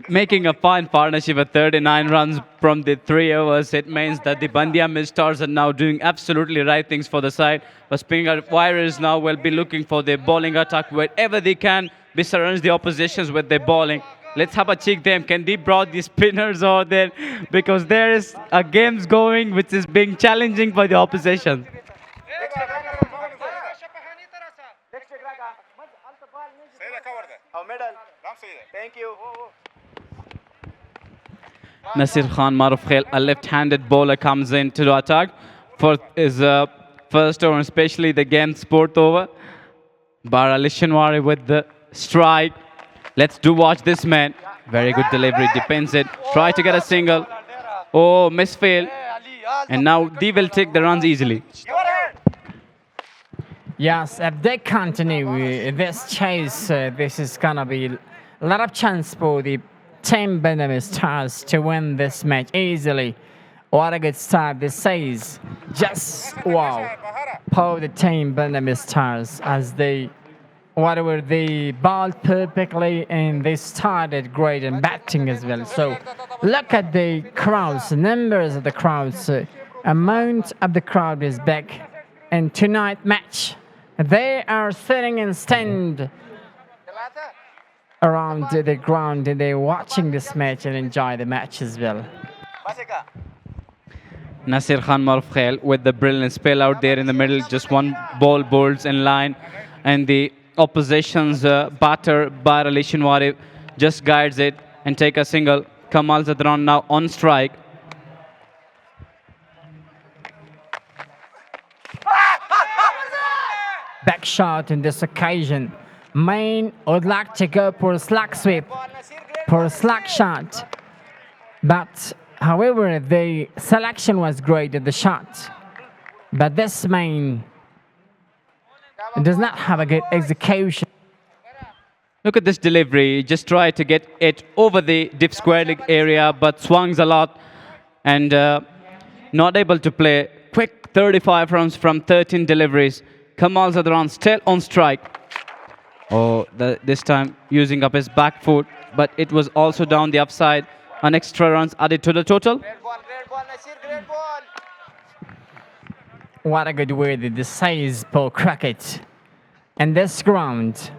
Making a fine partnership at 39 runs from the 3 overs, it means that the Bandya Stars are now doing absolutely right things for the side. But Speenghar Warriors now will be looking for their bowling attack wherever they can. Be surrounds the oppositions with their bowling. Let's have a check them. Can they brought the spinners out there? Because there is a games going which is being challenging for the opposition. Thank you. Nasir Khan Maruf Khail, a left-handed bowler, comes into the attack for his first over, especially the game sport over. Bara Lishanwari with the strike. Let's watch this man. Very good delivery, defends it. Try to get a single. Oh, misfail. And now they will take the runs easily. Yes, if they continue this chase, this is gonna be a lot of chance for the team Benjamin Stars to win this match easily. What a good start this is. Just wow. For the team Benjamin Stars as they whatever they balled perfectly and they started great in batting as well. So look at the crowds, numbers of the crowds, amount of the crowd is back in tonight match. They are sitting and stand around the ground and they're watching this match and enjoy the match as well. Nasir Khan Maruf with the brilliant spell out there in the middle, just one ball bowls in line, and the opposition's batter Bair Ali Shinwari just guides it and take a single. Kamal Zadran now on strike. Back shot in this occasion. Main would like to go for a slack sweep, for a slack shot. But however, the selection was great at the shot. But this main does not have a good execution. Look at this delivery. Just try to get it over the deep square leg area, but swings a lot and not able to play. Quick 35 runs from 13 deliveries. Kamal Zadran still on strike. Oh, this time using up his back foot, but it was also down the upside. An extra runs added to the total. What a good way to decide for cricket in this ground.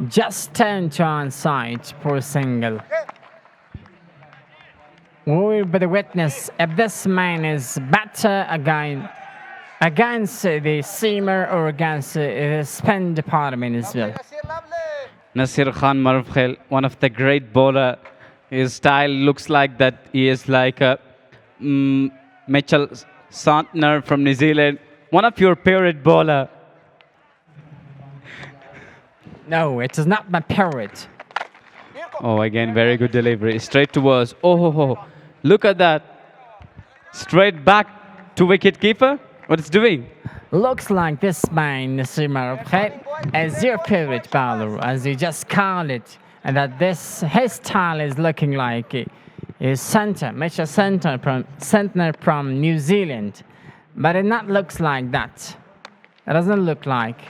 Just turn to onside for a single. We will be the witness if this man is better again against the seamer or against the spin department as well. Nasir Khan Maruf, one of the great bowler. His style looks like that he is like a Mitchell Santner from New Zealand. One of your favorite bowler. No, it is not my parrot. Oh, again, very good delivery. Straight towards. Oh. Look at that. Straight back to wicket keeper. What it's doing? Looks like this man, Nasir Maruf, is your favorite bowler, as you just called it. And that his style is looking like is center, Mitchell Santner from New Zealand. But it not looks like that. It doesn't look like.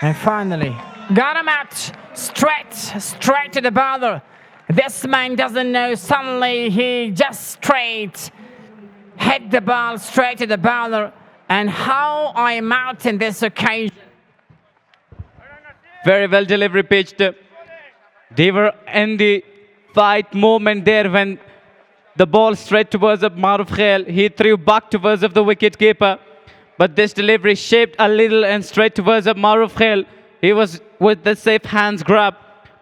And finally, got him out straight to the bowler. This man doesn't know, suddenly he just straight hit the ball straight to the bowler. And how I'm out in this occasion. Very well delivery pitched. They were in the fight moment there when the ball straight towards Maruf Khail. He threw back towards the wicket keeper. But this delivery shaped a little and straight towards Maruf Khail. He was with the safe hands grab.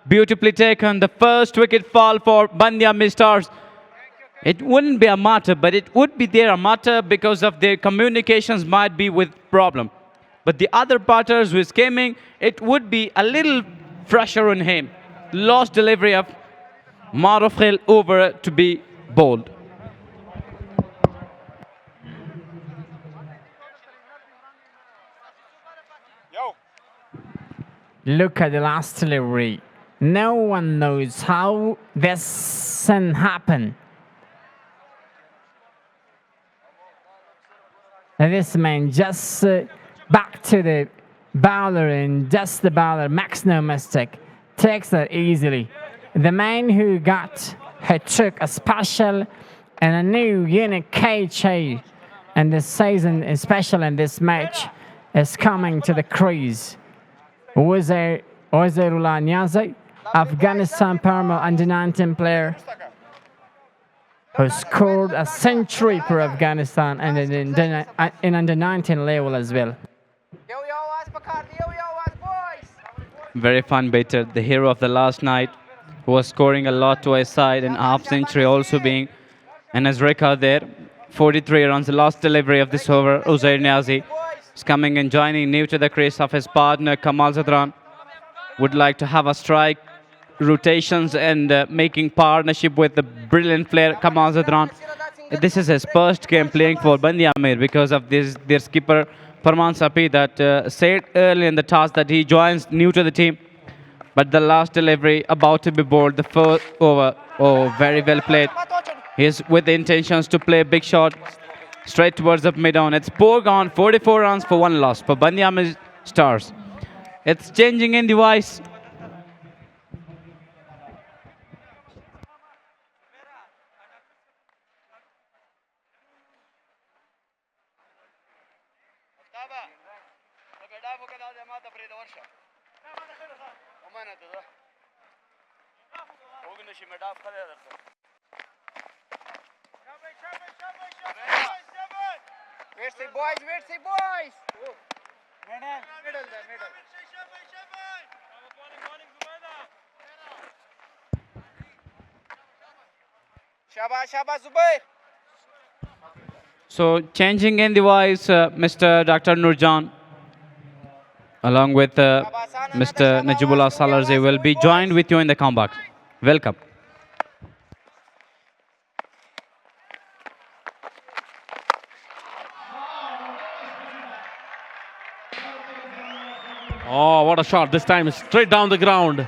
Beautifully taken. The first wicket fall for Bandya Stars. It wouldn't be a matter, but it would be there a matter because of their communications might be with problem. But the other batters who is coming, it would be a little pressure on him. Lost delivery of Maruf Khail over to be bowled. Look at the last delivery. No one knows how this can happen. And this man just back to the bowler and just the bowler makes no mistake. Takes that easily. The man who took a special and a new unique KJ and this season, especially in this match, is coming to the crease. Wazeerullah Niazi, Afghanistan Paramount under 19 player who scored a century for Afghanistan and in under 19 level as well. Very fun batter, the hero of the last night, who was scoring a lot to his side and half century also being in his record there. 43 runs, the last delivery of this over. Uzair Niazi is coming and joining new to the crease of his partner Kamal Zadran. Would like to have a strike rotations and making partnership with the brilliant player Kamal Zadran. This is his first game playing for Bandi Ameer because of this their skipper Farman Sapi that said early in the task that he joins new to the team. But the last delivery about to be bowled, the first over. Oh, very well played. He's with the intentions to play a big shot straight towards the mid-on. It's 4 gone, 44 runs for 1 loss for Bandi Ameer Stars. It's changing in device. Where's the boys? Where's the boys? Middle there, middle. Shabash, Shabash, Zubair. So changing in device, Mr. Dr. Nurjan, along with Mr. Najibullah Salarze, will be joined with you in the comeback. Welcome. Oh, what a shot. This time straight down the ground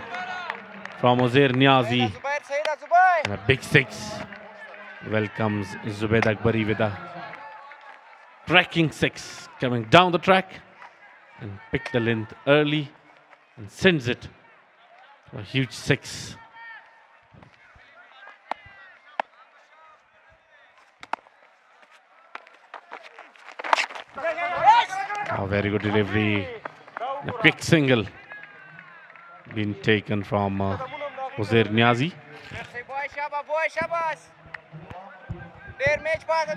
from Uzair Niazi. And a big 6. Welcomes Zubaid Akbari with a tracking 6 coming down the track and pick the length early and sends it to a huge 6. A very good delivery. A quick single being taken from Uzair Niazi. Boy, Shabash. Dear match pass,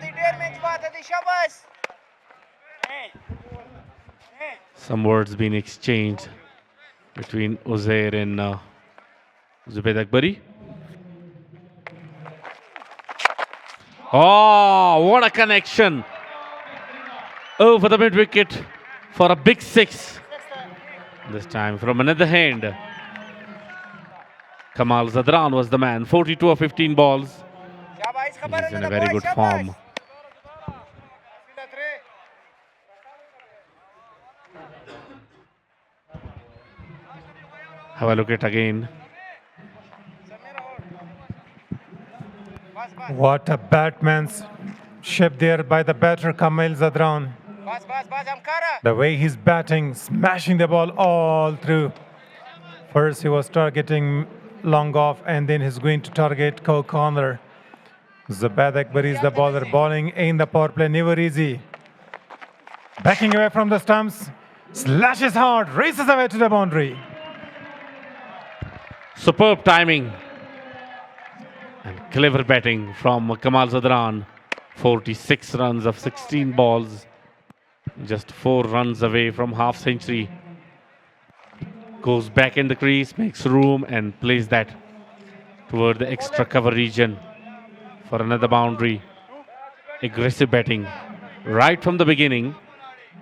Shabash. Some words being exchanged between Uzair and Zubaid Akbari. Oh, what a connection! Over the mid wicket for a big 6. This time from another hand. Kamal Zadran was the man. 42 of 15 balls. He's in a very good form. Have a look at it again. What a batsmanship there by the batter Kamal Zadran. The way he's batting, smashing the ball all through. First he was targeting long off and then he's going to target corner. Zubaid Akbari is the bowler bowling in the power play, never easy. Backing away from the stumps, slashes hard, races away to the boundary. Superb timing and clever batting from Kamal Zadran. 46 runs of 16 balls. Just 4 runs away from half century. Goes back in the crease, makes room and plays that toward the extra cover region for another boundary. Aggressive batting right from the beginning.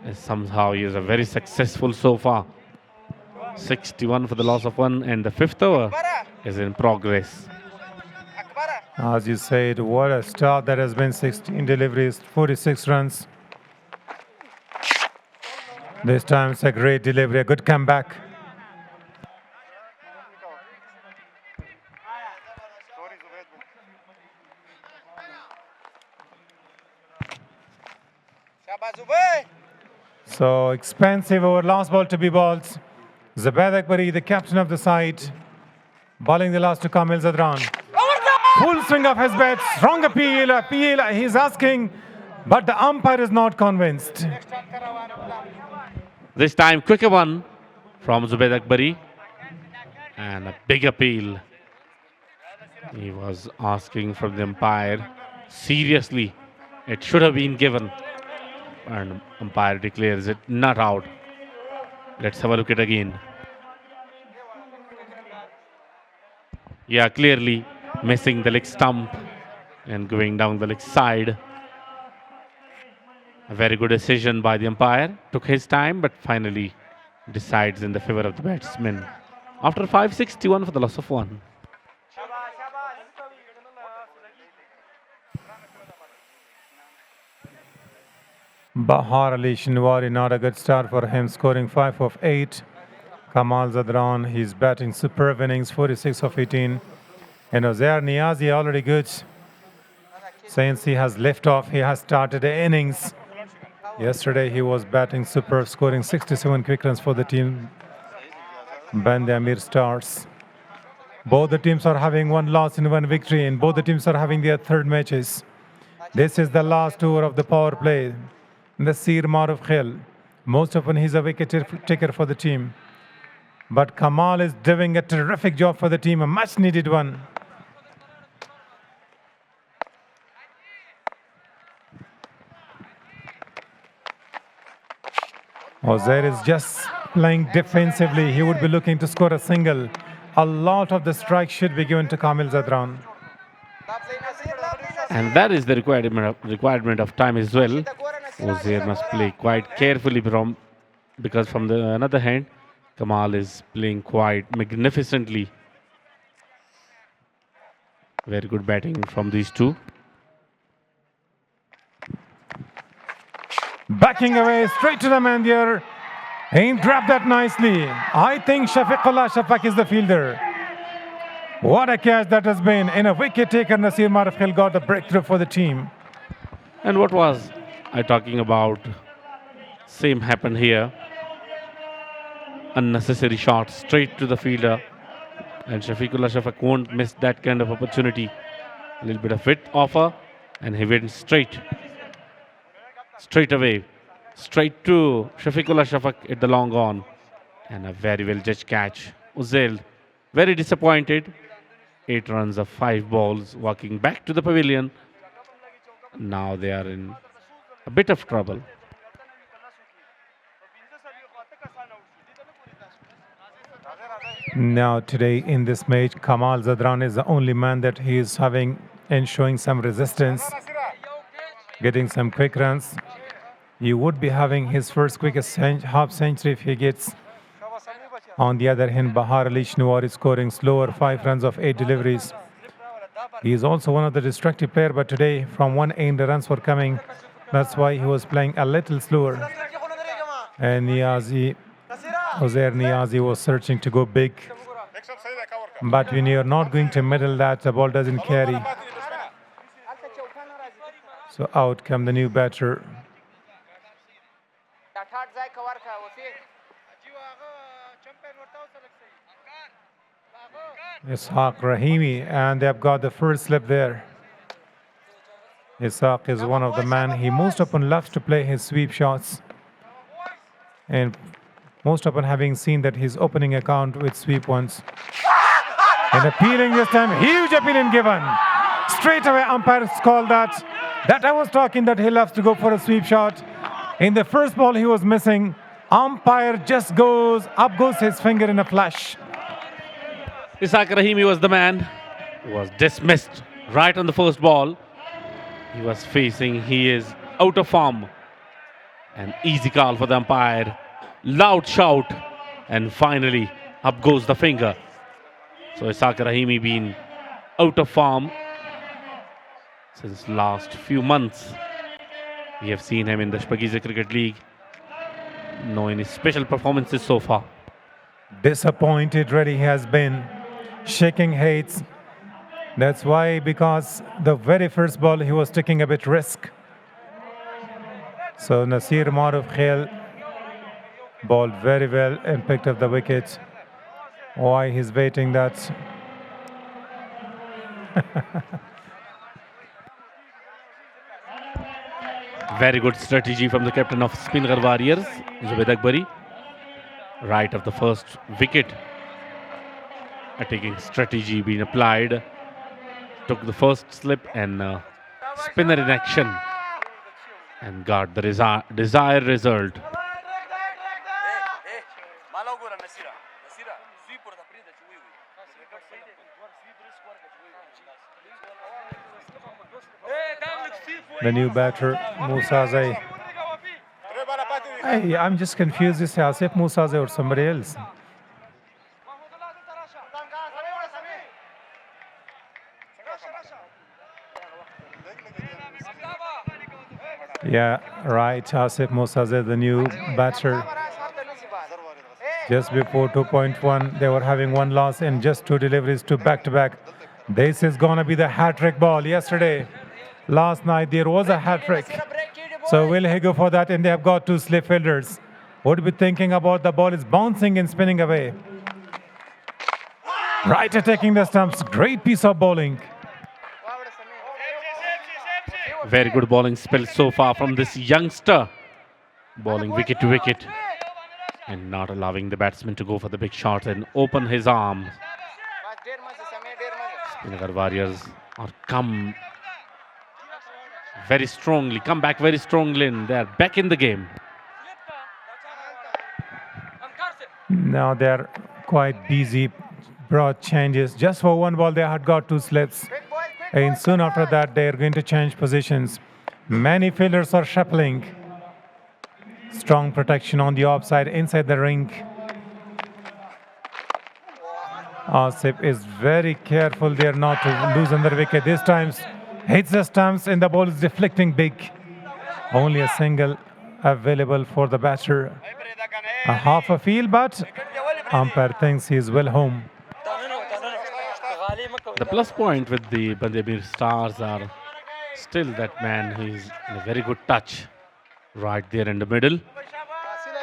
And somehow he is a very successful so far. 61 for the loss of 1 and the 5th over is in progress. As you said, what a start that has been. 16 deliveries, 46 runs. This time it's a great delivery, a good comeback. So expensive over, last ball to be bowled. Zubaid Akbari, the captain of the side, bowling the last to Kamal Zadran. Full swing of his bat, strong appeal, he's asking, but the umpire is not convinced. This time quicker one from Zubaid Akbari and a big appeal. He was asking from the umpire, seriously, it should have been given. And umpire declares it not out. Let's have a look at it again. Yeah, clearly missing the leg stump and going down the leg side. A very good decision by the umpire. Took his time, but finally decides in the favor of the batsman. After 561 for the loss of 1. Bahar Ali Shinwari, not a good start for him, scoring 5 of 8. Kamal Zadran, he's batting superb innings, 46 of 18. And Uzair Niazi already good. Since he has left off, he has started the innings. Yesterday he was batting superb, scoring 67 quick runs for the team. Band Amir Stars. Both the teams are having one loss and one victory, and both the teams are having their third matches. This is the last over of the power play. Nasir Maruf Khil. Most often he's a wicket taker for the team. But Kamal is doing a terrific job for the team, a much needed one. Uzair is just playing defensively. He would be looking to score a single. A lot of the strikes should be given to Kamil Zadran. And that is the requirement of time as well. Uzair must play quite carefully because from the another hand, Kamal is playing quite magnificently. Very good batting from these two. Backing away straight to the man there. He grabbed that nicely. I think Shafiqullah Shafaq is the fielder. What a catch that has been. In a wicket taker, Nasir Maruf Khil got the breakthrough for the team. And what was I talking about? Same happened here. Unnecessary shot straight to the fielder. And Shafiqullah Shafaq won't miss that kind of opportunity. A little bit of width offer. And he went straight away. Straight to Shafiqullah Shafaq at the long on. And a very well judged catch. Uzair very disappointed. 8 runs of 5 balls, walking back to the pavilion. Now they are in a bit of trouble. Now today in this match, Kamal Zadran is the only man that he is having and showing some resistance, getting some quick runs. He would be having his first quickest half century if he gets. On the other hand, Bahar Ali Shinwari is scoring slower, 5 runs of 8 deliveries. He is also one of the destructive players, but today from one end the runs were coming. That's why he was playing a little slower. And Uzair Niazi was searching to go big. But when you're not going to middle that, the ball doesn't carry. So out come the new batter. Ishaq Rahimi, and they have got the first slip there. Ishaq is one of the men, he most often loves to play his sweep shots. And most often having seen that his opening account with sweep ones. And appealing this time, huge appealing given. Straight away umpires called that. That I was talking that he loves to go for a sweep shot. In the first ball he was missing. Umpire just goes, up goes his finger in a flash. Ishaq Rahimi was the man who was dismissed right on the first ball. He was facing, he is out of form. An easy call for the umpire. Loud shout. And finally, up goes the finger. So Ishaq Rahimi been out of form since last few months. We have seen him in the Speenghar Cricket League. No any special performances so far. Disappointed really he has been. Shaking heads. That's why, because the very first ball he was taking a bit risk. So Nasir Maruf Khil bowled very well and picked up the wicket. Why he's waiting that. Very good strategy from the captain of Speenghar Warriors, Zubaid Akbari. Right of the first wicket. Attacking strategy being applied. Took the first slip and spinner in action. And got the desired result. The new batter, Musa Zai. Hey, I'm just confused. Is Asif Musa Zai or somebody else? Yeah, right. Asif Musaze, the new batter. Just before 2.1, they were having one loss and just two deliveries to back-to-back. This is going to be the hat-trick ball. Yesterday, last night, there was a hat-trick. So will he go for that? And they have got two slip fielders. Would be thinking about the ball is bouncing and spinning away. Right attacking the stumps. Great piece of bowling. Very good bowling spell so far from this youngster. Bowling wicket to wicket. And not allowing the batsman to go for the big shots and open his arms. Speenghar Warriors are come back very strongly, and they're back in the game. Now they're quite busy. Broad changes. Just for one ball, they had got two slips. And soon after that, they're going to change positions. Many fielders are shuffling. Strong protection on the offside, inside the ring. Asif is very careful there not to lose another wicket. This time hits the stumps and the ball is deflecting big. Only a single available for the batter. A half a field, but umpire thinks he is well home. The plus point with the Ameer stars are still that man who is in a very good touch right there in the middle.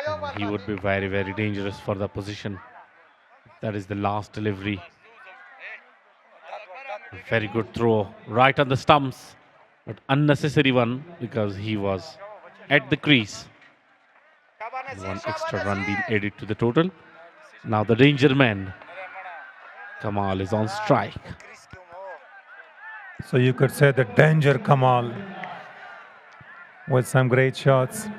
And he would be very, very dangerous for the position. That is the last delivery. A very good throw right on the stumps, but unnecessary one because he was at the crease. One extra run being added to the total. Now the danger man, Kamal, is on strike. So you could say the danger Kamal with some great shots.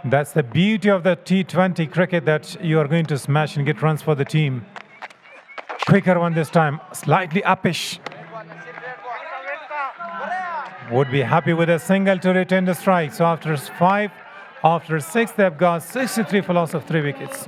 That's the beauty of the T20 cricket, that you are going to smash and get runs for the team. Quicker one this time, slightly uppish. Would be happy with a single to retain the strike. So after 5, after 6, they've got 63 for loss of 3 wickets.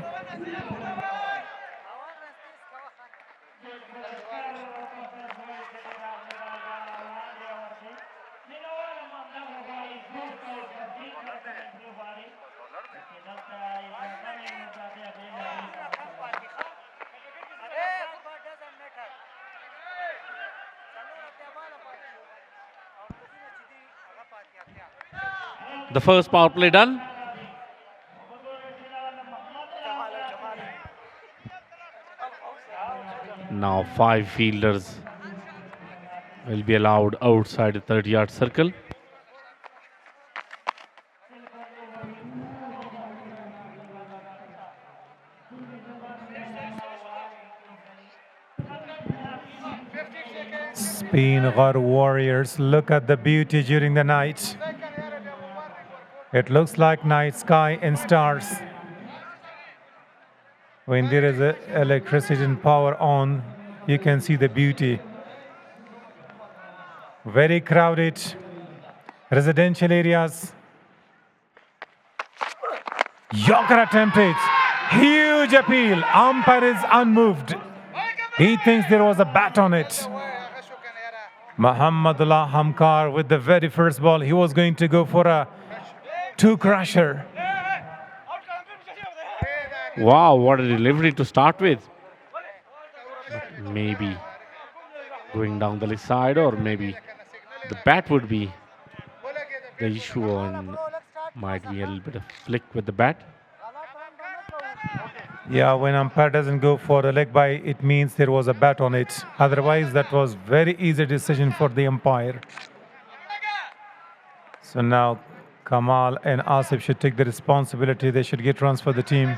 The first power play done. Now 5 fielders will be allowed outside the 30-yard circle. Speenghar Warriors, look at the beauty during the night. It looks like night sky and stars. When there is electricity and power on, you can see the beauty. Very crowded residential areas. Yorker attempted. Huge appeal. Umpire is unmoved. He thinks there was a bat on it. Muhammadullah Hamkar with the very first ball. He was going to go for a two-crusher. Wow, what a delivery to start with. But maybe going down the left side, or maybe the bat would be the issue, and might be a little bit of flick with the bat. Yeah, when umpire doesn't go for a leg by, it means there was a bat on it. Otherwise, that was very easy decision for the umpire. So now Kamal and Asif should take the responsibility. They should get runs for the team.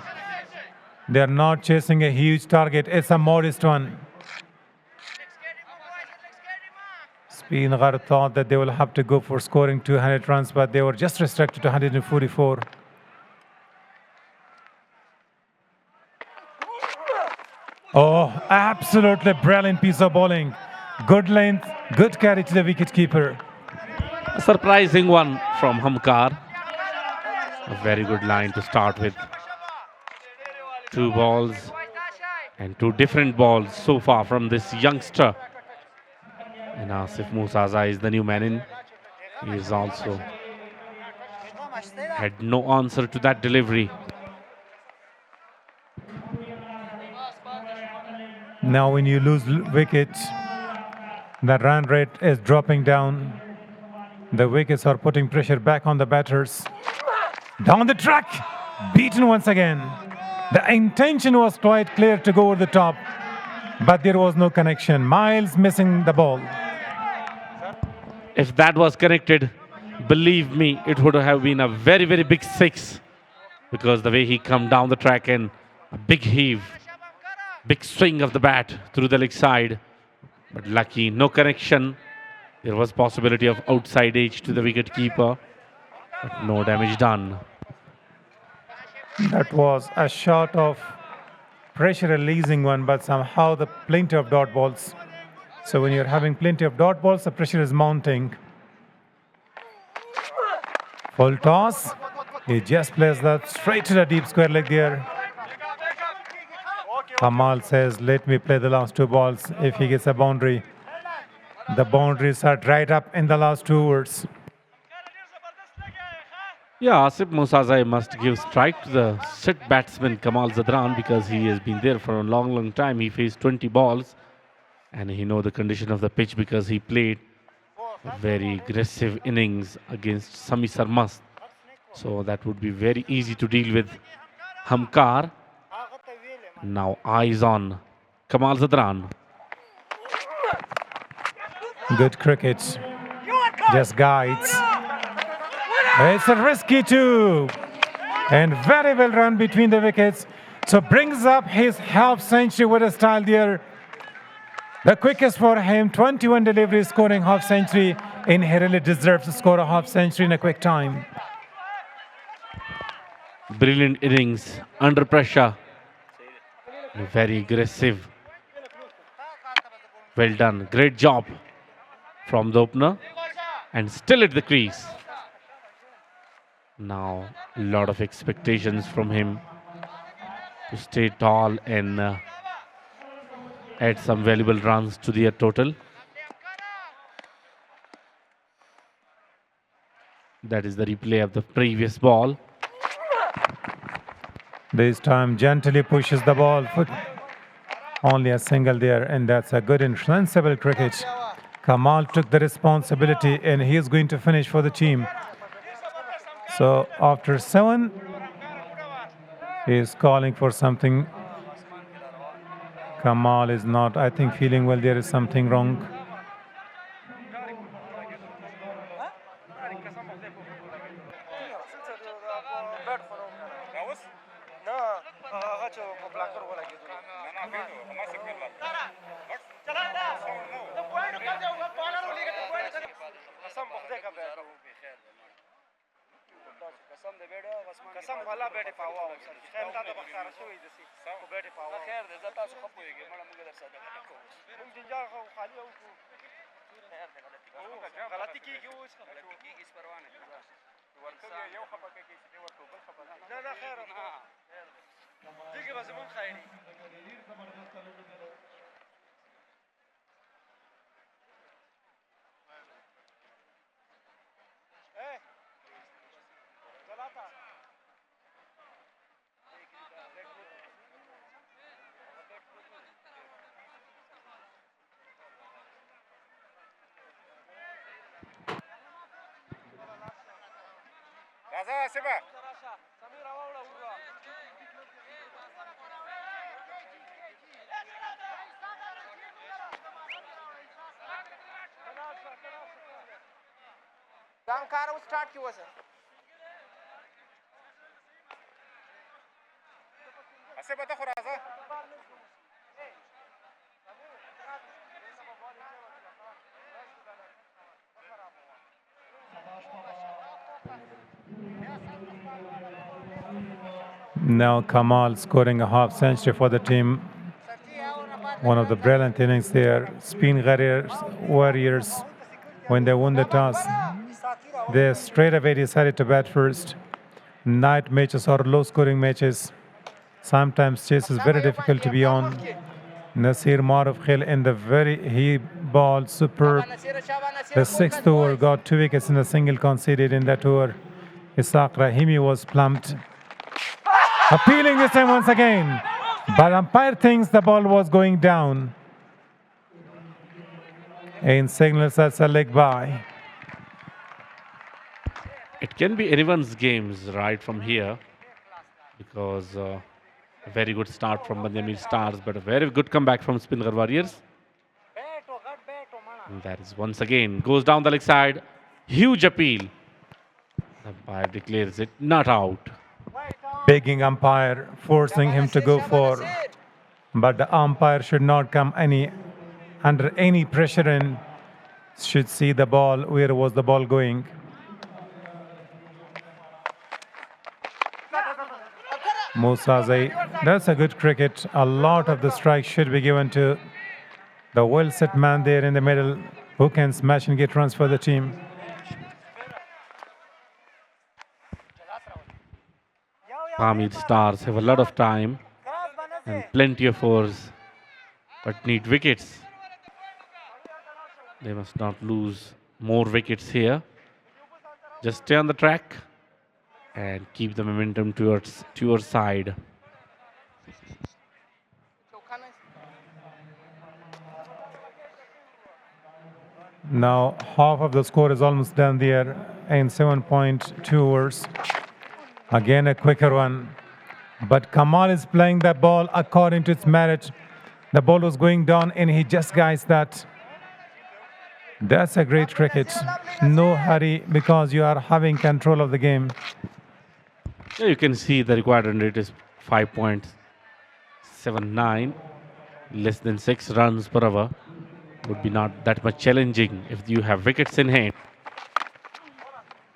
They are not chasing a huge target. It's a modest one. Speenghar thought that they will have to go for scoring 200 runs, but they were just restricted to 144. Oh, absolutely brilliant piece of bowling. Good length, good carry to the wicketkeeper. A surprising one from Hamkar. A very good line to start with. 2 balls And two different balls so far from this youngster. And Asif Musaza is the new man in. He is also had no answer to that delivery. Now when you lose wickets, the run rate is dropping down. The wickets are putting pressure back on the batters. Down the track, beaten once again. The intention was quite clear to go over the top, but there was no connection. Miles missing the ball. If that was connected, believe me, it would have been a very, very big six, because the way he come down the track and a big heave, big swing of the bat through the leg side. But lucky, no connection. There was possibility of outside edge to the wicket keeper, but no damage done. That was a shot of pressure releasing one, but somehow the plenty of dot balls. So when you're having plenty of dot balls, the pressure is mounting. Full toss. He just plays that straight to the deep square leg there. Kamal says, let me play the last two balls. If he gets a boundary, the boundaries are dried up in the last 2 overs. Yeah, Asif Musazai must give strike to the sit batsman Kamal Zadran, because he has been there for a long, long time. He faced 20 balls and he knows the condition of the pitch, because he played a very aggressive innings against Sami Sarmas. So that would be very easy to deal with Hamkar. Now eyes on Kamal Zadran. Good cricket. Just guides. It's a risky two. And very well run between the wickets. So brings up his half century with a style there. The quickest for him, 21 deliveries, scoring half century. And he really deserves to score a half century in a quick time. Brilliant innings, under pressure. Very aggressive. Well done, great job from the opener. And still at the crease. Now, a lot of expectations from him to stay tall and add some valuable runs to their total. That is the replay of the previous ball. This time gently pushes the ball. Only a single there, and that's a good and sensible cricket. Kamal took the responsibility and he is going to finish for the team. So after 7, he is calling for something. Kamal is not, I think, feeling well. There is something wrong. Now Kamal scoring a half century for the team. One of the brilliant innings there. Speenghar Warriors, when they won the toss, they straight away decided to bat first. Night matches or low scoring matches, Sometimes chase is very difficult to be on. Nasir Maruf Khil in the he balled superb. The sixth over got 2 wickets in a single conceded in that over. Isaac Rahimi was plumped. Appealing this time once again. But umpire thinks the ball was going down. And signals as a leg by. It can be anyone's games right from here because a very good start from Ameer Stars, but a very good comeback from Speenghar Warriors. And that is once again goes down the leg side. Huge appeal. The umpire declares it not out. Begging umpire, forcing him to go for. But the umpire should not come under any pressure and should see the ball, where was the ball going. Musa Zai, that's a good cricket. A lot of the strikes should be given to the well-set man there in the middle who can smash and get runs for the team. Ameer Stars have a lot of time and plenty of overs, but need wickets. They must not lose more wickets here. Just stay on the track and keep the momentum towards your side. Now half of the score is almost done there in 7.2 overs. Again a quicker one. But Kamal is playing that ball according to its merit. The ball was going down and he just guides that. That's a great cricket. No hurry because you are having control of the game. Yeah, you can see the required run rate is 5.79. Less than 6 runs per hour would be not that much challenging if you have wickets in hand.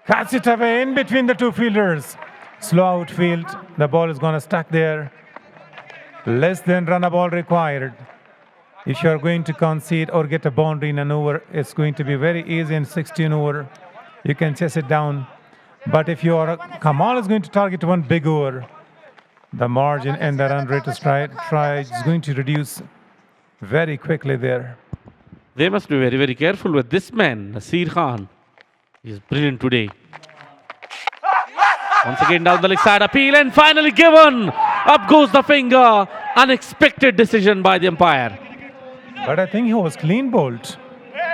Cuts it away in between the two fielders. Slow outfield. The ball is going to stuck there. Less than run a ball required. If you are going to concede or get a boundary in an over, it's going to be very easy in 16 over. You can chase it down. But if you are Kamal is going to target one big over, the margin and the run rate is going to reduce very quickly there. They must be very, very careful with this man, Nasir Khan. He's brilliant today. Once again down the leg side, appeal and finally given. Up goes the finger. Unexpected decision by the umpire. But I think he was clean bowled.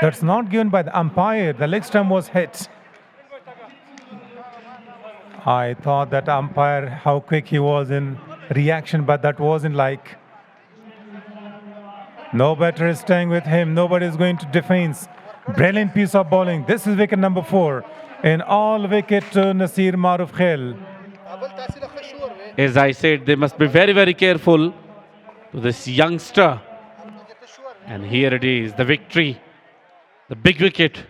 That's not given by the umpire. The leg stump was hit. I thought that umpire, how quick he was in reaction, but that wasn't like. No batter is staying with him. Nobody is going to defense. Brilliant piece of bowling. This is wicket number 4. And all wicket to Nasir Maruf Khil. As I said, they must be very, very careful to this youngster. And here it is, the victory. The big wicket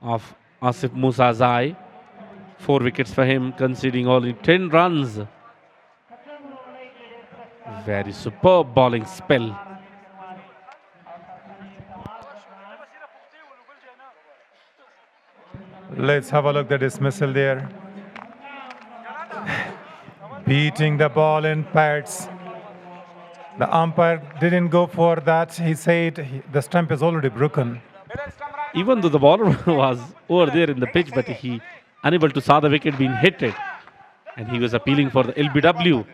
of Asif Musa Zai. 4 wickets for him, conceding only 10 runs. Very superb bowling spell. Let's have a look at the dismissal there. Beating the ball in pads. The umpire didn't go for that. He said the stump is already broken. Even though the bowler was over there in the pitch, but he unable to saw the wicket being hit it. And he was appealing for the LBW.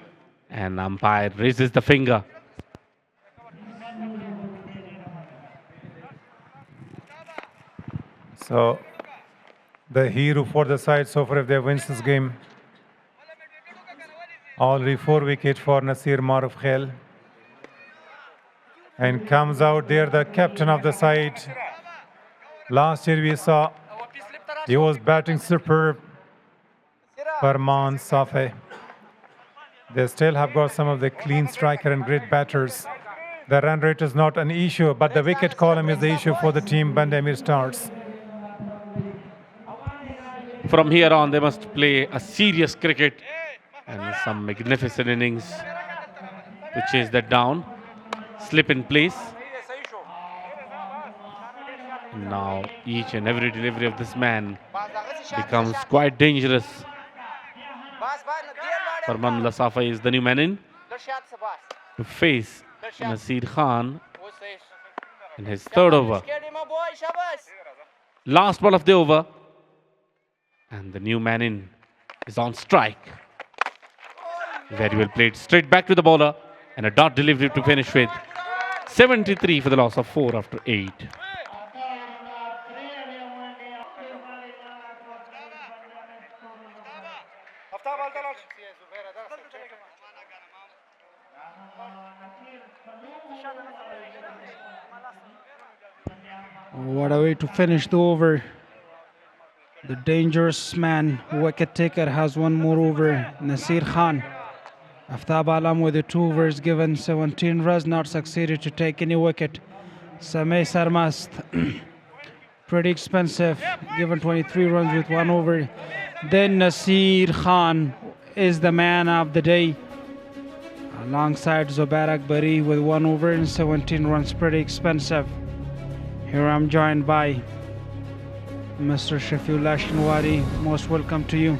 And umpire raises the finger. So the hero for the side so far if they wins this game. Already 4 wickets for Nasir Maruf Khil. And comes out there the captain of the side. Last year we saw he was batting superb. Farman Safe. They still have got some of the clean striker and great batters. The run rate is not an issue, but the wicket column is the issue for the team Ameer Stars. From here on, they must play a serious cricket and some magnificent innings to chase that down. Slip in place. Now each and every delivery of this man becomes quite dangerous. Farman Safa is the new man in. to face Nasir Khan in his third over. Last ball of the over. And the new man in is on strike. Very well played. Straight back to the bowler. And a dot delivery to finish with. 73 for the loss of 4 after 8. What a way to finish the over. The dangerous man, wicket taker, has one more over. Nasir Khan. Aftab Alam with the 2 overs given, 17 runs, not succeeded to take any wicket. Samay Sarmast, pretty expensive, given 23 runs with 1 over. Then Nasir Khan is the man of the day. Alongside Zubair Akbari with 1 over and 17 runs, pretty expensive. Here I'm joined by Mr. Shafiullah Shinwari. Most welcome to you.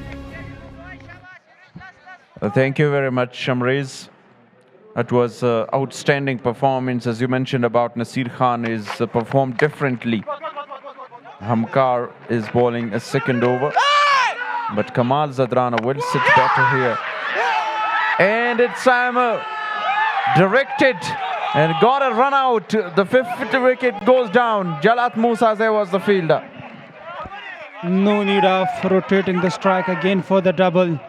Thank you very much, Shamriz. It was an outstanding performance. As you mentioned about Nasir Khan, is performed differently. Hamkar is bowling a second over. But Kamal Zadran will sit better here. And it's directed and got a run out. The 5th wicket goes down. Jalat Musazeh was the fielder. No need of rotating the strike again for the double,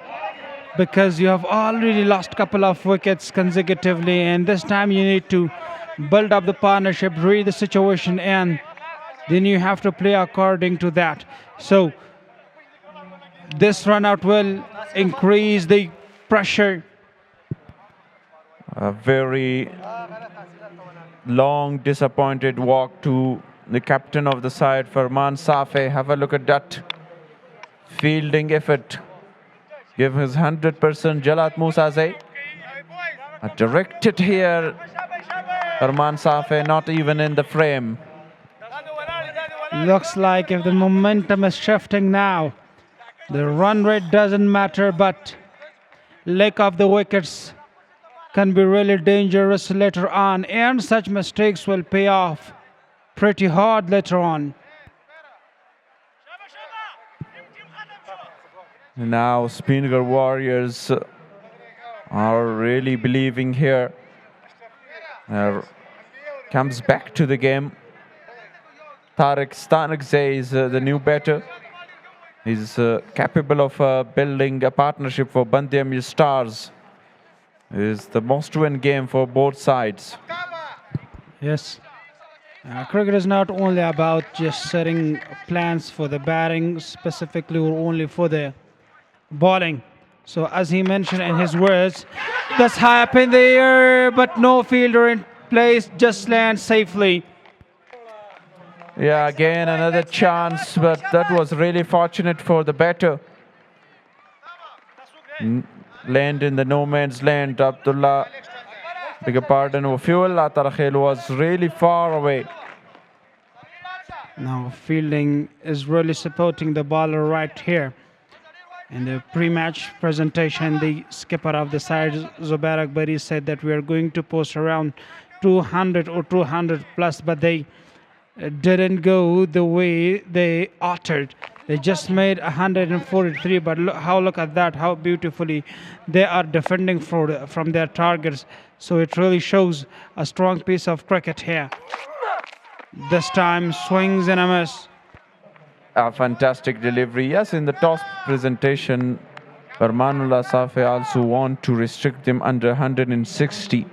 because you have already lost a couple of wickets consecutively, and this time you need to build up the partnership, read the situation, and then you have to play according to that. So this run out will increase the pressure. A very long disappointed walk to the captain of the side, Farman Safe. Have a look at that fielding effort. Give his 100%. Jalat Musazeh directed here. Farman Safe not even in the frame. Looks like if the momentum is shifting now, the run rate doesn't matter, but lack of the wickets can be really dangerous later on, and such mistakes will pay off pretty hard later on. Now Speenghar Warriors are really believing here. Comes back to the game. Tariq Stanakzai is the new batter. He's capable of building a partnership for Bandiyam Stars. It's the most-win game for both sides. Yes. Cricket is not only about just setting plans for the batting specifically or only for the bowling. So as he mentioned in his words, that's high up in the air, but no fielder in place, just land safely. Yeah, again another chance, but that was really fortunate for the batter. Land in the no man's land. Abdullah, beg your pardon, Wafiullah Tarakhil was really far away. Now fielding is really supporting the bowler right here. In the pre-match presentation, the skipper of the side, Zubair Akbari, said that we are going to post around 200 or 200 plus, but they didn't go the way they uttered. They just made 143, but look at that, how beautifully they are defending from their targets. So it really shows a strong piece of cricket here. This time, swings and a miss. A fantastic delivery. Yes, in the toss presentation, Farmanullah Safi also want to restrict them under 160.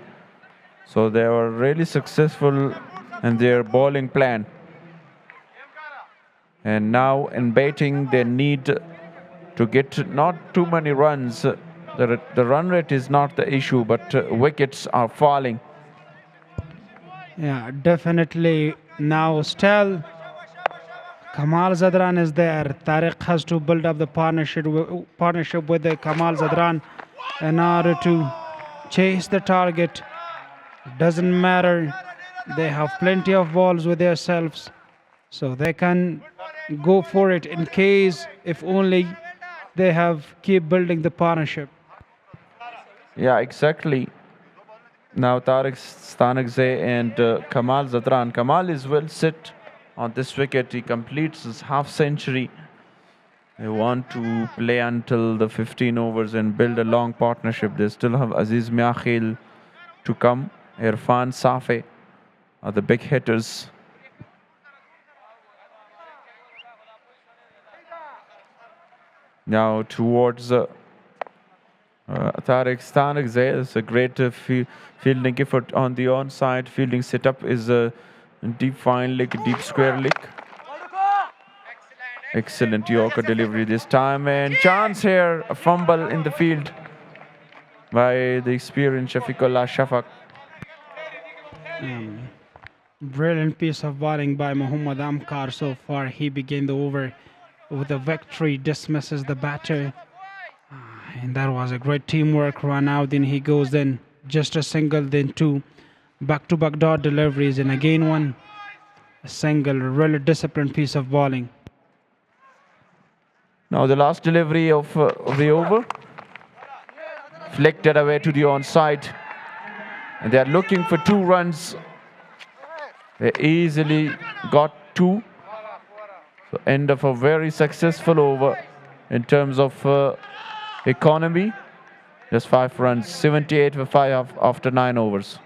So they were really successful in their bowling plan. And now in batting, they need to get not too many runs. The run rate is not the issue, but wickets are falling. Yeah, definitely. Now still, Kamal Zadran is there. Tariq has to build up the partnership with the Kamal Zadran in order to chase the target. Doesn't matter. They have plenty of balls with themselves, so they can go for it in case if only they have keep building the partnership. Yeah, exactly. Now Tariq Stanagzai and Kamal Zadran. Kamal is well set on this wicket. He completes his half century. They want to play until the 15 overs and build a long partnership. They still have Aziz Miakhil to come. Irfan Safe are the big hitters. Now towards Tariq Stanagzai. It's a great fielding effort on the onside. Fielding setup is a deep fine leg, deep square leg. Excellent Yorker delivery this time, and chance here, a fumble in the field by the experienced Shafiqullah Shafaq. Brilliant piece of bowling by Muhammad Amkar so far. He began the over with a victory, dismisses the batter. And that was a great teamwork run out. Then he goes in, just a single, then two back-to-back dot deliveries, and again one, a single, really disciplined piece of bowling. Now the last delivery of the over, flicked it away to the onside, and they are looking for 2 runs. They easily got 2. So end of a very successful over in terms of economy. Just 5 runs, 78 for 5 after 9 overs.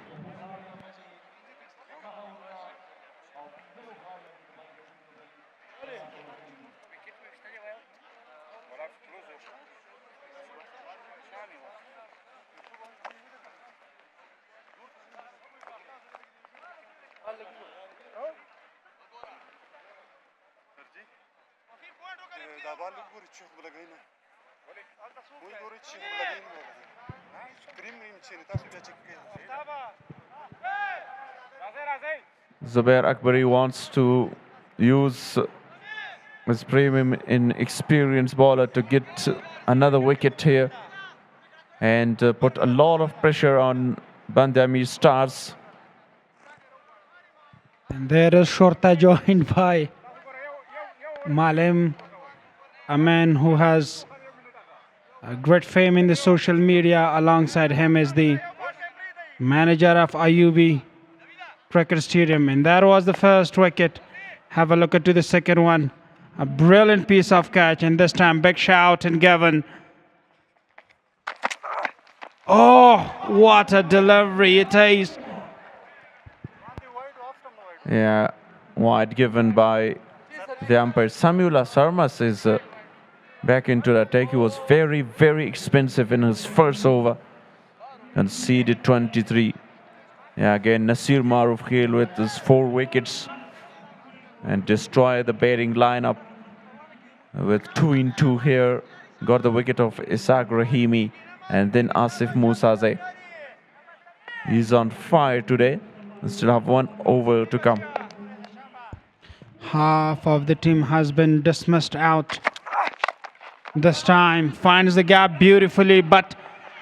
Zubair Akbari wants to use his premium in experienced bowler to get another wicket here and put a lot of pressure on Bandami Stars. And there is Shorta joined by Malim, a man who has a great fame in the social media. Alongside him is the manager of Ayubi Cricket Stadium. And that was the first wicket. Have a look at the second one. A brilliant piece of catch, and this time big shout and Gavin. Oh, what a delivery it is. Yeah, wide given by the umpire. Samula Sarmas is back into the attack. He was very, very expensive in his first over. Conceded 23. Yeah, again, Nasir Maruf Khail with his 4 wickets and destroy the batting lineup with 2 in 2 here. Got the wicket of Isaac Rahimi and then Asif Musaze. He's on fire today. We still have 1 over to come. Half of the team has been dismissed out. This time finds the gap beautifully, but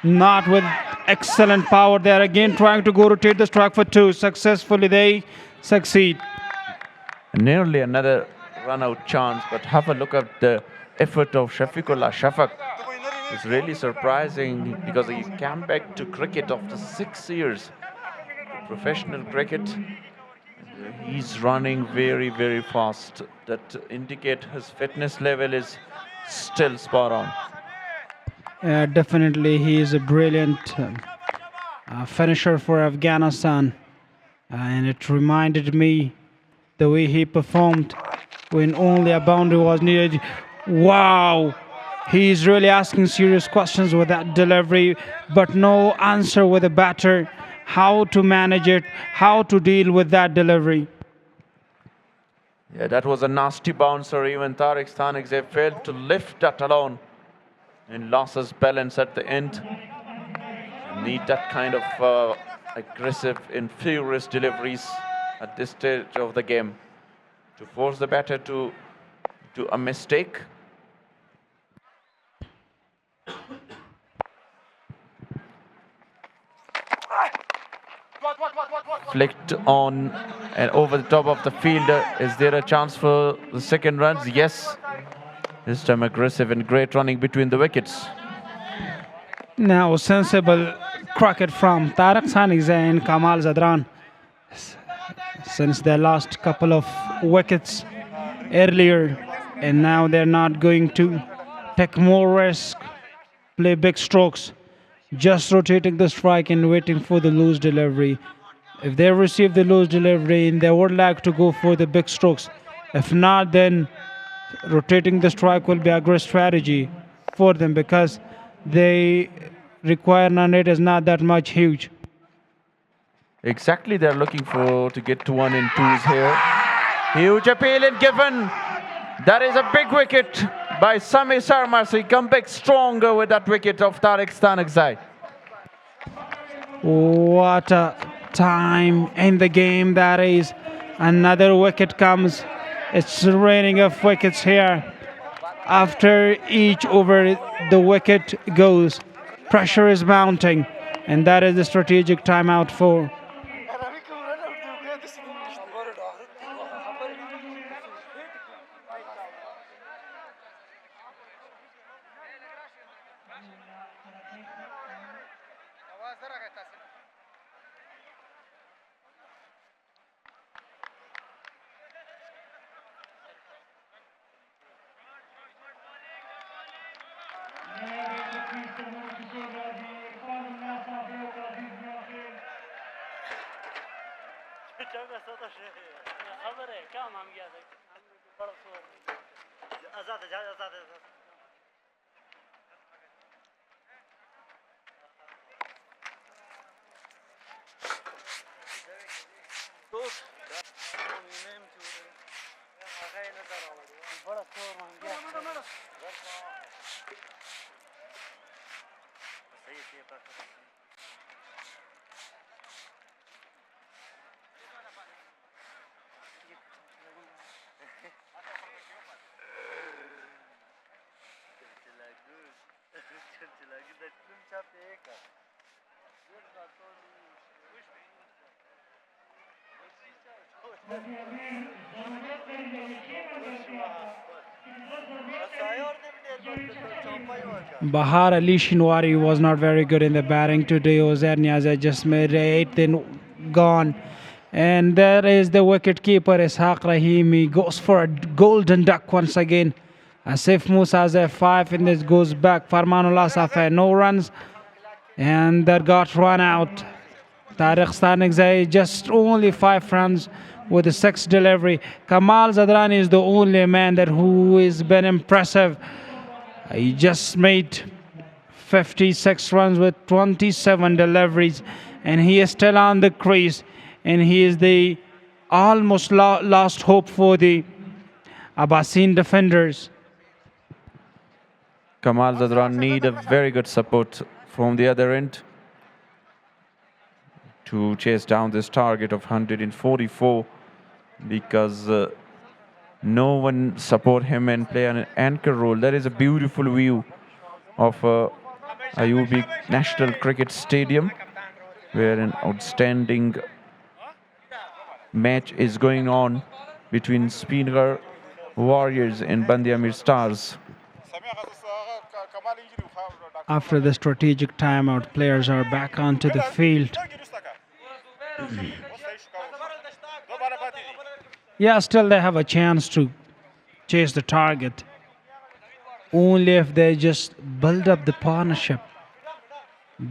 not with excellent power. They're again trying to go rotate the strike for 2. Successfully they succeed. Nearly another run-out chance, but have a look at the effort of Shafiqullah Shafaq. It's really surprising because he came back to cricket after 6 years. Professional cricket. He's running very, very fast. That indicate his fitness level is still spot on. Definitely, he is a brilliant finisher for Afghanistan. And it reminded me the way he performed when only a boundary was needed. Wow! He's really asking serious questions with that delivery, but no answer with the batter. How to manage it, how to deal with that delivery. Yeah, that was a nasty bouncer. Even Tariq Stanagzai failed to lift that alone and lost his balance at the end. Need that kind of aggressive and furious deliveries at this stage of the game to force the batter to do a mistake. Flicked on and over the top of the fielder. Is there a chance for the second runs? Yes. This time aggressive and great running between the wickets. Now sensible cricket from Tariq Sanigzai and Kamal Zadran. Since they lost couple of wickets earlier, and now they're not going to take more risk, play big strokes, just rotating the strike and waiting for the loose delivery. If they receive the loose delivery, they would like to go for the big strokes. If not, then rotating the strike will be a great strategy for them because they require run rate is not that much huge. Exactly, they're looking for to get to 1 and 2s here. Huge appeal and given. That is a big wicket by Sami Sarma. So he come back stronger with that wicket of Tariq Stanagzai. What a time in the game that is. Another wicket comes. It's raining of wickets here. After each over, the wicket goes. Pressure is mounting, and that is the strategic timeout for. Bahar Ali Shinwari was not very good in the batting today. Ozair Niazi just made 8, then gone. And there is the wicket keeper Ishaq Rahimi goes for a golden duck once again. Asif Musa has a 5 and this goes back. Farmanullah Safai no runs, and that got run out. Tariq Stanagzai just only 5 runs with a 6 delivery. Kamal Zadran is the only man that who has been impressive. He just made 56 runs with 27 deliveries, and he is still on the crease, and he is the almost last hope for the Abbasin defenders. Kamal Zadran need a very good support from the other end to chase down this target of 144, because no one support him and play an anchor role. That is a beautiful view of Ayubi National Cricket Stadium, where an outstanding match is going on between Speenghar Warriors and Bandi Ameer Stars. After the strategic timeout, players are back onto the field. Yeah, still they have a chance to chase the target. Only if they just build up the partnership.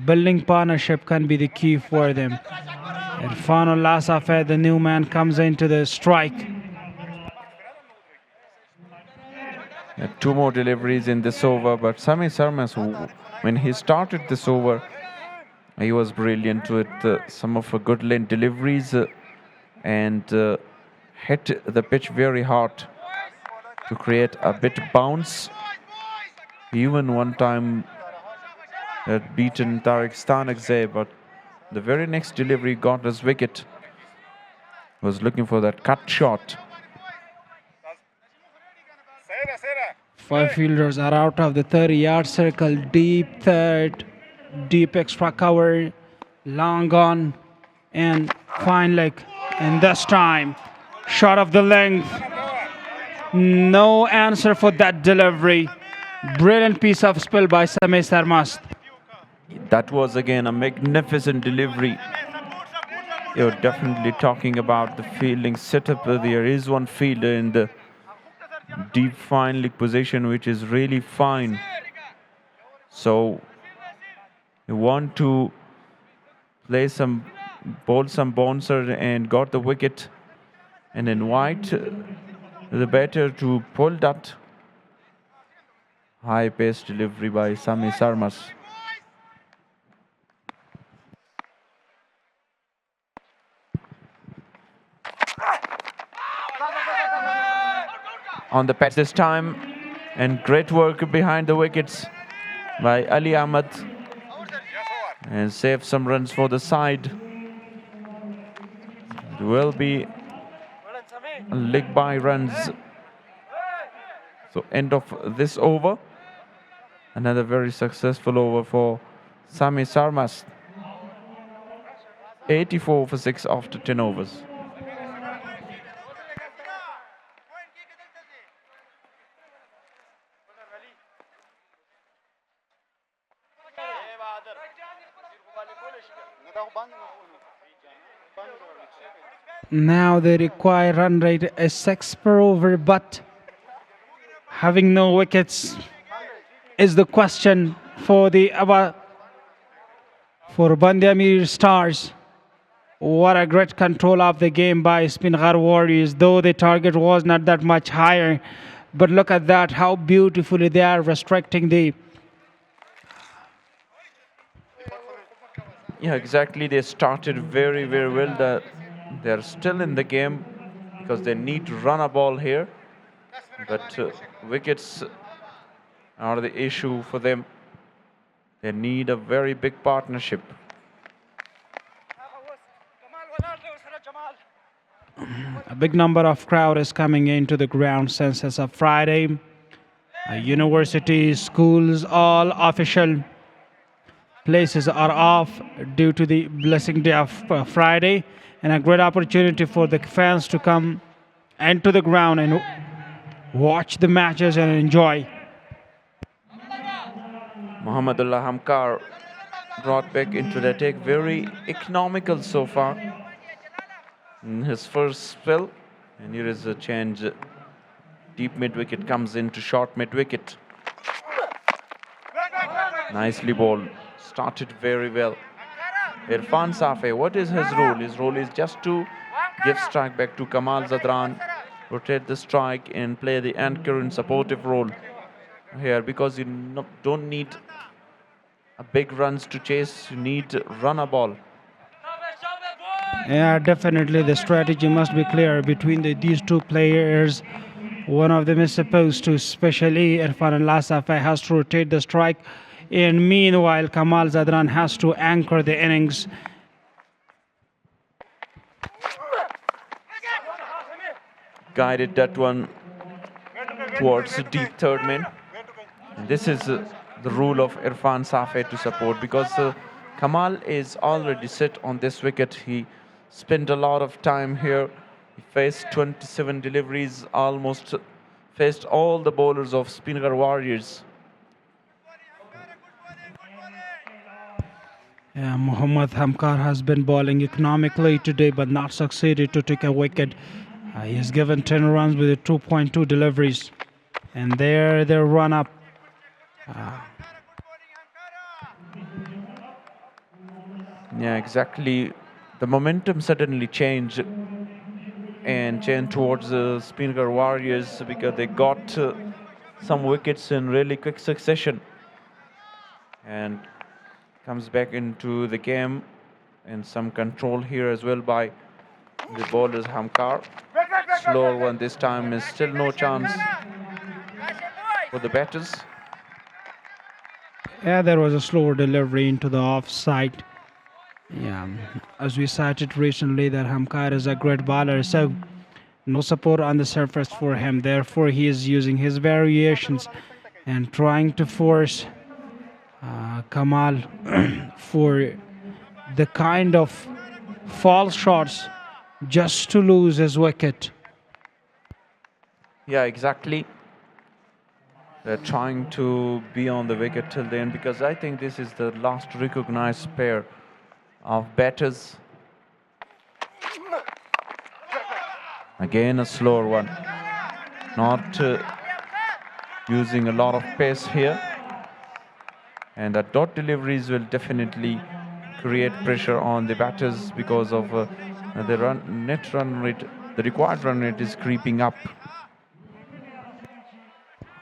Building partnership can be the key for them. Irfanullah Safai, the new man, comes into the strike. 2 more deliveries in this over, but Sami Sarmas, when he started this over, he was brilliant with some of a good length deliveries and hit the pitch very hard to create a bit bounce. Even one time had beaten Tariq Stanagzai, but the very next delivery got his wicket. Was looking for that cut shot. 5 fielders are out of the 30-yard circle. Deep third, deep extra cover, long on, and fine leg. And this time, shot of the length. No answer for that delivery. Brilliant piece of spill by Sameh Sarmast. That was again a magnificent delivery. You're definitely talking about the fielding setup. There is one fielder in the deep fine leg position, which is really fine. So you want to play some, bowl some bouncer and got the wicket, and invite the batter to pull that high pace delivery by Sami Sarmas. On the patch this time, and great work behind the wickets by Ali Ahmed, and save some runs for the side. It will be leg by runs. So end of this over. Another very successful over for Sami Sarmas. 84 for 6 after 10 overs. Now they require run rate is 6 per over, but having no wickets is the question for the Ameer Stars. What a great control of the game by Speenghar Warriors, though the target was not that much higher. But look at that, how beautifully they are restricting the... Yeah, exactly. They started very, very well. They're still in the game because they need to run a ball here. But wickets are the issue for them. They need a very big partnership. A big number of crowd is coming into the ground since it's a Friday. Universities, schools, all official places are off due to the blessing day of Friday, and a great opportunity for the fans to come into the ground and watch the matches and enjoy. Muhammadullah Hamkar brought back into the attack, very economical so far in his first spell, and here is a change. Deep mid wicket comes into short mid wicket. Nicely bowled. Started very well. Irfan Safe, what is his role? His role is just to give strike back to Kamal Zadran, rotate the strike and play the anchor and supportive role here, because you don't need a big runs to chase, you need to run a ball. Yeah, definitely the strategy must be clear between these two players. One of them is supposed to, especially Irfan Safe, has to rotate the strike. And meanwhile, Kamal Zadran has to anchor the innings. Guided that one towards the deep third man. And this is the rule of Irfan Safe to support, because Kamal is already set on this wicket. He spent a lot of time here. He faced 27 deliveries, almost faced all the bowlers of Speenghar Warriors. Yeah, Muhammad Hamkar has been bowling economically today, but not succeeded to take a wicket. He has given 10 runs with the 2.2 deliveries. And there they run up. Yeah, exactly. The momentum suddenly changed and changed towards the Speenghar Warriors, because they got some wickets in really quick succession. And comes back into the game, and some control here as well by the bowlers Hamkar. Slower one this time, is still no chance for the batters. Yeah, there was a slower delivery into the offside. Yeah, as we cited recently that Hamkar is a great bowler, so no support on the surface for him. Therefore, he is using his variations and trying to force Kamal for the kind of false shots just to lose his wicket. Yeah, exactly. They're trying to be on the wicket till the end because I think this is the last recognized pair of batters. Again, a slower one. Not using a lot of pace here. And the dot deliveries will definitely create pressure on the batters because of the net run rate. The required run rate is creeping up.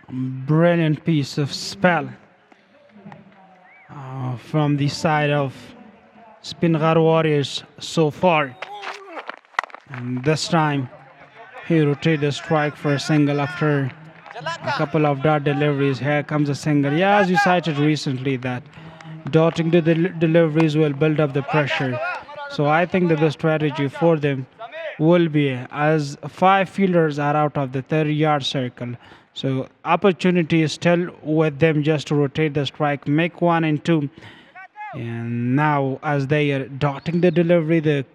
Brilliant piece of spell from the side of Speenghar Warriors so far. And this time he rotated the strike for a single after a couple of dot deliveries. Here comes a single. Yeah, as you cited recently, that dotting the deliveries will build up the pressure. So I think that the strategy for them will be, as 5 fielders are out of the 30-yard circle, so opportunity is still with them just to rotate the strike, make 1 and 2. And now as they are dotting the delivery, the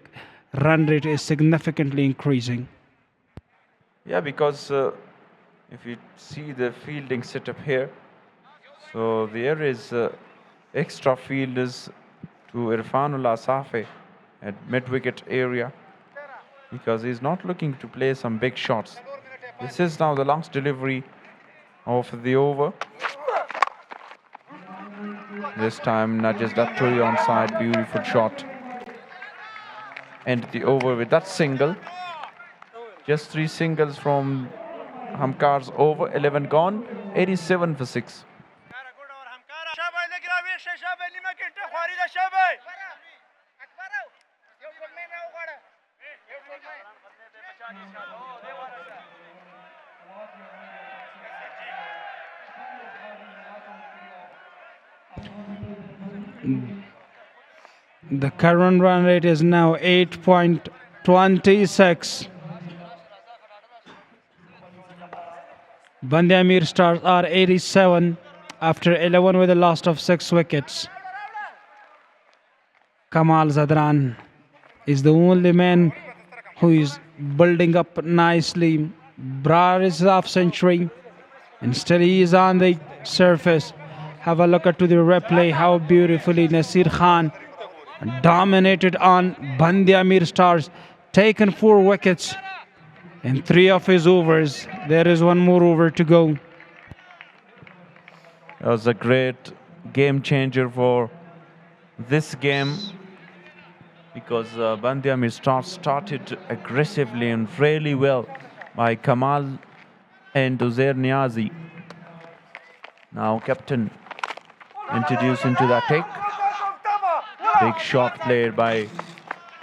run rate is significantly increasing. Yeah, because if you see the fielding setup here, so there is extra fielders to Irfanullah Safi at mid-wicket area because he's not looking to play some big shots. This is now the last delivery of the over. This time nudges that tree on side, beautiful shot. End the over with that single. Just 3 singles from Hamkar's over, 11 gone, 87 for 6. The current run rate is now 8.26. Bandya Ameer Stars are 87 after 11 with a loss of 6 wickets. Kamal Zadran is the only man who is building up nicely. Brar is half century and still he is on the surface. Have a look at to the replay how beautifully Nasir Khan dominated on Bandya Ameer Stars, taken 4 wickets in 3 of his overs. There is 1 more over to go. That was a great game changer for this game because Bandya Ameer Stars started aggressively and really well by Kamal and Uzair Niazi. Now captain introduced into the attack. Big shot played by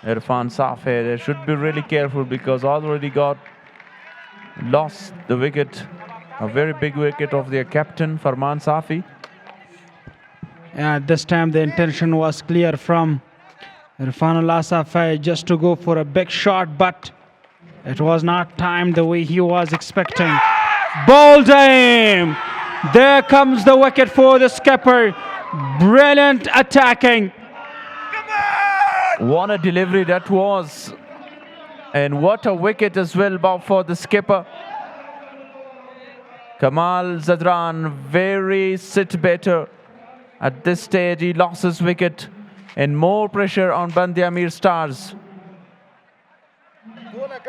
Irfan Safi. They should be really careful because already lost the wicket, a very big wicket of their captain Farman Safi. This time the intention was clear from Irfanullah Safi just to go for a big shot, but it was not timed the way he was expecting. Bowled him! There comes the wicket for the skipper. Brilliant attacking. What a delivery that was. And what a wicket as well for the skipper. Kamal Zadran, very sit better. At this stage, he lost his wicket. And more pressure on Bandya Ameer Stars.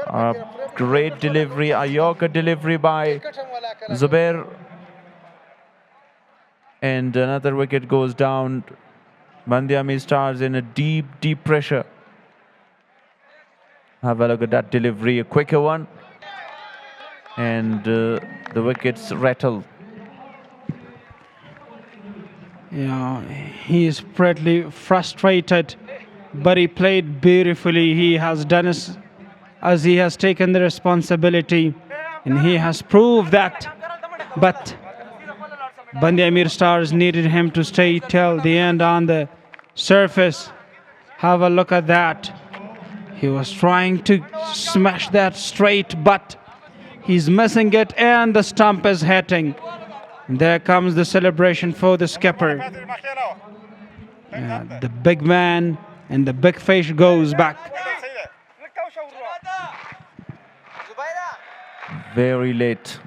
A great delivery, a Yorker delivery by Zubair. And another wicket goes down. Bandya Ameer Stars in a deep, deep pressure. Have a look at that delivery, a quicker one. And the wickets rattle. Yeah, he is pretty frustrated, but he played beautifully. He has done as he has taken the responsibility, and he has proved that. But Bandya Ameer Stars needed him to stay till the end on the surface. Have a look at that. He was trying to smash that straight, but he's missing it, and the stump is hitting. There comes the celebration for the skipper. The big man and the big fish goes back. Very late.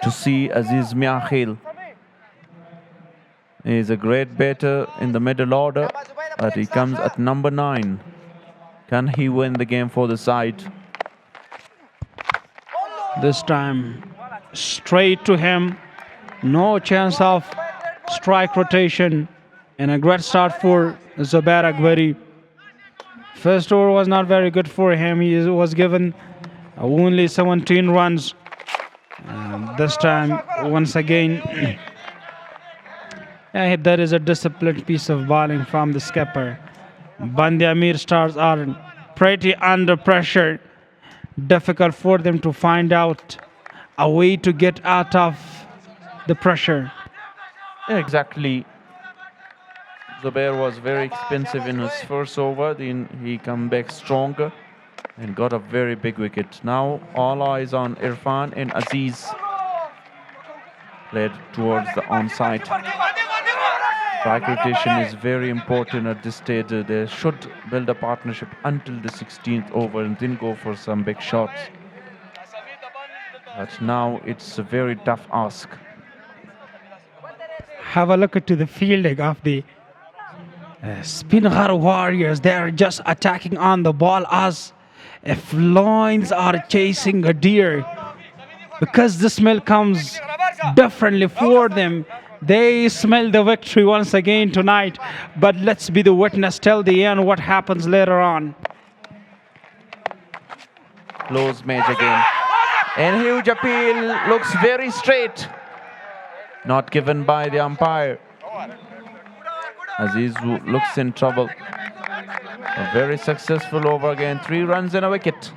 to see Aziz Miakhil. He is a great batter in the middle order, but he comes at number 9. Can he win the game for the side? This time, straight to him. No chance of strike rotation. And a great start for Zubair Akbari. First over was not very good for him. He was given only 17 runs. This time, once again, that is a disciplined piece of bowling from the skipper. Bande Ameer stars are pretty under pressure. Difficult for them to find out a way to get out of the pressure. Yeah, exactly. Zubair was very expensive in his first over. Then he come back stronger and got a very big wicket. Now all eyes on Irfan and Aziz. Played towards the onside. Strike rotation is very important at this stage. They should build a partnership until the 16th over and then go for some big shots. But now it's a very tough ask. Have a look at the fielding of the Speenghar Warriors. They are just attacking on the ball as if lions are chasing a deer. Because the smell comes differently for them. They smell the victory once again tonight. But let's be the witness till the end what happens later on. Close match again. And huge appeal, looks very straight. Not given by the umpire. Aziz looks in trouble. A very successful over again. 3 runs and a wicket.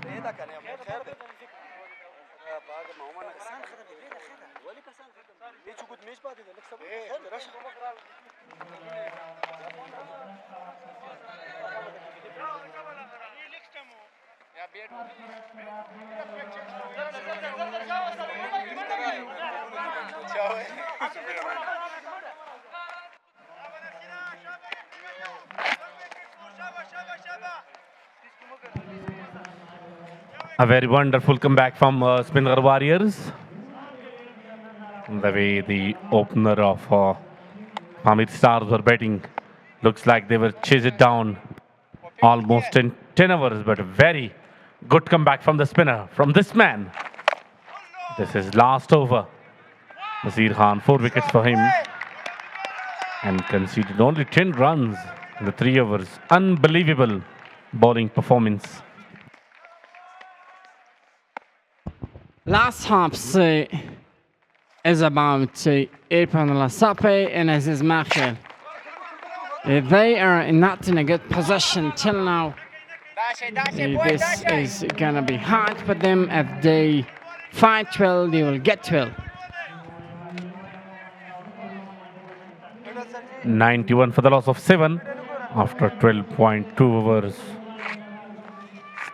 A very wonderful comeback from Speenghar Warriors. The way the opener of Hamid Stars were batting, looks like they were chased down almost in 10 overs, but a very good comeback from the spinner, from this man. This is last over. Nasir Khan, 4 wickets for him, and conceded only 10 runs in the 3 overs. Unbelievable bowling performance. Last half is about Irfan Al-Sapi and Aziz Miakhil. They are not in a good position till now. This is gonna be hard for them. If they fight well, they will get well. 91 for the loss of 7 after 12.2 overs.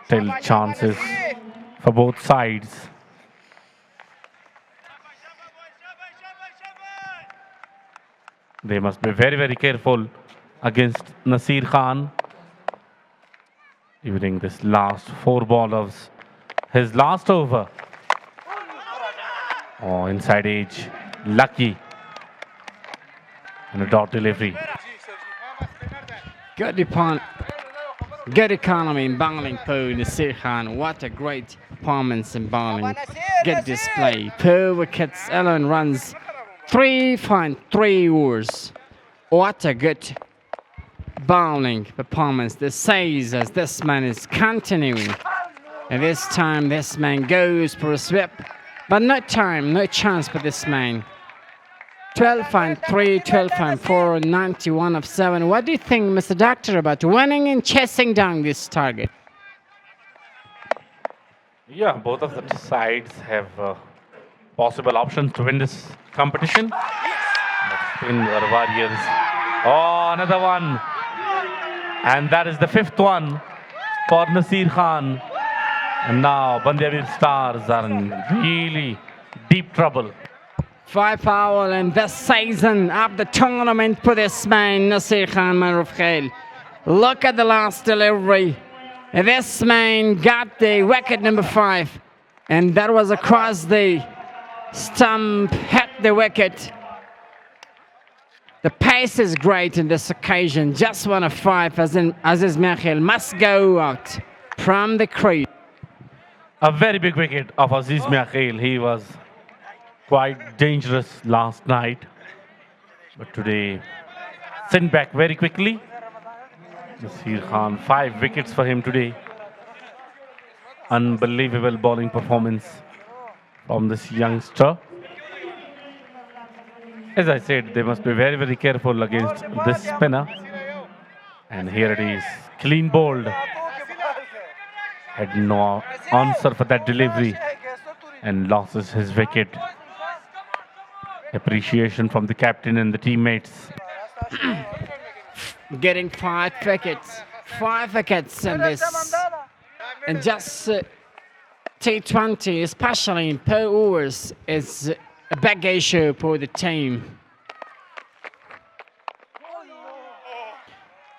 Still chances for both sides. They must be very, very careful against Nasir Khan during this last 4 ball of his last over. Oh, inside edge, lucky. And a dot delivery. Good economy in bowling for Nasir Khan. What a great performance in bowling. Good display. 4 wickets, 11 runs. 3.3 overs. What a good bowling performance. This says as this man is continuing. And this time this man goes for a sweep. But no time, no chance for this man. 12.3, 12.4, 91 of 7. What do you think, Mr. Doctor, about winning and chasing down this target? Yeah, both of the sides have possible options to win this competition. Speenghar Warriors. Oh, another one. And that is the 5th one for Nasir Khan. And now Bande Ameer Stars are in really deep trouble. 5 foul in this season of the tournament for this man, Nasir Khan Maruf Khail. Look at the last delivery. This man got the wicket number 5. And that was across the Stump hit the wicket. The pace is great in this occasion. Just 1 of 5 as Aziz Mekhil must go out from the crease. A very big wicket of Aziz Mekhil. He was quite dangerous last night, but today sent back very quickly. Nasir Khan, 5 wickets for him today. Unbelievable bowling performance from this youngster. As I said, they must be very, very careful against this spinner. And here it is, clean bowled. Had no answer for that delivery and loses his wicket. Appreciation from the captain and the teammates. Getting 5 wickets. 5 wickets in this. And just T20, especially in per overs, is a big issue for the team.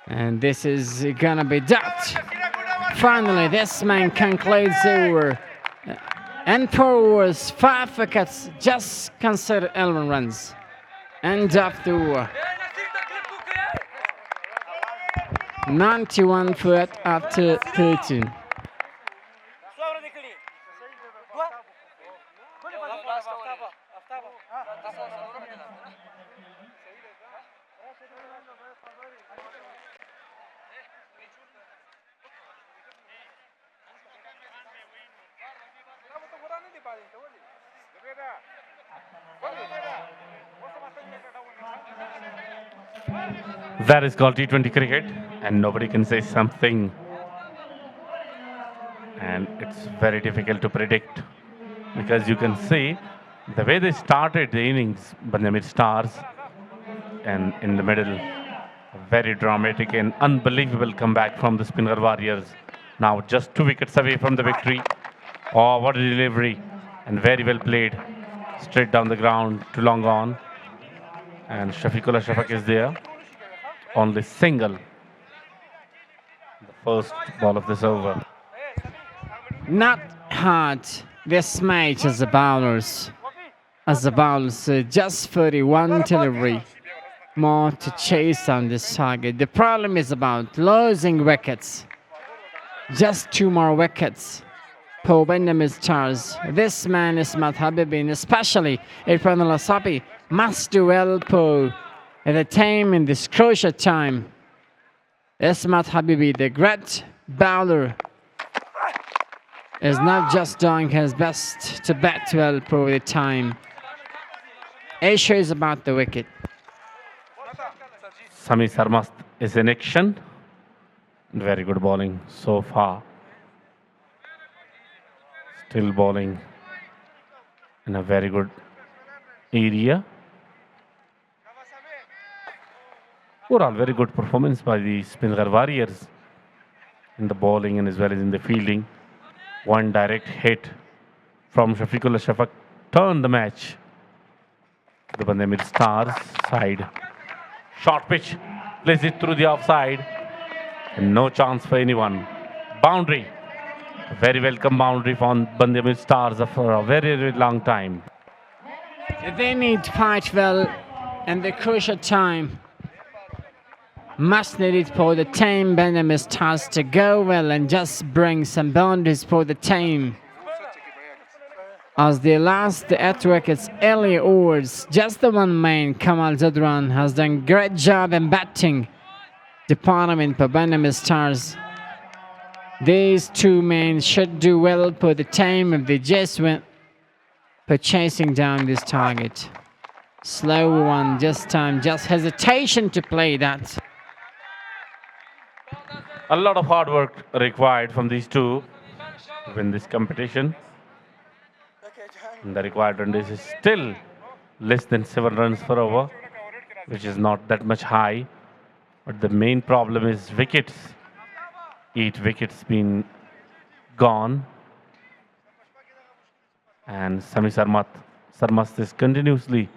And this is gonna be ducked. Finally, this man concludes over. And 4 overs, 5 wickets, just consider 11 runs. End of the over. 91 foot after 13. That is called T20 cricket, and nobody can say something. And it's very difficult to predict because you can see the way they started the innings, Bandamir Stars, and in the middle, a very dramatic and unbelievable comeback from the Speenghar Warriors. Now just 2 wickets away from the victory. Oh, what a delivery, and very well played. Straight down the ground to long on. And Shafiqullah Shafaq is there. Only single. The first ball of this over. Not hard this match as the bowlers. Just 31 delivery. More to chase on this target. The problem is about losing wickets. Just 2 more wickets. For Benjamin Stars. This man is Matt Habibin, especially Irfan Al-Asabi, must do well for the team in this crucial time. Ismat Habibi, the great bowler, is not just doing his best to bat well for the time. Issue is about the wicket. Sami Sarmast is in action. Very good bowling so far. Still bowling in a very good area. Overall, very good performance by the Speenghar Warriors in the bowling and as well as in the fielding. One direct hit from Shafiqullah Shafaq turned the match to the Bandamir Stars side. Short pitch, plays it through the offside, and no chance for anyone. Boundary, a very welcome boundary from Bandamir Stars for a very, very long time. They need to fight well in the crucial time. Must need it for the team. Bandamir Stars to go well and just bring some boundaries for the team. As they lost the 8 wickets early overs, just the one man, Kamal Zadran, has done great job in batting department for Bandamir Stars. These 2 men should do well for the team if they just went for chasing down this target. Slow one, just hesitation to play that. A lot of hard work required from these 2 to win this competition. And the required run is still less than 7 runs per over, which is not that much high. But the main problem is wickets. 8 wickets been gone. And Sami Sarmast is continuously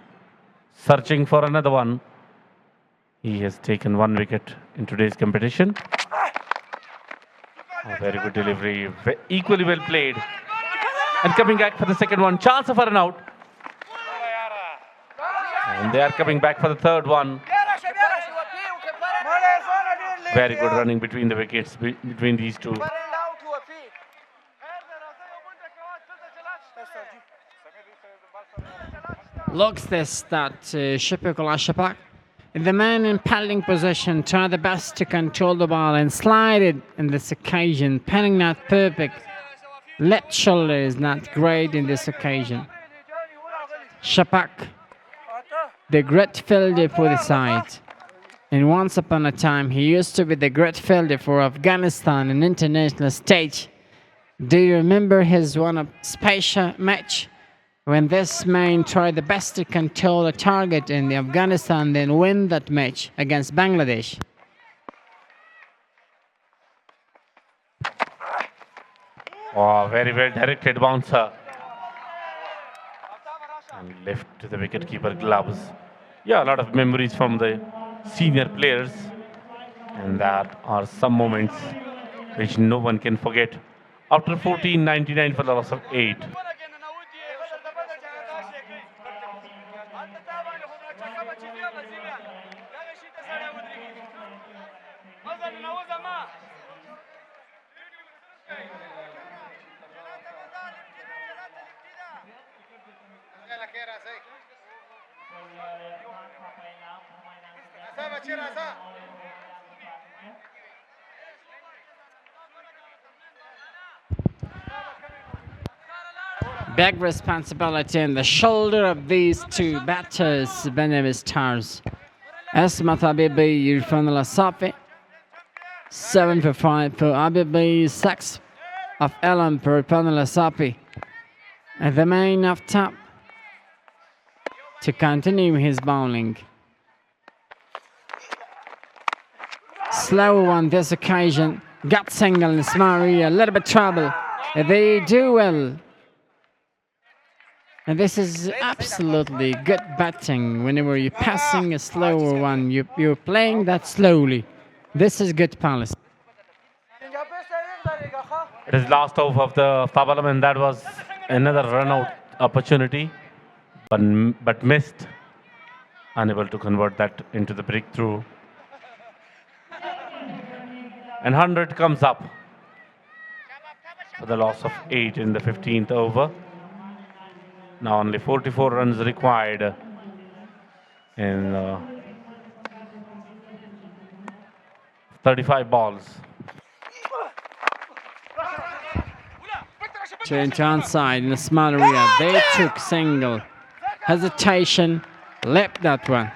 searching for another one. He has taken 1 wicket in today's competition. A very good delivery, equally well played. And coming back for the second one, chance of a run out. And they are coming back for the third one. Very good running between the wickets, between these two. Looks this that Shapak, the man in paddling position, tried the best to control the ball and slide it in this occasion. Penning not perfect. Left shoulder is not great in this occasion. Shapak, the great fielder for the side. And once upon a time, he used to be the great fielder for Afghanistan on international stage. Do you remember his one special match? When this man tried the best to control the target in the Afghanistan, then win that match against Bangladesh. Oh, very well directed bouncer. And left to the wicketkeeper gloves. Yeah, a lot of memories from the senior players. And that are some moments which no one can forget. After 1499 for the loss of 8. Big responsibility on the shoulder of these two batters, Benjamin Stars. Asmat Habibi, Irfan Al-Asafi. 7 for 5 for Habibi, 6 of Elam for Irfan Al-Asafi. And the man of top to continue his bowling. Slow on this occasion. Gut single in Smari, a little bit trouble. They do well. And this is absolutely good batting. Whenever you're passing a slower one, you're playing that slowly. This is good policy. It is last over of the Tabalam, and that was another run-out opportunity, but missed. Unable to convert that into the breakthrough. And 100 comes up for the loss of 8 in the 15th over. Now only 44 runs required in 35 balls. Turn to onside in a small area. They took single. Hesitation. Left that one.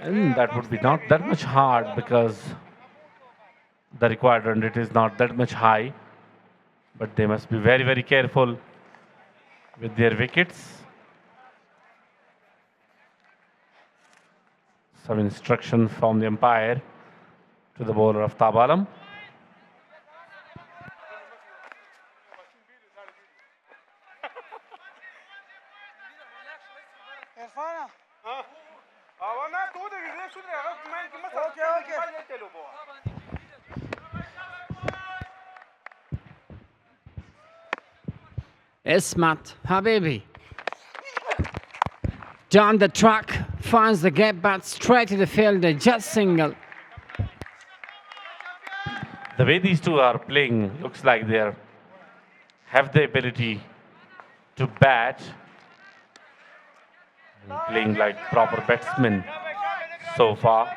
And that would be not that much hard because the required run rate is not that much high. But they must be very, very careful with their wickets. Some instruction from the umpire to the bowler of Tabalam. Ismat Habibi. Down the track, finds the gap bat straight to the fielder, just single. The way these two are playing looks like they have the ability to bat, playing like proper batsmen so far,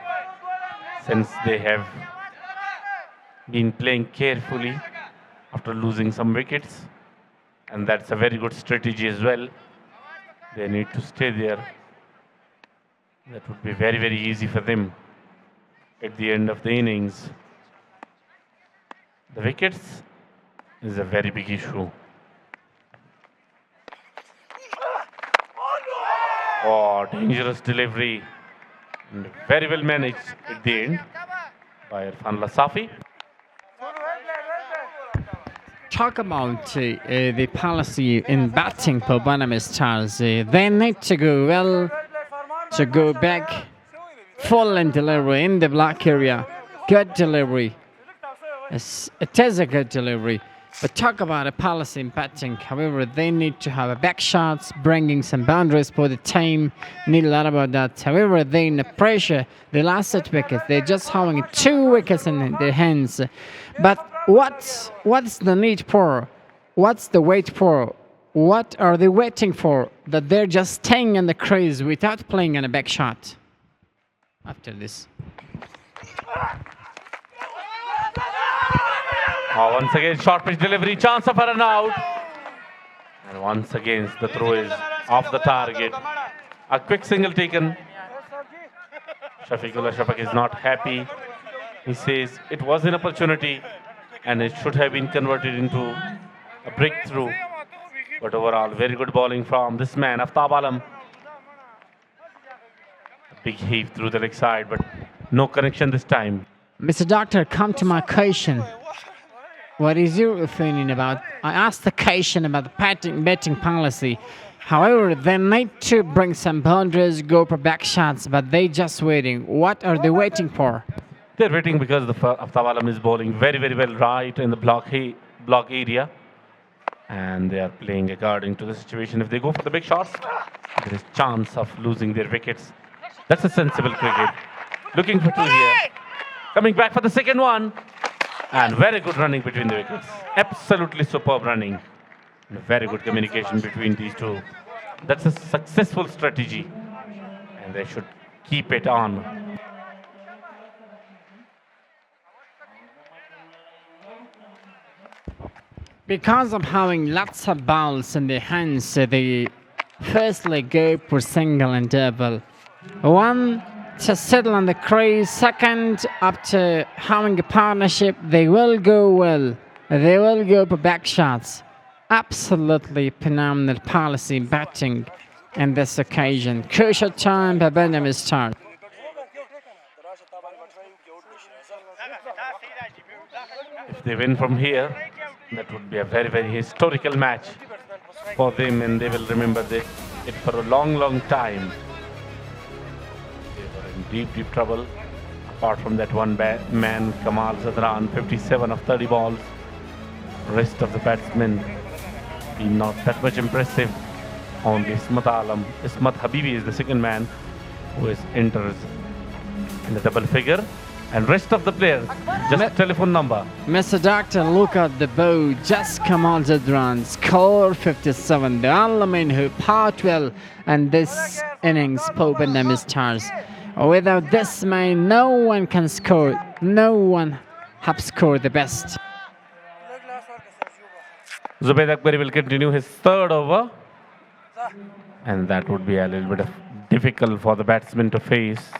since they have been playing carefully after losing some wickets. And that's a very good strategy as well. They need to stay there. That would be very, very easy for them at the end of the innings. The wickets is a very big issue. Oh, dangerous delivery. And very well managed at the end by Irfan Lasafi. Talk about the policy in batting for Banami Stars. They need to go well, to go back, full in delivery in the black area. Good delivery. It is a good delivery. But talk about a policy in batting. However, they need to have a back shots, bringing some boundaries for the team. Need a lot about that. However, they in the pressure, the last set wicket, they're just having 2 wickets in their hands. But what's the need for? What's the wait for? What are they waiting for? That they're just staying in the crease without playing on a back shot. After this. Once again, short pitch delivery, chance of a run out. And once again, the throw is off the target. A quick single taken. Shafiqullah Shafaq is not happy. He says it was an opportunity and it should have been converted into a breakthrough. But overall, very good bowling from this man, Aftab Alam. A big heave through the leg side, but no connection this time. Mr. Doctor, come to my question. What is your opinion about? I asked the question about the betting policy. However, they need to bring some boundaries, go for back shots, but they just waiting. What are they waiting for? They're waiting because the Aftab Alam is bowling very, very well right in the block area. And they are playing according to the situation. If they go for the big shots, there is chance of losing their wickets. That's a sensible cricket. Looking for 2 here. Coming back for the second one. And very good running between the wickets. Absolutely superb running. And very good communication between these two. That's a successful strategy. And they should keep it on. Because of having lots of balls in their hands, they firstly go for single and double. One, to settle on the crease. Second, after having a partnership, they will go well. They will go for back shots. Absolutely phenomenal policy batting in this occasion. Crucial time, Babandam is start. If they win from here, that would be a very, very historical match for them, and they will remember it for a long, long time. They were in deep, deep trouble. Apart from that one man, Kamal Zadran, 57 of 30 balls. Rest of the batsmen been not that much impressive. Only Ismat Habibi is the second man who enters in the double figure. And rest of the players, just telephone number. Mr. Doctor, look at the bow. Just Kamal Zadran, score 57. The only man who part well and this innings opened them stars. Without this man, no one can score. No one have scored the best. Zubayd Akbari will continue his third over. And that would be a little bit difficult for the batsman to face.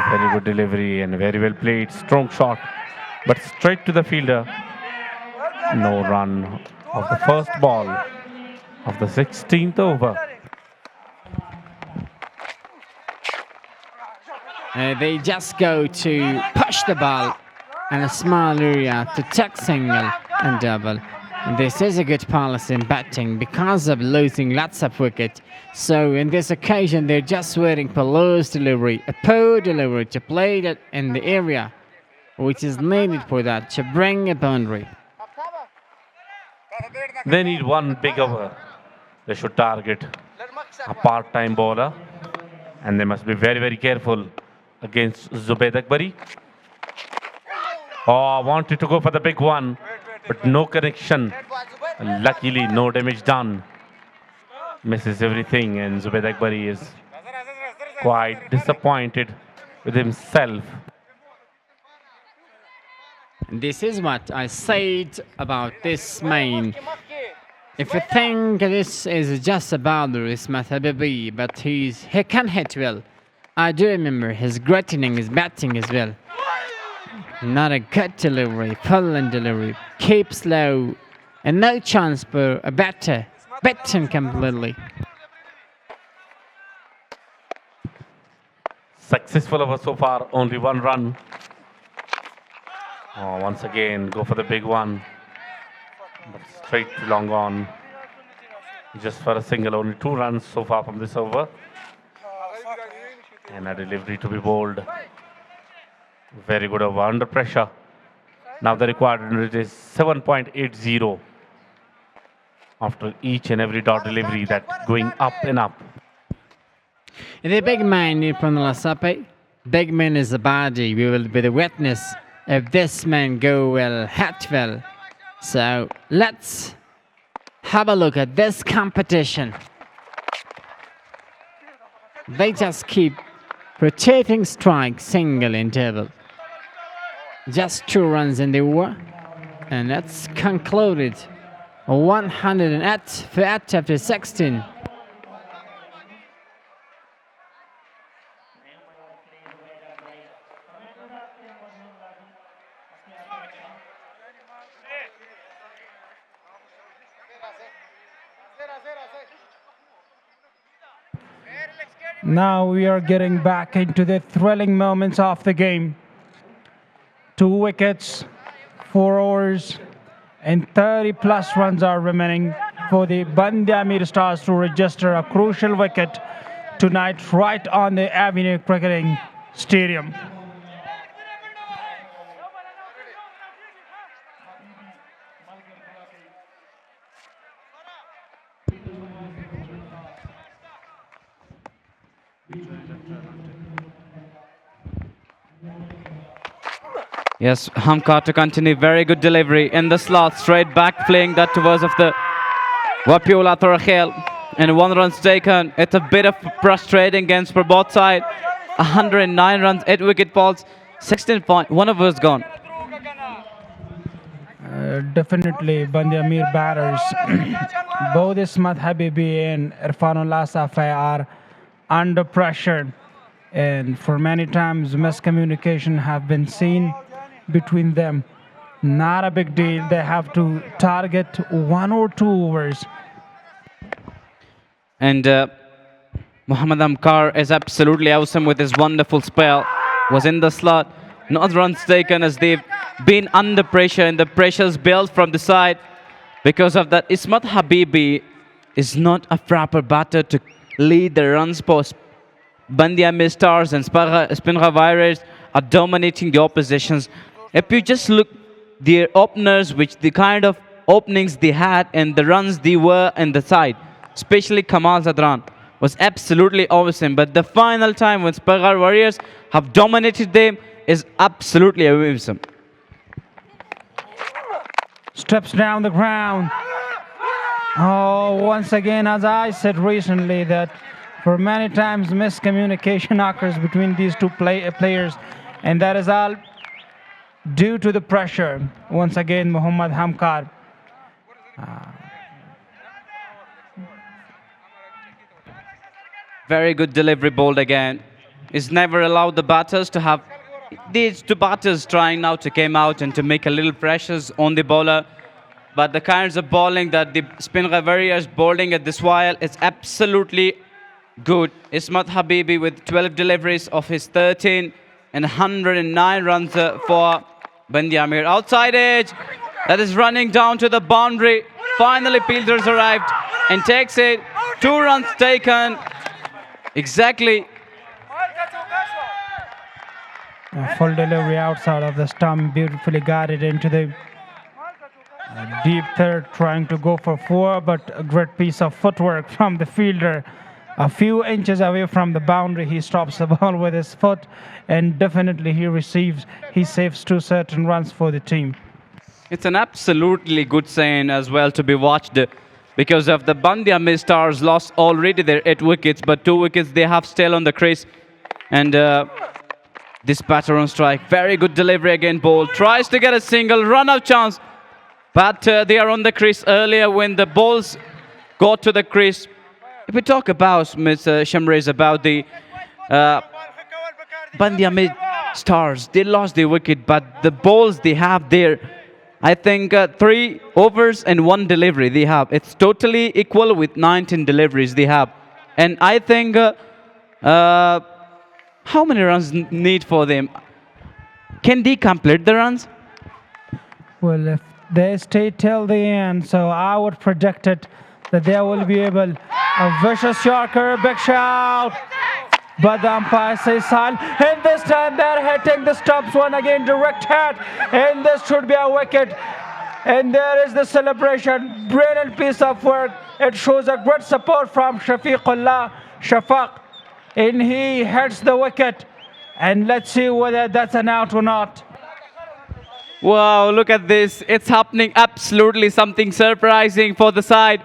Very good delivery and very well played. Strong shot, but straight to the fielder. No run of the first ball of the 16th over. They just go to push the ball in a small area to take single and double. And this is a good policy in batting because of losing lots of wickets. So in this occasion, they're just waiting for loose delivery, a poor delivery to play that in the area, which is needed for that to bring a boundary. They need one big over. They should target a part-time bowler, and they must be very, very careful against Zubayd Akbari. Oh, wanted to go for the big one, but no connection. Luckily, no damage done. Misses everything, and Zubayd Akbari is quite disappointed with himself. This is what I said about this man. If you think this is just a bowler, it's Habibi, but he can hit well. I do remember his great inning, his batting as well. Not a good delivery, full and delivery, keep slow, and no chance for a batter. Bet him completely. Successful over so far, only one run. Oh, once again, go for the big one. But straight to long on. Just for a single, only 2 runs so far from this over. And a delivery to be bowled. Very good over under pressure. Now the required run rate is 7.80 after each and every dot delivery that going up and up. The big man from the Lasape, big man is the body. We will be the witness if this man go well, hat well. So let's have a look at this competition. They just keep rotating strike, single interval. Just 2 runs in the over, and that's concluded. 108 for 8 after 16. Now we are getting back into the thrilling moments of the game. 2 wickets, 4 overs, and 30 plus runs are remaining for the Ameer Stars to register a crucial wicket tonight right on the Avenue Cricketing Stadium. Yes, Hamka to continue. Very good delivery in the slot. Straight back, playing that towards of the Wapiola Thorahel. And 1 run taken. It's a bit of frustrating games for both sides. 109 runs, 8 wicket falls, 16 points. 1 over is gone. Definitely Ameer batters. Both Ismat Habibi and Irfanullah Safai are under pressure. And for many times miscommunication have been seen between them. Not a big deal. They have to target 1 or 2 overs. And Muhammad Amkar is absolutely awesome with his wonderful spell. Was in the slot. Not runs taken as they've been under pressure, and the pressure's built from the side. Because of that, Ismat Habibi is not a proper batter to lead the runs post. Ameer Stars and Speenghar Wairiers are dominating the oppositions. If you just look their openers, which the kind of openings they had and the runs they were in the side, especially Kamal Zadran, was absolutely awesome. But the final time when Speenghar Wairiers have dominated them is absolutely awesome. Steps down the ground. Oh, once again, as I said recently, that for many times miscommunication occurs between these 2 players, and that is all due to the pressure. Once again, Muhammad Hamkar. Very good delivery bowled again. He's never allowed the batters to have these 2 batters trying now to come out and to make a little pressures on the bowler. But the kinds of bowling that the Speenghar Wairiers bowling at this while is absolutely good. Ismat Habibi with 12 deliveries of his 13 and 109 runs for Ameer. Outside edge, that is running down to the boundary. Finally, Fielders arrived and takes it. 2 runs taken. Exactly. A full delivery outside of the stump, beautifully guided into the deep third, trying to go for 4, but a great piece of footwork from the fielder. A few inches away from the boundary, he stops the ball with his foot, and definitely he saves 2 certain runs for the team. It's an absolutely good sign as well to be watched, because of the Ameer Stars lost already their 8 wickets, but 2 wickets they have still on the crease. And this batter on strike, very good delivery again. Ball tries to get a single, run out chance, but they are on the crease earlier when the balls got to the crease. If we talk about Ms. Shamrez, about the Ameer Stars, they lost their wicket, but the balls they have there, I think 3 overs and 1 delivery they have. It's totally equal with 19 deliveries they have. And I think how many runs need for them? Can they complete the runs? Well, if they stay till the end, so I would predict it that they will be able. A vicious Yorker, big shout. but the umpire says silent. And this time they're hitting the stumps one again, direct hit. And this should be a wicket. And there is the celebration. Brilliant piece of work. It shows a great support from Shafiqullah Shafaq. And he hits the wicket. And let's see whether that's an out or not. Wow, look at this. It's happening absolutely something surprising for the side.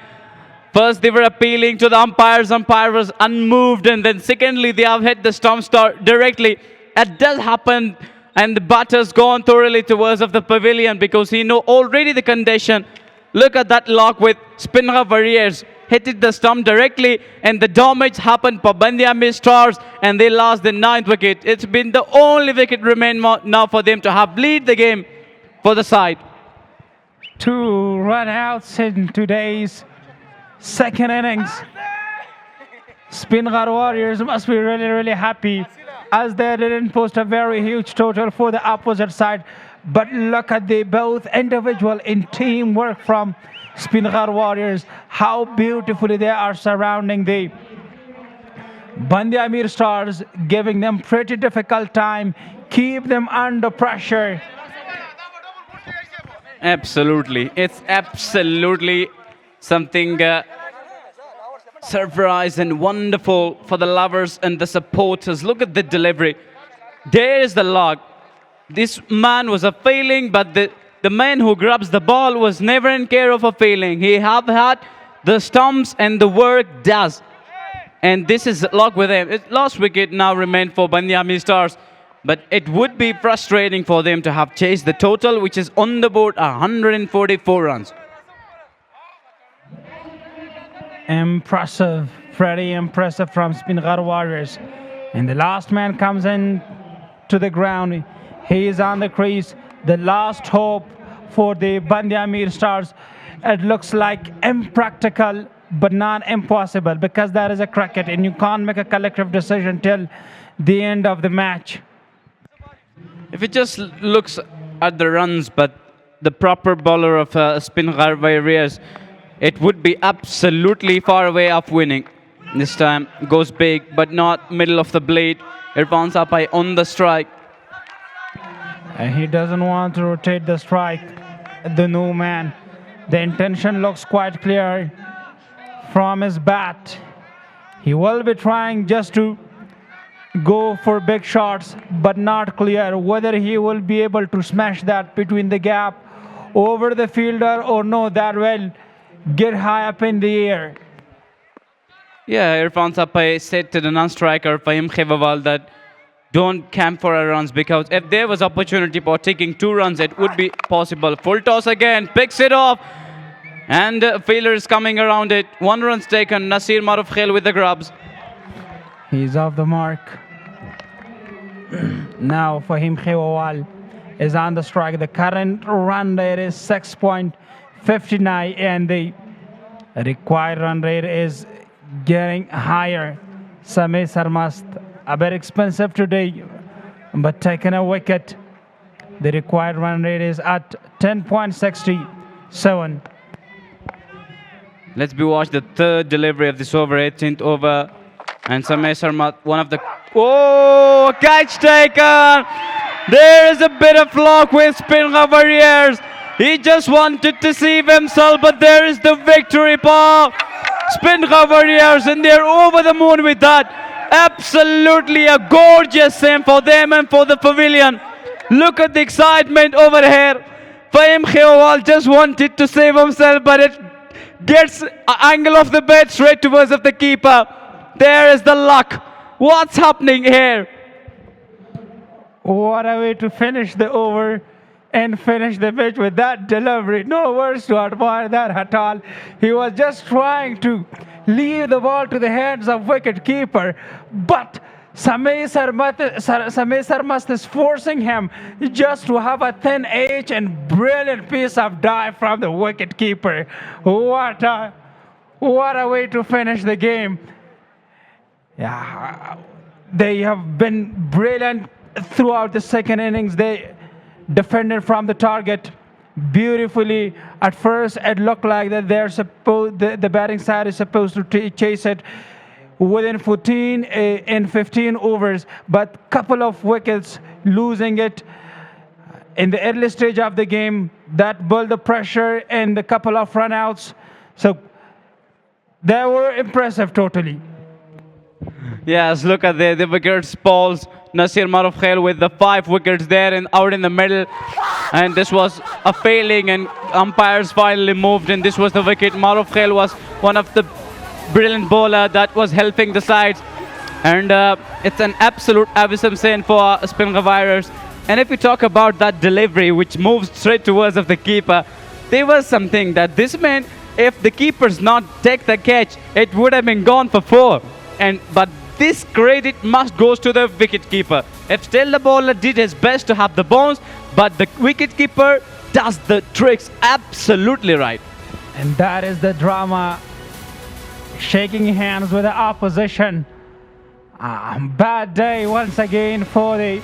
First, they were appealing to the umpires. Umpire was unmoved. And then secondly, they have hit the stumps directly. It does happen. And the batter's gone thoroughly towards of the pavilion because he know already the condition. Look at that lock with Speenghar Warriors. Hit the stump directly, and the damage happened for Ameer Stars, and they lost the 9th wicket. It's been the only wicket remain now for them to have lead the game for the side. 2 run-outs in today's second innings. Speenghar Warriors must be really, really happy as they didn't post a very huge total for the opposite side. But look at the both individual and teamwork from Speenghar Warriors, how beautifully they are surrounding the Ameer Stars, giving them pretty difficult time, keep them under pressure. Absolutely. It's absolutely something surprise and wonderful for the lovers and the supporters. Look at the delivery. There is the log. This man was a failing, but the man who grabs the ball was never in care of a failing. He have had the stumps and the work does. And this is locked with him. Last wicket now remained for Ameer Stars. But it would be frustrating for them to have chased the total, which is on the board 144 runs. Impressive, pretty impressive from Speenghar Warriors. And the last man comes in to the ground. He is on the crease. The last hope for the Ameer Stars. It looks like impractical, but not impossible, because that is a cricket and you can't make a collective decision till the end of the match. If it just looks at the runs, but the proper bowler of Speenghar Warriors, it would be absolutely far away of winning. This time goes big, but not middle of the blade. Irfan Sapai on the strike. And he doesn't want to rotate the strike, the new man. The intention looks quite clear from his bat. He will be trying just to go for big shots, but not clear whether he will be able to smash that between the gap over the fielder or no, that will get high up in the air. Yeah, Irfan Sapai said to the non-striker, Fahim Khewawal, that don't camp for a runs, because if there was opportunity for taking 2 runs, it would be possible. Full toss again, picks it off, and fielder is coming around it. 1 run's taken, Nasir Maruf Khail with the grubs. He's off the mark. Now Fahim Khewawal is on the strike. The current run rate is 6.59 and the required run rate is getting higher. Samir Sarmast, a bit expensive today, but taking a wicket. The required run rate is at 10.67. Let's be watch the third delivery of this over, 18th over. And Samir Sarmat, one of the... Oh, catch taken! There is a bit of luck with Speenghar Warriors. He just wanted to save himself, but there is the victory for Speenghar Warriors, and they're over the moon with that. Absolutely a gorgeous scene for them and for the pavilion. Look at the excitement over here. Fahim Khewawal just wanted to save himself, but it gets an angle of the bat straight towards of the keeper. There is the luck. What's happening here? What a way to finish the over and finish the pitch with that delivery. No words to admire that at all. He was just trying to leave the ball to the hands of wicket keeper, but Samir Sarmast is forcing him just to have a thin edge and brilliant piece of dive from the wicket keeper. What a way to finish the game. Yeah, they have been brilliant throughout the second innings. They defended from the target beautifully. At first, it looked like that the batting side is supposed to chase it. within 14 and 15 overs, but couple of wickets losing it in the early stage of the game that built the pressure and the couple of runouts. So they were impressive totally. Yes, look at the wickets balls. Nasir Maruf Khail with the 5 wickets there and out in the middle. And this was a failing and umpires finally moved and this was the wicket. Maruf Khail was one of the brilliant bowler that was helping the sides. And it's an absolute awesome scene for Speenghar Warriors. And if we talk about that delivery which moves straight towards of the keeper, there was something that this man, if the keepers not take the catch, it would have been gone for 4. But this credit must goes to the wicket keeper. If still the bowler did his best to have the bounce, but the wicket keeper does the tricks absolutely right. And that is the drama. Shaking hands with the opposition. Bad day once again for the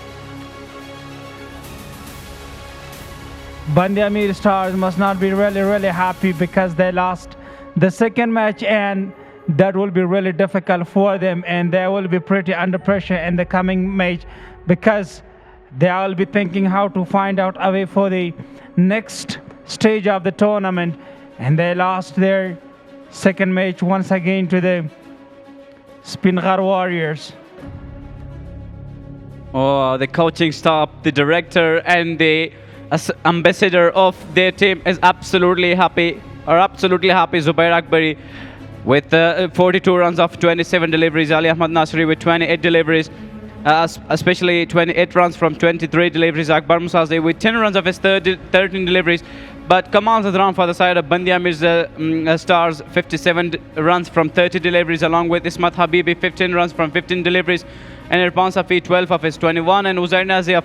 Bandi Ameer Stars. Must not be really happy because they lost the second match and that will be really difficult for them and they will be pretty under pressure in the coming match because they will be thinking how to find out a way for the next stage of the tournament, and they lost their second match once again to the Speenghar Warriors. Oh, the coaching staff, the director and the ambassador of their team is absolutely happy, Zubair Akbari with 42 runs of 27 deliveries. Ali Ahmad Nasri with 28 deliveries, especially 28 runs from 23 deliveries. Akbar Musazi with 10 runs of his 13 deliveries. But Kamal Zadran for the side of Bandi Ameer's Stars, 57 runs from 30 deliveries, along with Ismat Habibi, 15 runs from 15 deliveries. And Irfan Safi, 12 of his 21. And Uzair Nazi,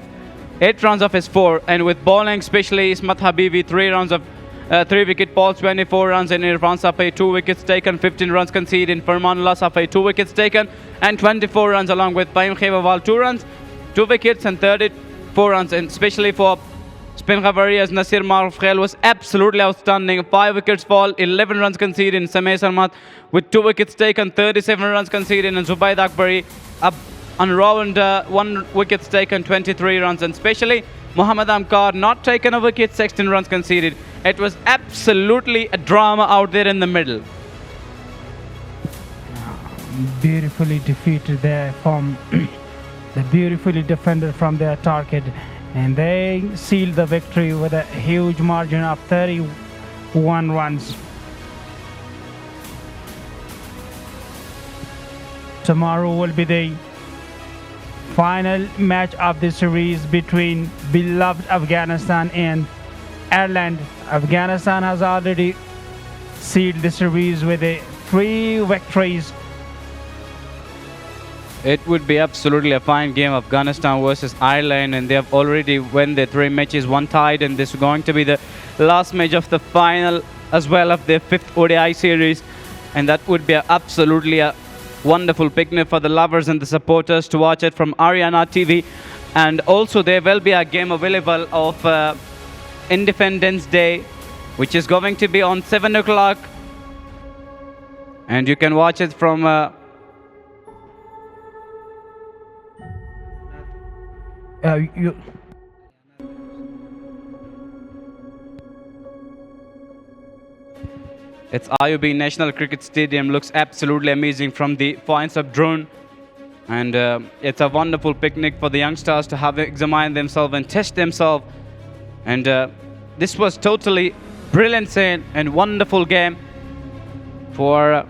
8 runs of his 4. And with bowling, especially Ismat Habibi, 3 runs of 3 wicket balls, 24 runs, and Irfan Safi 2 wickets taken, 15 runs conceded. Farmanullah Safi 2 wickets taken and 24 runs, along with Fahim Khewawal 2 runs, 2 wickets and 34 runs. And especially for Speenghar Warriors, Nasir Maruf Khail was absolutely outstanding. 5 wickets fall, 11 runs conceded. And Samay Sarmat with 2 wickets taken, 37 runs conceded. And Zubaid Akbari up unround 1 wickets taken, 23 runs. And especially Muhammad Amkar not taken a wicket, 16 runs conceded. It was absolutely a drama out there in the middle. Beautifully defeated there from the beautifully defended from their target, and they sealed the victory with a huge margin of 31 runs. Tomorrow will be the final match of the series between beloved Afghanistan and Ireland. Afghanistan has already sealed the series with 3 victories. It would be absolutely a fine game, Afghanistan versus Ireland, and they have already won their 3 matches, 1 tied, and this is going to be the last match of the final as well of their 5th ODI series, and that would be absolutely a wonderful picnic for the lovers and the supporters to watch it from Ariana TV. And also there will be a game available of Independence Day, which is going to be on 7 o'clock, and you can watch it from it's IUB National Cricket Stadium. Looks absolutely amazing from the points of drone, and it's a wonderful picnic for the youngsters to have examine themselves and test themselves. And this was totally brilliant scene and wonderful game for